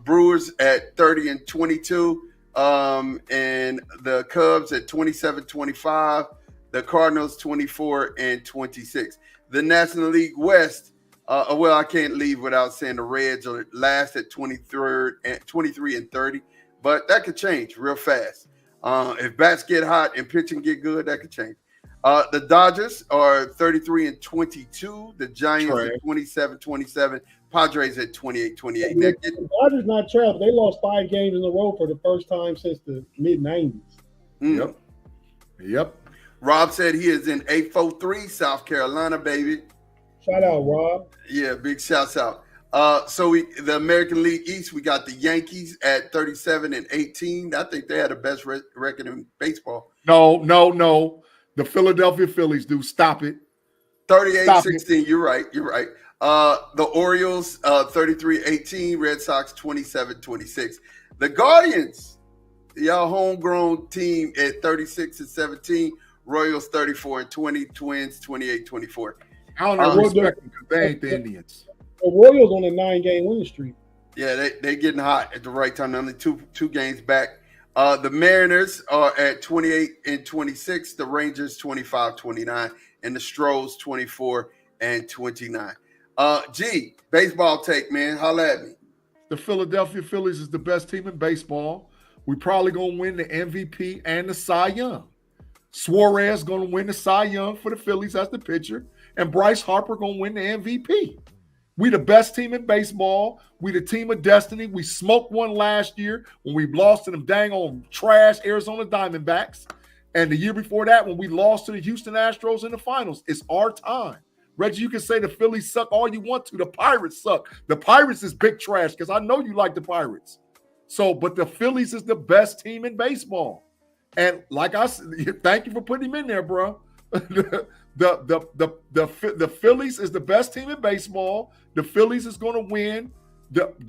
Brewers at 30 and 22. And the Cubs at 27, 25. The Cardinals 24 and 26. The National League West. Well, I can't leave without saying the Reds are last at 23 and 30. But that could change real fast. If bats get hot and pitching get good, that could change. The Dodgers are 33 and 22. The Giants at 27, 27. Padres at 28, 28. The Dodgers not trapped. They lost 5 games in a row for the first time since the mid-90s. Yep. Rob said he is in 843, South Carolina, baby. Shout out, Rob. Yeah, big shouts out. So the American League East, we got the Yankees at 37 and 18. I think they had the best record in baseball. No. The Philadelphia Phillies do. Stop it. 38-16. You're right. The Orioles 33-18. Red Sox 27-26. The Guardians, y'all homegrown team at 36 and 17. Royals 34 and 20. Twins 28-24. I don't know respect them because they ain't the Indians. The Royals on a 9-game winning streak. Yeah, they getting hot at the right time. Only two games back. The Mariners are at 28 and 26. The Rangers 25-29, and the Stros 24 and 29. Baseball take, man. Holla at me. The Philadelphia Phillies is the best team in baseball. We probably gonna win the MVP and the Cy Young. Suarez gonna win the Cy Young for the Phillies as the pitcher, and Bryce Harper gonna win the MVP. We the best team in baseball. We the team of destiny. We smoked one last year when we lost to them dang on trash Arizona Diamondbacks. And the year before that when we lost to the Houston Astros in the finals. It's our time. Reggie, you can say the Phillies suck all you want to. The Pirates suck. The Pirates is big trash because I know you like the Pirates. But the Phillies is the best team in baseball. And like I said, thank you for putting him in there, bro. The Phillies is the best team in baseball. The Phillies is going to win.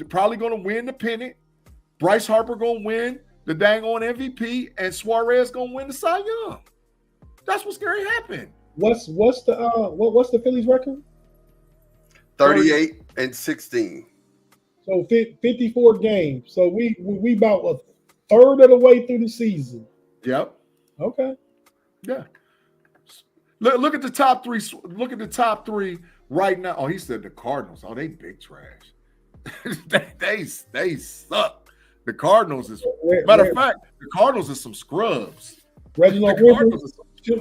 Probably going to win the pennant. Bryce Harper going to win the dang on MVP, and Suarez going to win the Cy Young. That's what's going to happen. What's the Phillies record? 38 and 16. So 54 games. So we about a third of the way through the season. Yep. Okay. Yeah. Look at the top three. Look at the top 3 right now. Oh, he said the Cardinals. Oh, they big trash. they suck. The Cardinals is matter of fact, the Cardinals is some scrubs. Reginald Cardinals too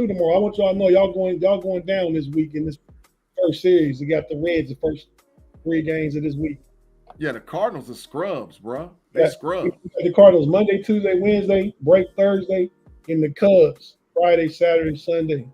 tomorrow. I want y'all to know y'all going down this week in this first series. You got the Reds the first 3 games of this week. Yeah, the Cardinals are scrubs, bro. They scrubs. The Cardinals Monday, Tuesday, Wednesday, break Thursday, and the Cubs Friday, Saturday, Sunday.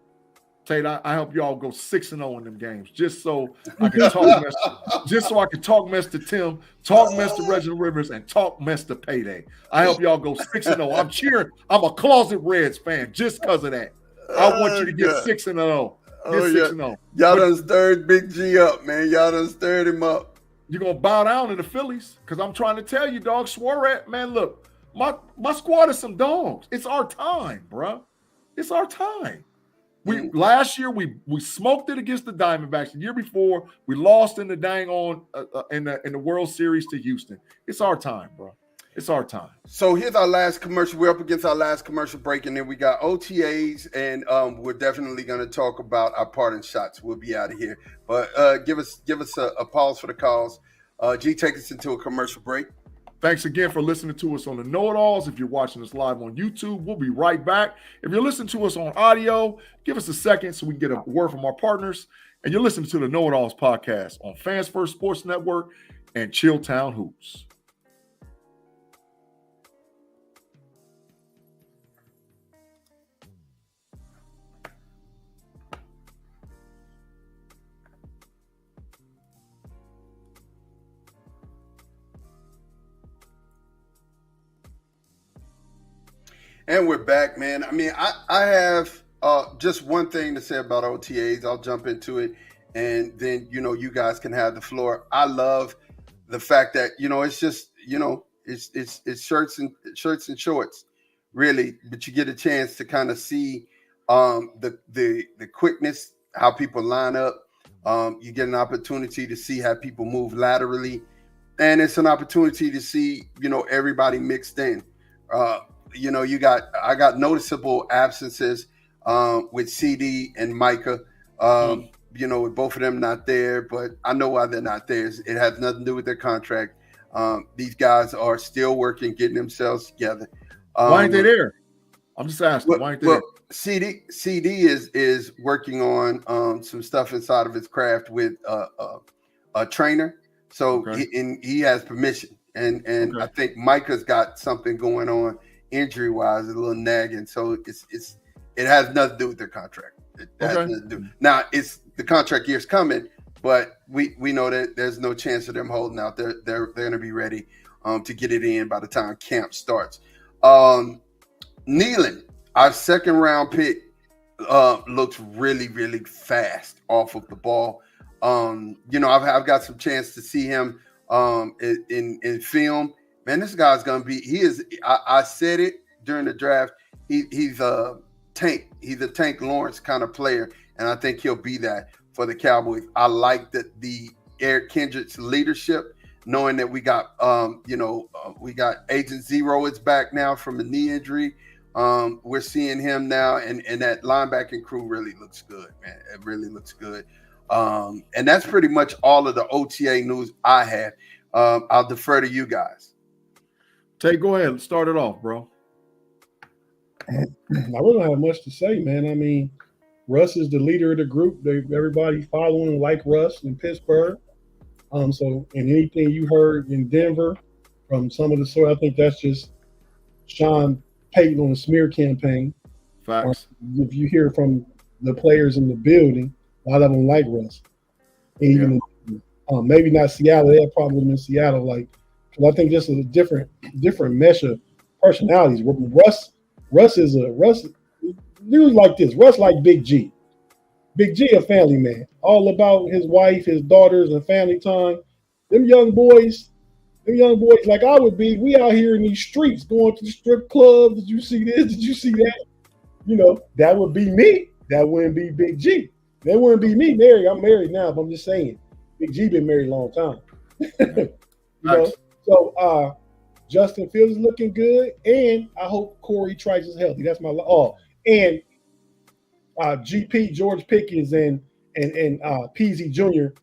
Tate, I hope y'all go 6-0 in them games, just so I can talk mess to Tim, talk mess to Reginald Rivers, and talk mess to Payday. I hope y'all go 6-0. I'm cheering. I'm a closet Reds fan just because of that. I want you to get 6-0. Get 6-0. Y'all done stirred Big G up, man. Y'all done stirred him up. You're gonna bow down to the Phillies because I'm trying to tell you, dog. Suarez, man, look, my squad is some dogs. It's our time, bro. It's our time. Last year we smoked it against the Diamondbacks. The year before we lost in the dang on in the World Series to Houston. It's our time, bro. It's our time. So here's our last commercial. We're up against our last commercial break, and then we got OTAs, and we're definitely going to talk about our parting shots. We'll be out of here, but give us a pause for the calls. G, take us into a commercial break. Thanks again for listening to us on the KnoItAllz. If you're watching us live on YouTube, we'll be right back. If you're listening to us on audio, give us a second so we can get a word from our partners. And you're listening to the KnoItAllz podcast on Fans First Sports Network and Chilltown Hoops. And we're back, man. I mean, I have just one thing to say about OTAs. I'll jump into it, and then, you guys can have the floor. I love the fact that, it's just, it's shirts and shorts, really. But you get a chance to kind of see the quickness, how people line up. You get an opportunity to see how people move laterally, and it's an opportunity to see everybody mixed in. I got noticeable absences with CD and Micah. With both of them not there, but I know why they're not there. It has nothing to do with their contract. These guys are still working, getting themselves together. Why ain't they there? I'm just asking. Why ain't they there? CD is working on some stuff inside of his craft with a trainer, so he has permission, and I think Micah's got something going on injury wise, a little nagging. So it has nothing to do with their contract. It has nothing to do. Now it's the contract year's coming, but we know that there's no chance of them holding out. They're going to be ready to get it in by the time camp starts. Nealon, our second round pick, looks really, really fast off of the ball. I've got some chance to see him in film. Man, this guy's gonna be. He is. I said it during the draft. He's a tank. He's a Tank Lawrence kind of player, and I think he'll be that for the Cowboys. I like the Eric Kendricks leadership, knowing that we got we got Agent Zero is back now from a knee injury. We're seeing him now, and that linebacking crew really looks good, man. It really looks good. And that's pretty much all of the OTA news I have. I'll defer to you guys. Go ahead and start it off, bro. I really don't have much to say, man. I mean, Russ is the leader of the group. Everybody following like Russ in Pittsburgh. So, and anything you heard in Denver from some of the sort, I think that's just Sean Payton on a smear campaign. Facts. If you hear from the players in the building, a lot of them like Russ. Even maybe not Seattle. They have problems in Seattle, because I think just a different mesh of personalities. Russ is news like this. Russ like Big G. Big G a family man, all about his wife, his daughters, and family time. Them young boys like I would be. We out here in these streets going to the strip clubs. Did you see this? Did you see that? That would be me. That wouldn't be Big G. That wouldn't be me. Married. I'm married now, but I'm just saying. Big G been married a long time. So Justin Fields is looking good, and I hope Corey Trice is healthy. That's my and GP George Pickens and Peasy Jr.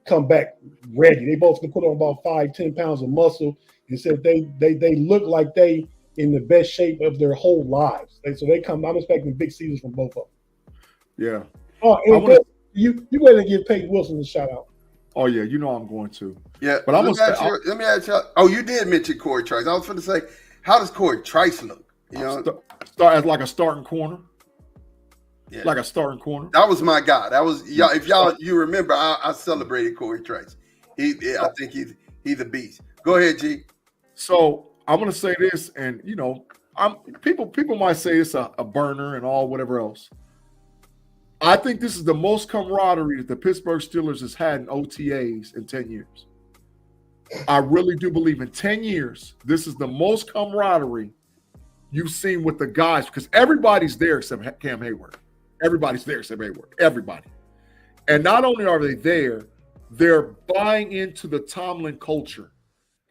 come back ready. They both can put on about 5-10 pounds of muscle, and said they look like they in the best shape of their whole lives. So they come. I'm expecting big seasons from both of them. Yeah. Oh, and you better give Peyton Wilson a shout out. Oh yeah, I'm going to. Yeah, but let me ask you. Oh, you did mention Corey Trice. I was going to say, how does Corey Trice look? Start as like a starting corner. Yeah. Like a starting corner. That was my guy. That was y'all. If you remember, I celebrated Corey Trice. I think he's a beast. Go ahead, G. So I'm going to say this, and people might say it's a burner and all whatever else. I think this is the most camaraderie that the Pittsburgh Steelers has had in OTAs in 10 years. I really do believe in 10 years, this is the most camaraderie you've seen with the guys, because everybody's there except Cam Hayward. Everybody's there except Hayward. Everybody. And not only are they there, they're buying into the Tomlin culture.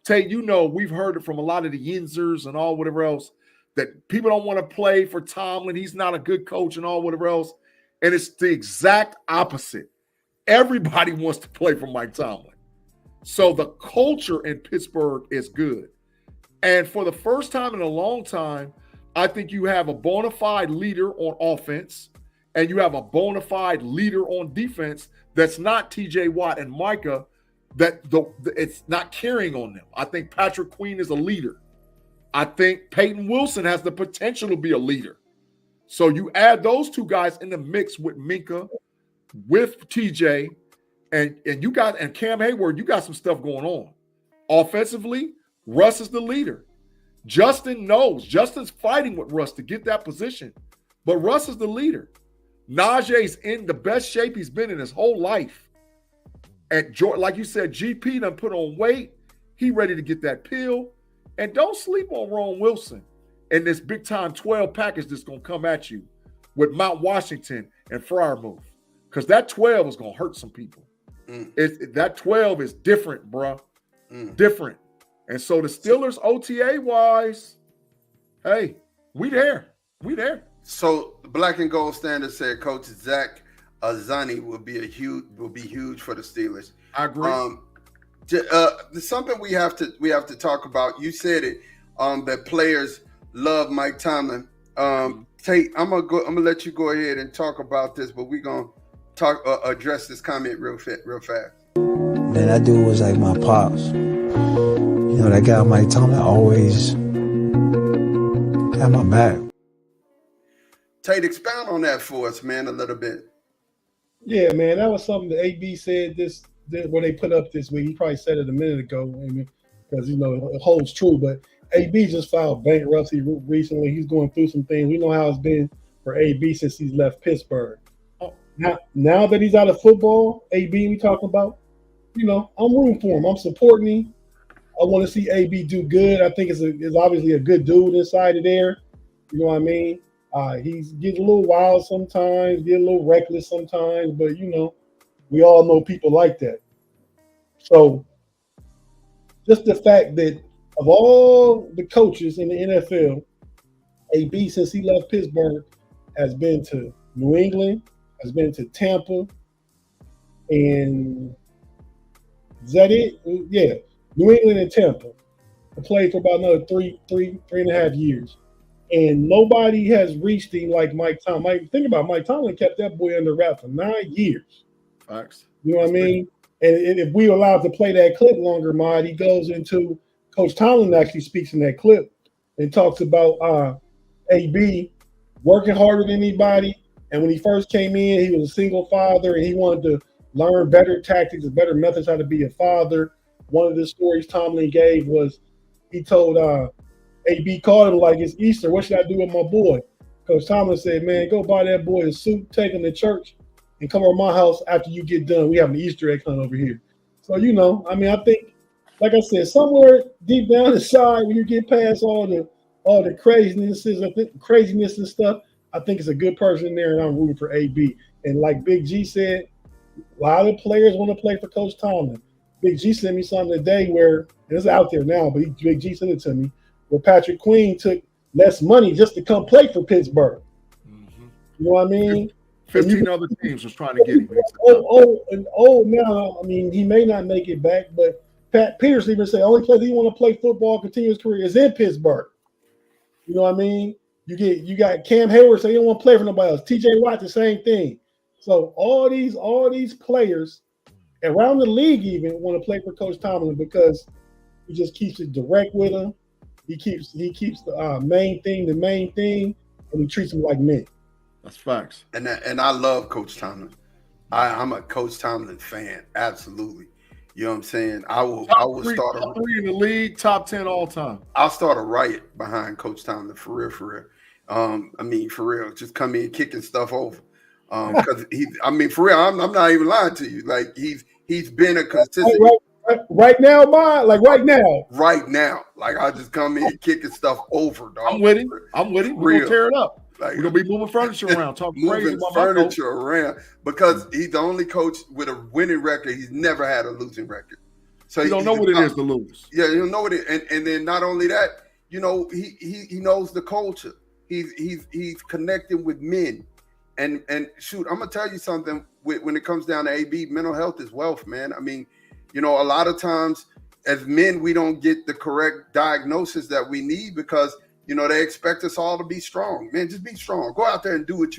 Tate, we've heard it from a lot of the Yinzers and all whatever else, that people don't want to play for Tomlin. He's not a good coach and all whatever else. And it's the exact opposite. Everybody wants to play for Mike Tomlin. So the culture in Pittsburgh is good. And for the first time in a long time, I think you have a bona fide leader on offense, and you have a bona fide leader on defense that's not TJ Watt and Micah, that it's not carrying on them. I think Patrick Queen is a leader. I think Peyton Wilson has the potential to be a leader. So you add those two guys in the mix with Minka, with TJ, and Cam Hayward, you got some stuff going on. Offensively, Russ is the leader. Justin knows. Justin's fighting with Russ to get that position. But Russ is the leader. Najee's in the best shape he's been in his whole life. And like you said, GP done put on weight. He ready to get that pill. And don't sleep on Ron Wilson and this big-time 12 package that's going to come at you with Mount Washington and Friermuth. Because that 12 is going to hurt some people. That 12 is different, bro. Different. And so the Steelers, OTA-wise, hey, we there. We there. So the Black and Gold Standard said Coach Zach Azzanni will be huge for the Steelers. I agree. There's something we have to talk about. You said it. That players love Mike Tomlin. Tate, I'm gonna let you go ahead and talk about this, but we're gonna address this comment real fast. Man, that dude was like my pops. You know, that guy Mike Tomlin always had my back. Tate, expound on that for us, man, a little bit. Yeah, man, that was something that AB said where they put up this week. He probably said it a minute ago, because it holds true. But AB just filed bankruptcy recently. He's going through some things. We know how it's been for AB since he's left Pittsburgh. Now that he's out of football, AB we talking about, I'm rooting for him. I'm supporting him. I want to see AB do good. I think it's obviously a good dude inside of there. You know what I mean? He's getting a little wild sometimes, getting a little reckless sometimes, but we all know people like that. So just the fact that of all the coaches in the NFL, AB, since he left Pittsburgh, has been to New England, has been to Tampa, and is that it? Yeah, New England and Tampa. I played for about another three and a half years. And nobody has reached him like Mike Tomlin. Think about it, Mike Tomlin kept that boy under wraps for 9 years. Facts. You know what I mean? And if we allowed to play that clip longer, Mod, he goes into Coach Tomlin actually speaks in that clip and talks about AB working harder than anybody. And when he first came in, he was a single father and he wanted to learn better tactics and better methods how to be a father. One of the stories Tomlin gave was he told AB called him like, it's Easter. What should I do with my boy? Coach Tomlin said, man, go buy that boy a suit, take him to church, and come over to my house after you get done. We have an Easter egg hunt over here. So, I think, like I said, somewhere deep down inside, when you get past all the craziness and stuff, I think it's a good person in there, and I'm rooting for AB. And like Big G said, a lot of players want to play for Coach Tomlin. Big G sent me something today where, and it's out there now, but Big G sent it to me, where Patrick Queen took less money just to come play for Pittsburgh. Mm-hmm. You know what I mean? 15 other teams was trying to get him. Now, I mean, he may not make it back, but Pat Peterson even said only place he want to play football, continue his career is in Pittsburgh. You know what I mean? You got Cam Hayward saying he don't want to play for nobody else. TJ Watt, the same thing. So all these players around the league even want to play for Coach Tomlin because he just keeps it direct with him. He keeps the main thing, and he treats them like men. That's facts. And I love Coach Tomlin. I'm a Coach Tomlin fan, absolutely. You know what I'm saying? I will start top 3 in the league, top 10 all time. I'll start a riot behind Coach Tomlin for real. For real, just come in kicking stuff over. Because for real, I'm not even lying to you. Like he's been a consistent. Right now, right now. Like I just come in kicking stuff over, dog. I'm with him. We're gonna tear it up. Like, we're gonna be moving furniture around, talking crazy about furniture around because he's the only coach with a winning record. He's never had a losing record. So you don't know what it is to lose. Yeah, you don't know what it is. And then not only that, he knows the culture. He's connecting with men. And shoot, I'm gonna tell you something. When it comes down to AB, mental health is wealth, man. I mean, a lot of times as men, we don't get the correct diagnosis that we need because, they expect us all to be strong. Man, just be strong. Go out there and do what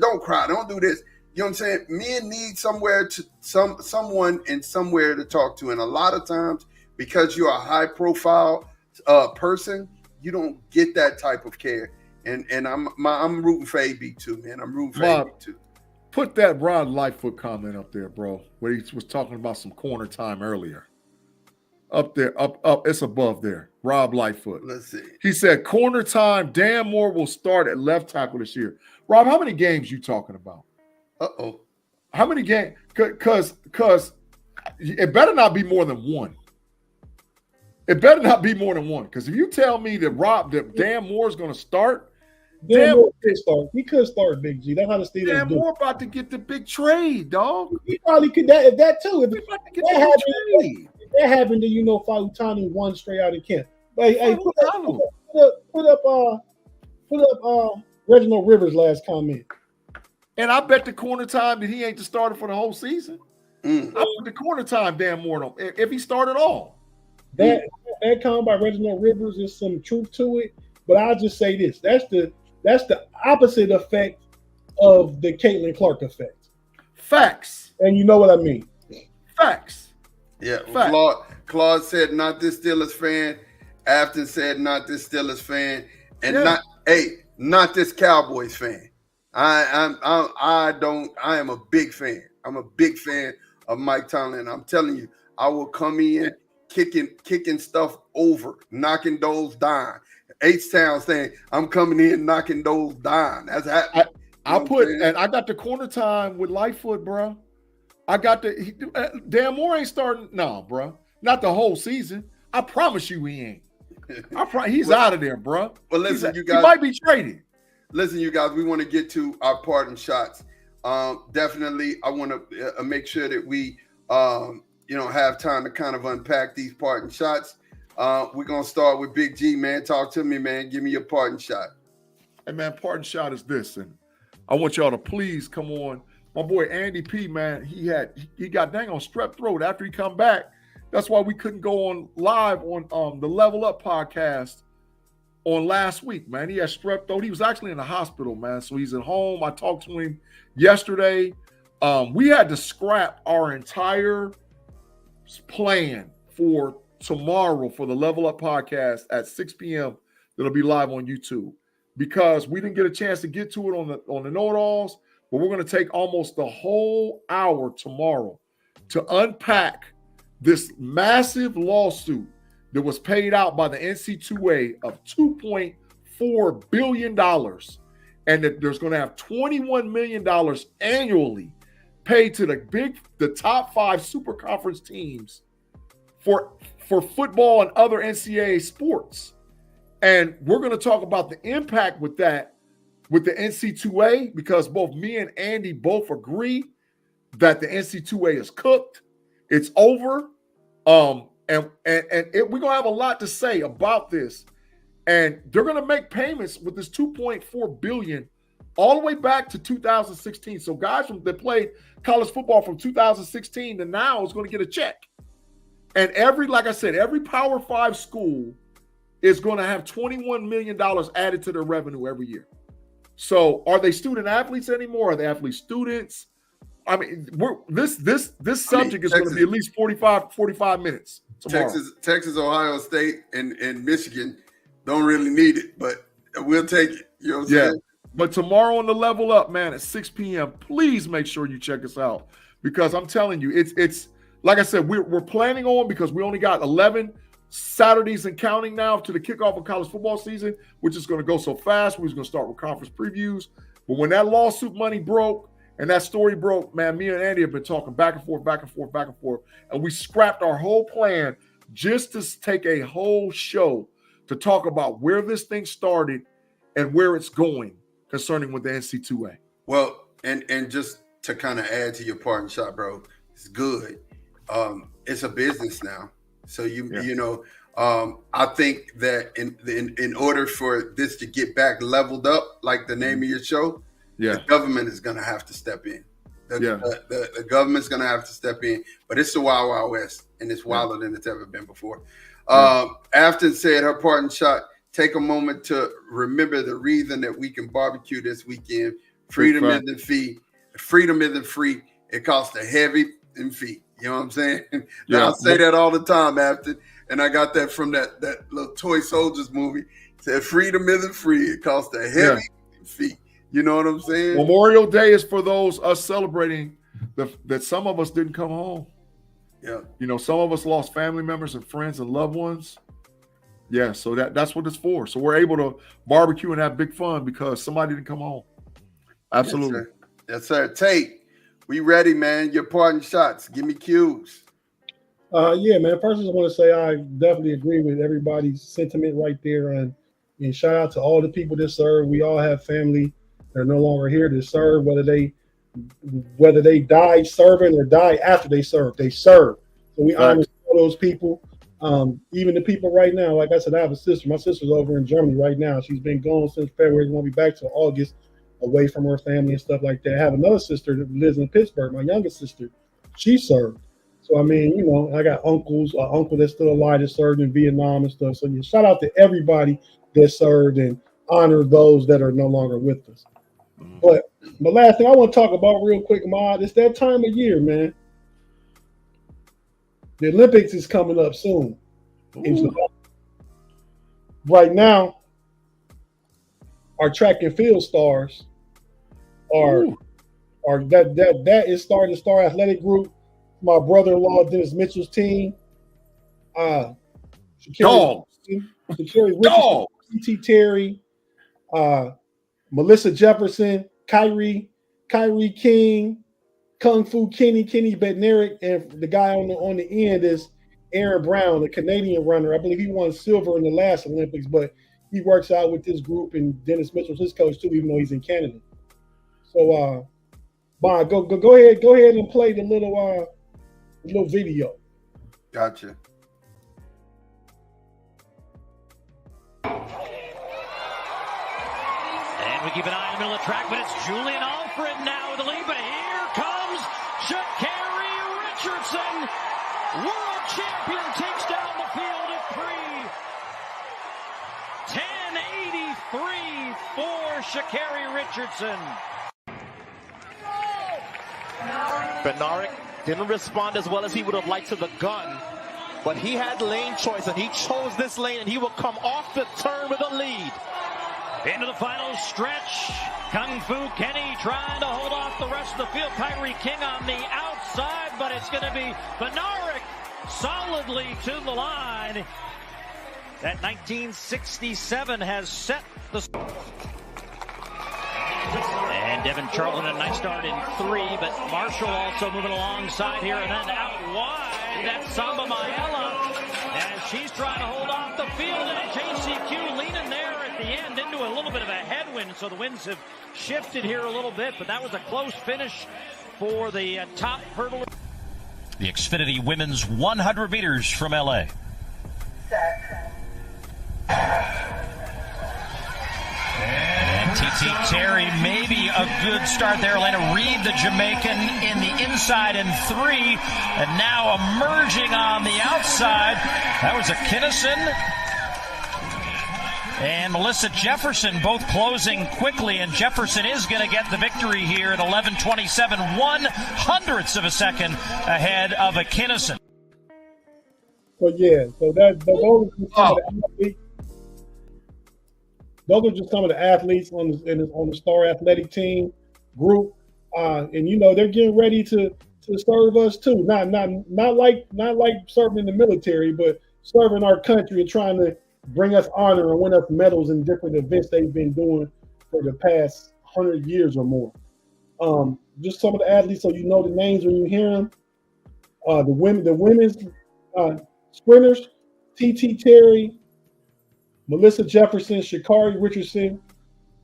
don't cry. Don't do this. You know what I'm saying? Men need someone and somewhere to talk to. And a lot of times, because you're a high profile person, you don't get that type of care. And I'm rooting for AB too, man. I'm rooting for AB too. Put that Rod Lightfoot comment up there, bro, where he was talking about some corner time earlier. Up there, up, it's above there. Rob Lightfoot. Let's see. He said corner time, Dan Moore will start at left tackle this year. Rob, how many games you talking about? Uh-oh. How many games? Because it better not be more than one. It better not be more than one. Because if you tell me that Dan Moore is going to start, Dan Moore could start. He could start Big G. That's how the Steelers Dan do. Moore about to get the big trade, dog. He probably could that too. If About to get the big trade. that happened, then Fautani won straight out of camp. Hey, put up Reginald Rivers' last comment. And I bet the corner time that he ain't the starter for the whole season. I put the corner time Dan Moore on if he started all. That comment by Reginald Rivers is some truth to it, but I'll just say this: that's the opposite effect of the Caitlin Clark effect. Facts. And you know what I mean. Facts. Yeah. Facts. Claude said, "Not this Steelers fan." Afton said, "Not this Steelers fan," and not this Cowboys fan. I am a big fan. I'm a big fan of Mike Tomlin. I'm telling you, I will come in kicking stuff over, knocking those down. H-Town saying, I'm coming in knocking those down. That's happening. I got the corner time with Lightfoot, bro. I got Dan Moore ain't starting. No, bro. Not the whole season. I promise you he ain't. He's out of there, bro. Well, listen, you guys. He might be traded. Listen, you guys, we want to get to our parting shots. Definitely, I want to make sure that we, have time to kind of unpack these parting shots. We're going to start with Big G, man. Talk to me, man. Give me your parting shot. Hey, man, parting shot is this. And I want y'all to please come on. My boy Andy P, man, he got dang on strep throat after he come back. That's why we couldn't go on live on the Level Up podcast on last week, man. He had strep throat. He was actually in the hospital, man. So he's at home. I talked to him yesterday. We had to scrap our entire plan for tomorrow for the Level Up podcast at 6 p.m. That'll be live on YouTube because we didn't get a chance to get to it on the KnoItAllz, but we're going to take almost the whole hour tomorrow to unpack this massive lawsuit that was paid out by the NC2A of $2.4 billion, and that there's going to have $21 million annually paid to the top 5 super conference teams for football and other NCAA sports. And we're going to talk about the impact with that with the NC2A because both me and Andy both agree that the NC2A is cooked. It's over. And we're going to have a lot to say about this. And they're going to make payments with this $2.4 billion all the way back to 2016. So guys that played college football from 2016 to now is going to get a check. And every Power 5 school is going to have $21 million added to their revenue every year. So are they student athletes anymore? Are they athlete students? I mean, this subject is going to be at least 45 minutes tomorrow. Texas, Ohio State, and Michigan don't really need it, but we'll take it. You know what I'm saying? But tomorrow on the Level Up, man, at 6 p.m., please make sure you check us out because I'm telling you, it's like I said, we're planning on because we only got 11 Saturdays and counting now to the kickoff of college football season, which is going to go so fast. We're going to start with conference previews. But when that lawsuit money broke and that story broke, man, me and Andy have been talking back and forth. And we scrapped our whole plan just to take a whole show to talk about where this thing started and where it's going concerning with the NC2A. Well, and just to kind of add to your parting shot, bro, it's good. It's a business now. So I think that in order for this to get back leveled up, like the name of your show, the government is going to have to step in. The government's going to have to step in. But it's the Wild Wild West, and it's wilder than it's ever been before. Afton said her parting shot, take a moment to remember the reason that we can barbecue this weekend. Freedom isn't free. Freedom isn't free. It costs a heavy in fee. You know what I'm saying? I say that all the time, Afton. And I got that from that little Toy Soldiers movie. It said freedom isn't free. It costs a heavy fee. You know what I'm saying? Memorial Day is for us celebrating that some of us didn't come home. Yeah. Some of us lost family members and friends and loved ones. Yeah, so that's what it's for. So we're able to barbecue and have big fun because somebody didn't come home. Absolutely. Yes, sir. Tate, we ready, man. Your parting shots. Give me cues. Yeah, man. First, I just want to say I definitely agree with everybody's sentiment right there, and shout out to all the people that serve. We all have family. They're no longer here to serve, whether they die serving or die after they serve. They serve. So we honor all those people. Even the people right now. Like I said, I have a sister. My sister's over in Germany right now. She's been gone since February. Won't be back till August, away from her family and stuff like that. I have another sister that lives in Pittsburgh. My youngest sister, she served. So I mean, I got uncles, uncle that's still alive that served in Vietnam and stuff. So yeah, shout out to everybody that served and honor those that are no longer with us. But the last thing I want to talk about real quick, Mod, it's that time of year, man. The Olympics is coming up soon. In July. Right now, our track and field stars are that is starting the Star Athletic Group. My brother-in-law Dennis Mitchell's team. Sha'Carri Richardson, T. Terry, Melissa Jefferson, Kyrie King, Kung Fu Kenny Bednarik, and the guy on the end is Aaron Brown, the Canadian runner. I believe he won silver in the last Olympics, but he works out with this group, and Dennis Mitchell's his coach too, even though he's in Canada. So, Bon, go ahead and play the little video. Gotcha. And we keep an eye on the middle of the track, but it's Julian Alfred now with the lead. But here comes Sha'Carri Richardson. World champion takes down the field at 10:83 for Sha'Carri Richardson. Bednarik didn't respond as well as he would have liked to the gun, but he had lane choice, and he chose this lane, and he will come off the turn with a lead. Into the final stretch, Kung Fu Kenny trying to hold off the rest of the field. Kyrie King on the outside, but it's going to be Bednarik solidly to the line. That 1967 has set the... And Devin Charlton, a nice start in 3, but Marshall also moving alongside here, and then out wide, that's Samba Mayela, as she's trying to hold off the field, and JCQ leaning there at the end into a little bit of a headwind, so the winds have shifted here a little bit, but that was a close finish for the top hurdler. The Xfinity Women's 100 meters from LA. And T.T. Terry, maybe a good start there. Elena Reed, the Jamaican, in the inside in 3. And now emerging on the outside. That was a Kinnison and Melissa Jefferson both closing quickly. And Jefferson is going to get the victory here at 11:27, 1/100th of a second ahead of a Kinnison. So, yeah, so those are just some of the athletes on the Star Athletic team group, and they're getting ready to serve us too. Not like serving in the military, but serving our country and trying to bring us honor and win us medals in different events they've been doing for the past 100 years or more. Just some of the athletes, so you know the names when you hear them. The women's sprinters: T.T. Terry, Melissa Jefferson, Sha'Carri Richardson,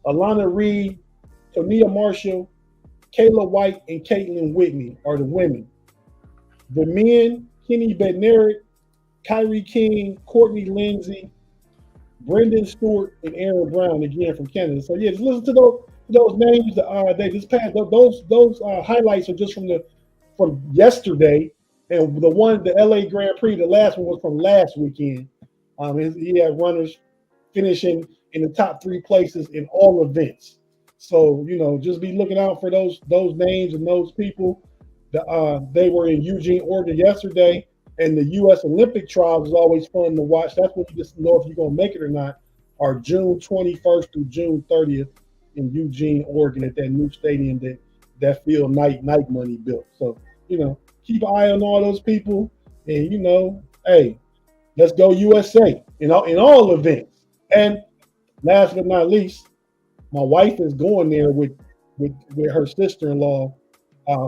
Alana Reed, Tonia Marshall, Kayla White, and Caitlin Whitney are the women. The men: Kenny Bednarik, Kyrie King, Courtney Lindsay, Brendan Stewart, and Aaron Brown, again from Canada. So yeah, just listen to those names. They just passed those highlights are just from yesterday, and the LA Grand Prix, the last one was from last weekend. He had runners finishing in the top 3 places in all events. So, just be looking out for those names and those people. They were in Eugene, Oregon yesterday, and the U.S. Olympic trials is always fun to watch. That's when you just know if you're going to make it or not, are June 21st through June 30th in Eugene, Oregon, at that new stadium that Phil Knight money built. So, keep an eye on all those people, and, hey, let's go USA in all events. And last but not least, my wife is going there with her sister-in-law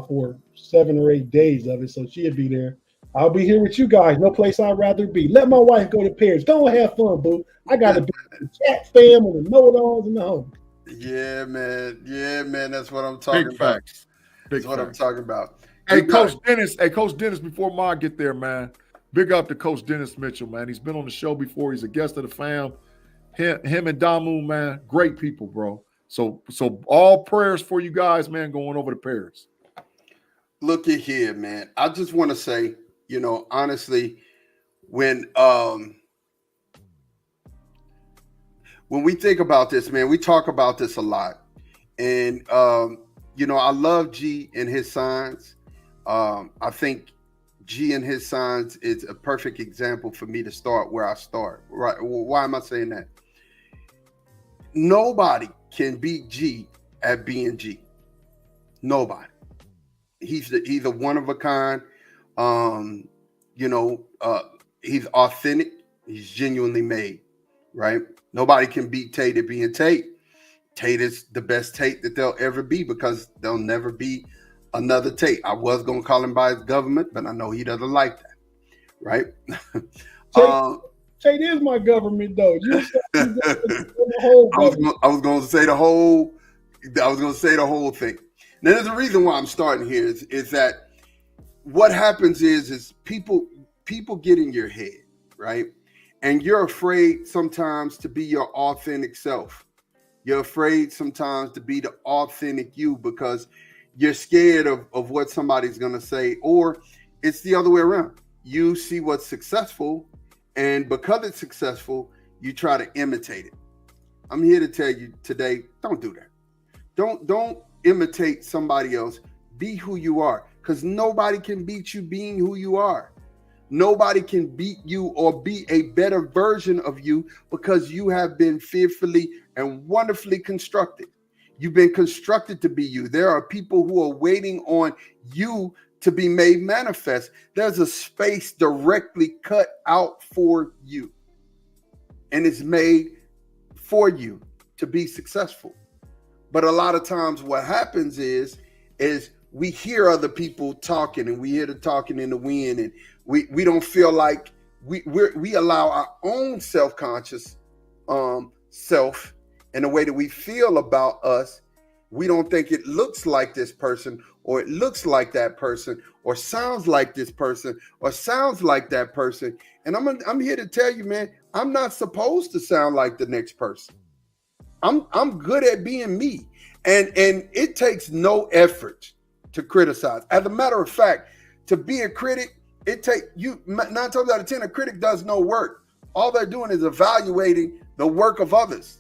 for 7 or 8 days of it, so she'll be there. I'll be here with you guys. No place I'd rather be. Let my wife go to Paris. Go and have fun, boo. I got to be with the chat fam and the know-it-alls and the home. Yeah, man. Yeah, man. That's what I'm talking Big about. facts. That's what I'm talking about. Hey, Coach Dennis. Hey, Coach Dennis, before Ma get there, man, big up to Coach Dennis Mitchell, man. He's been on the show before. He's a guest of the fam. Him and Damu, man, great people, bro. So all prayers for you guys, man, going over to Paris. Look at here, man. I just want to say, you know, honestly, when we think about this, man, we talk about this a lot. And, you know, I love G and his signs. I think G and his signs is a perfect example for me to start where I start. Right? Why am I saying that? Nobody can beat G at being G. Nobody. He's a one of a kind. You know, he's authentic. He's genuinely made. Right? Nobody can beat Tate at being Tate. Tate is the best Tate that there'll ever be because there'll never be another Tate. I was going to call him by his government, but I know he doesn't like that. Right? Tate is my government, though. You said the whole I was going to say the whole thing. Now, there's a reason why I'm starting here is that what happens is people get in your head, right? And you're afraid sometimes to be your authentic self. You're afraid sometimes to be the authentic you because you're scared of what somebody's going to say, or it's the other way around. You see what's successful, and because it's successful, you try to imitate it. I'm here to tell you today, don't do that. Don't imitate somebody else. Be who you are, because nobody can beat you being who you are. Nobody can beat you or be a better version of you because you have been fearfully and wonderfully constructed. You've been constructed to be you. There are people who are waiting on you to be made manifest. There's a space directly cut out for you, and it's made for you to be successful. But a lot of times what happens is we hear other people talking, and we hear the talking in the wind, and we don't feel like we allow our own self-conscious self and the way that we feel about us. We don't think it looks like this person, or it looks like that person, or sounds like this person, or sounds like that person. And I'm here to tell you, man, I'm not supposed to sound like the next person. I'm good at being me. And it takes no effort to criticize. As a matter of fact, to be a critic, it takes you 9 times out of 10, a critic does no work. All they're doing is evaluating the work of others.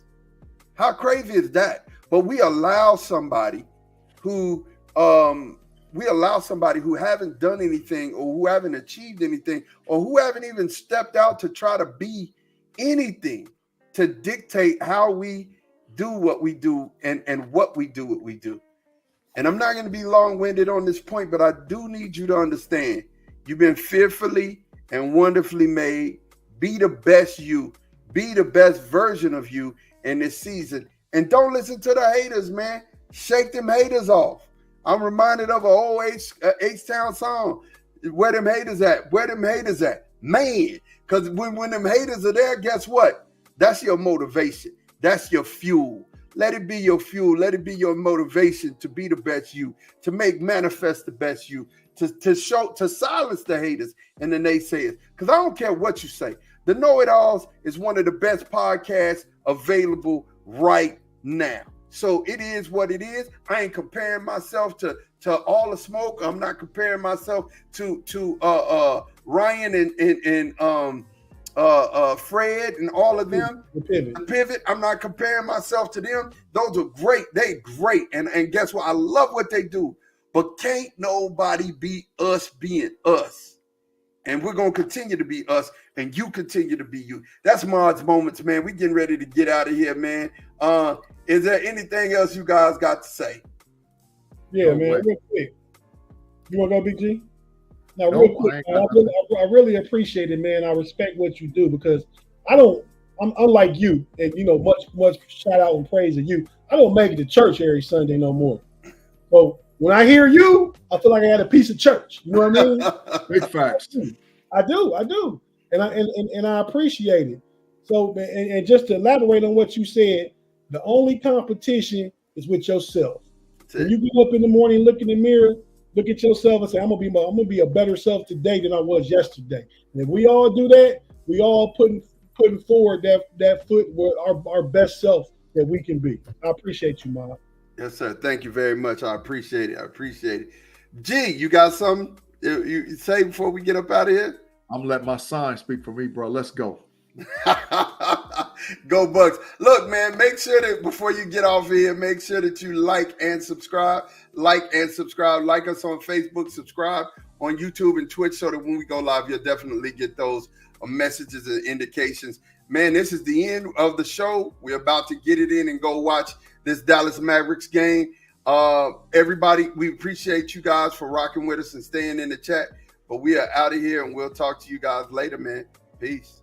How crazy is that? But we allow somebody who haven't done anything, or who haven't achieved anything, or who haven't even stepped out to try to be anything, to dictate how we do what we do and what we do what we do. And I'm not going to be long-winded on this point, but I do need you to understand, you've been fearfully and wonderfully made. Be the best you. Be the best version of you in this season. And don't listen to the haters, man. Shake them haters off. I'm reminded of an old H-Town song. Where them haters at? Where them haters at? Man, because when them haters are there, guess what? That's your motivation. That's your fuel. Let it be your fuel. Let it be your motivation to be the best you, to make manifest the best you, to silence the haters and the naysayers. Because I don't care what you say. The KnoItAllz is one of the best podcasts available right now. So it is what it is. I ain't comparing myself to all the smoke. I'm not comparing myself to Ryan and Fred and all of them. The pivot. I'm not comparing myself to them. Those are great. They great. And guess what? I love what they do. But can't nobody beat us being us. And we're going to continue to be us, and you continue to be you. That's Mod's Moments, man. We getting ready to get out of here, man. Is there anything else you guys got to say? Yeah, man, real quick. You want to go, Big G? Now, real quick, man, I really appreciate it, man. I respect what you do, because I'm unlike you, and, you know, much shout out and praise to you. I don't make it to church every Sunday no more. So when I hear you, I feel like I got a piece of church. You know what I mean? Big facts. I do, and I appreciate it. So, and just to elaborate on what you said, the only competition is with yourself. When you get up in the morning, look in the mirror, look at yourself, and say, "I'm gonna be a better self today than I was yesterday." And if we all do that, we all putting forward that foot with our best self that we can be. I appreciate you, Mom. Yes, sir. Thank you very much. I appreciate it. G, you got something you say before we get up out of here? I'm gonna let my sign speak for me, bro. Let's go. Go Bucks. Look, man, make sure that before you get off of here, make sure that you like and subscribe. Like us on Facebook, subscribe on YouTube and Twitch so that when we go live, you'll definitely get those messages and indications. Man, this is the end of the show. We're about to get it in and go watch this Dallas Mavericks game. Everybody, we appreciate you guys for rocking with us and staying in the chat. But we are out of here, and we'll talk to you guys later, man. Peace.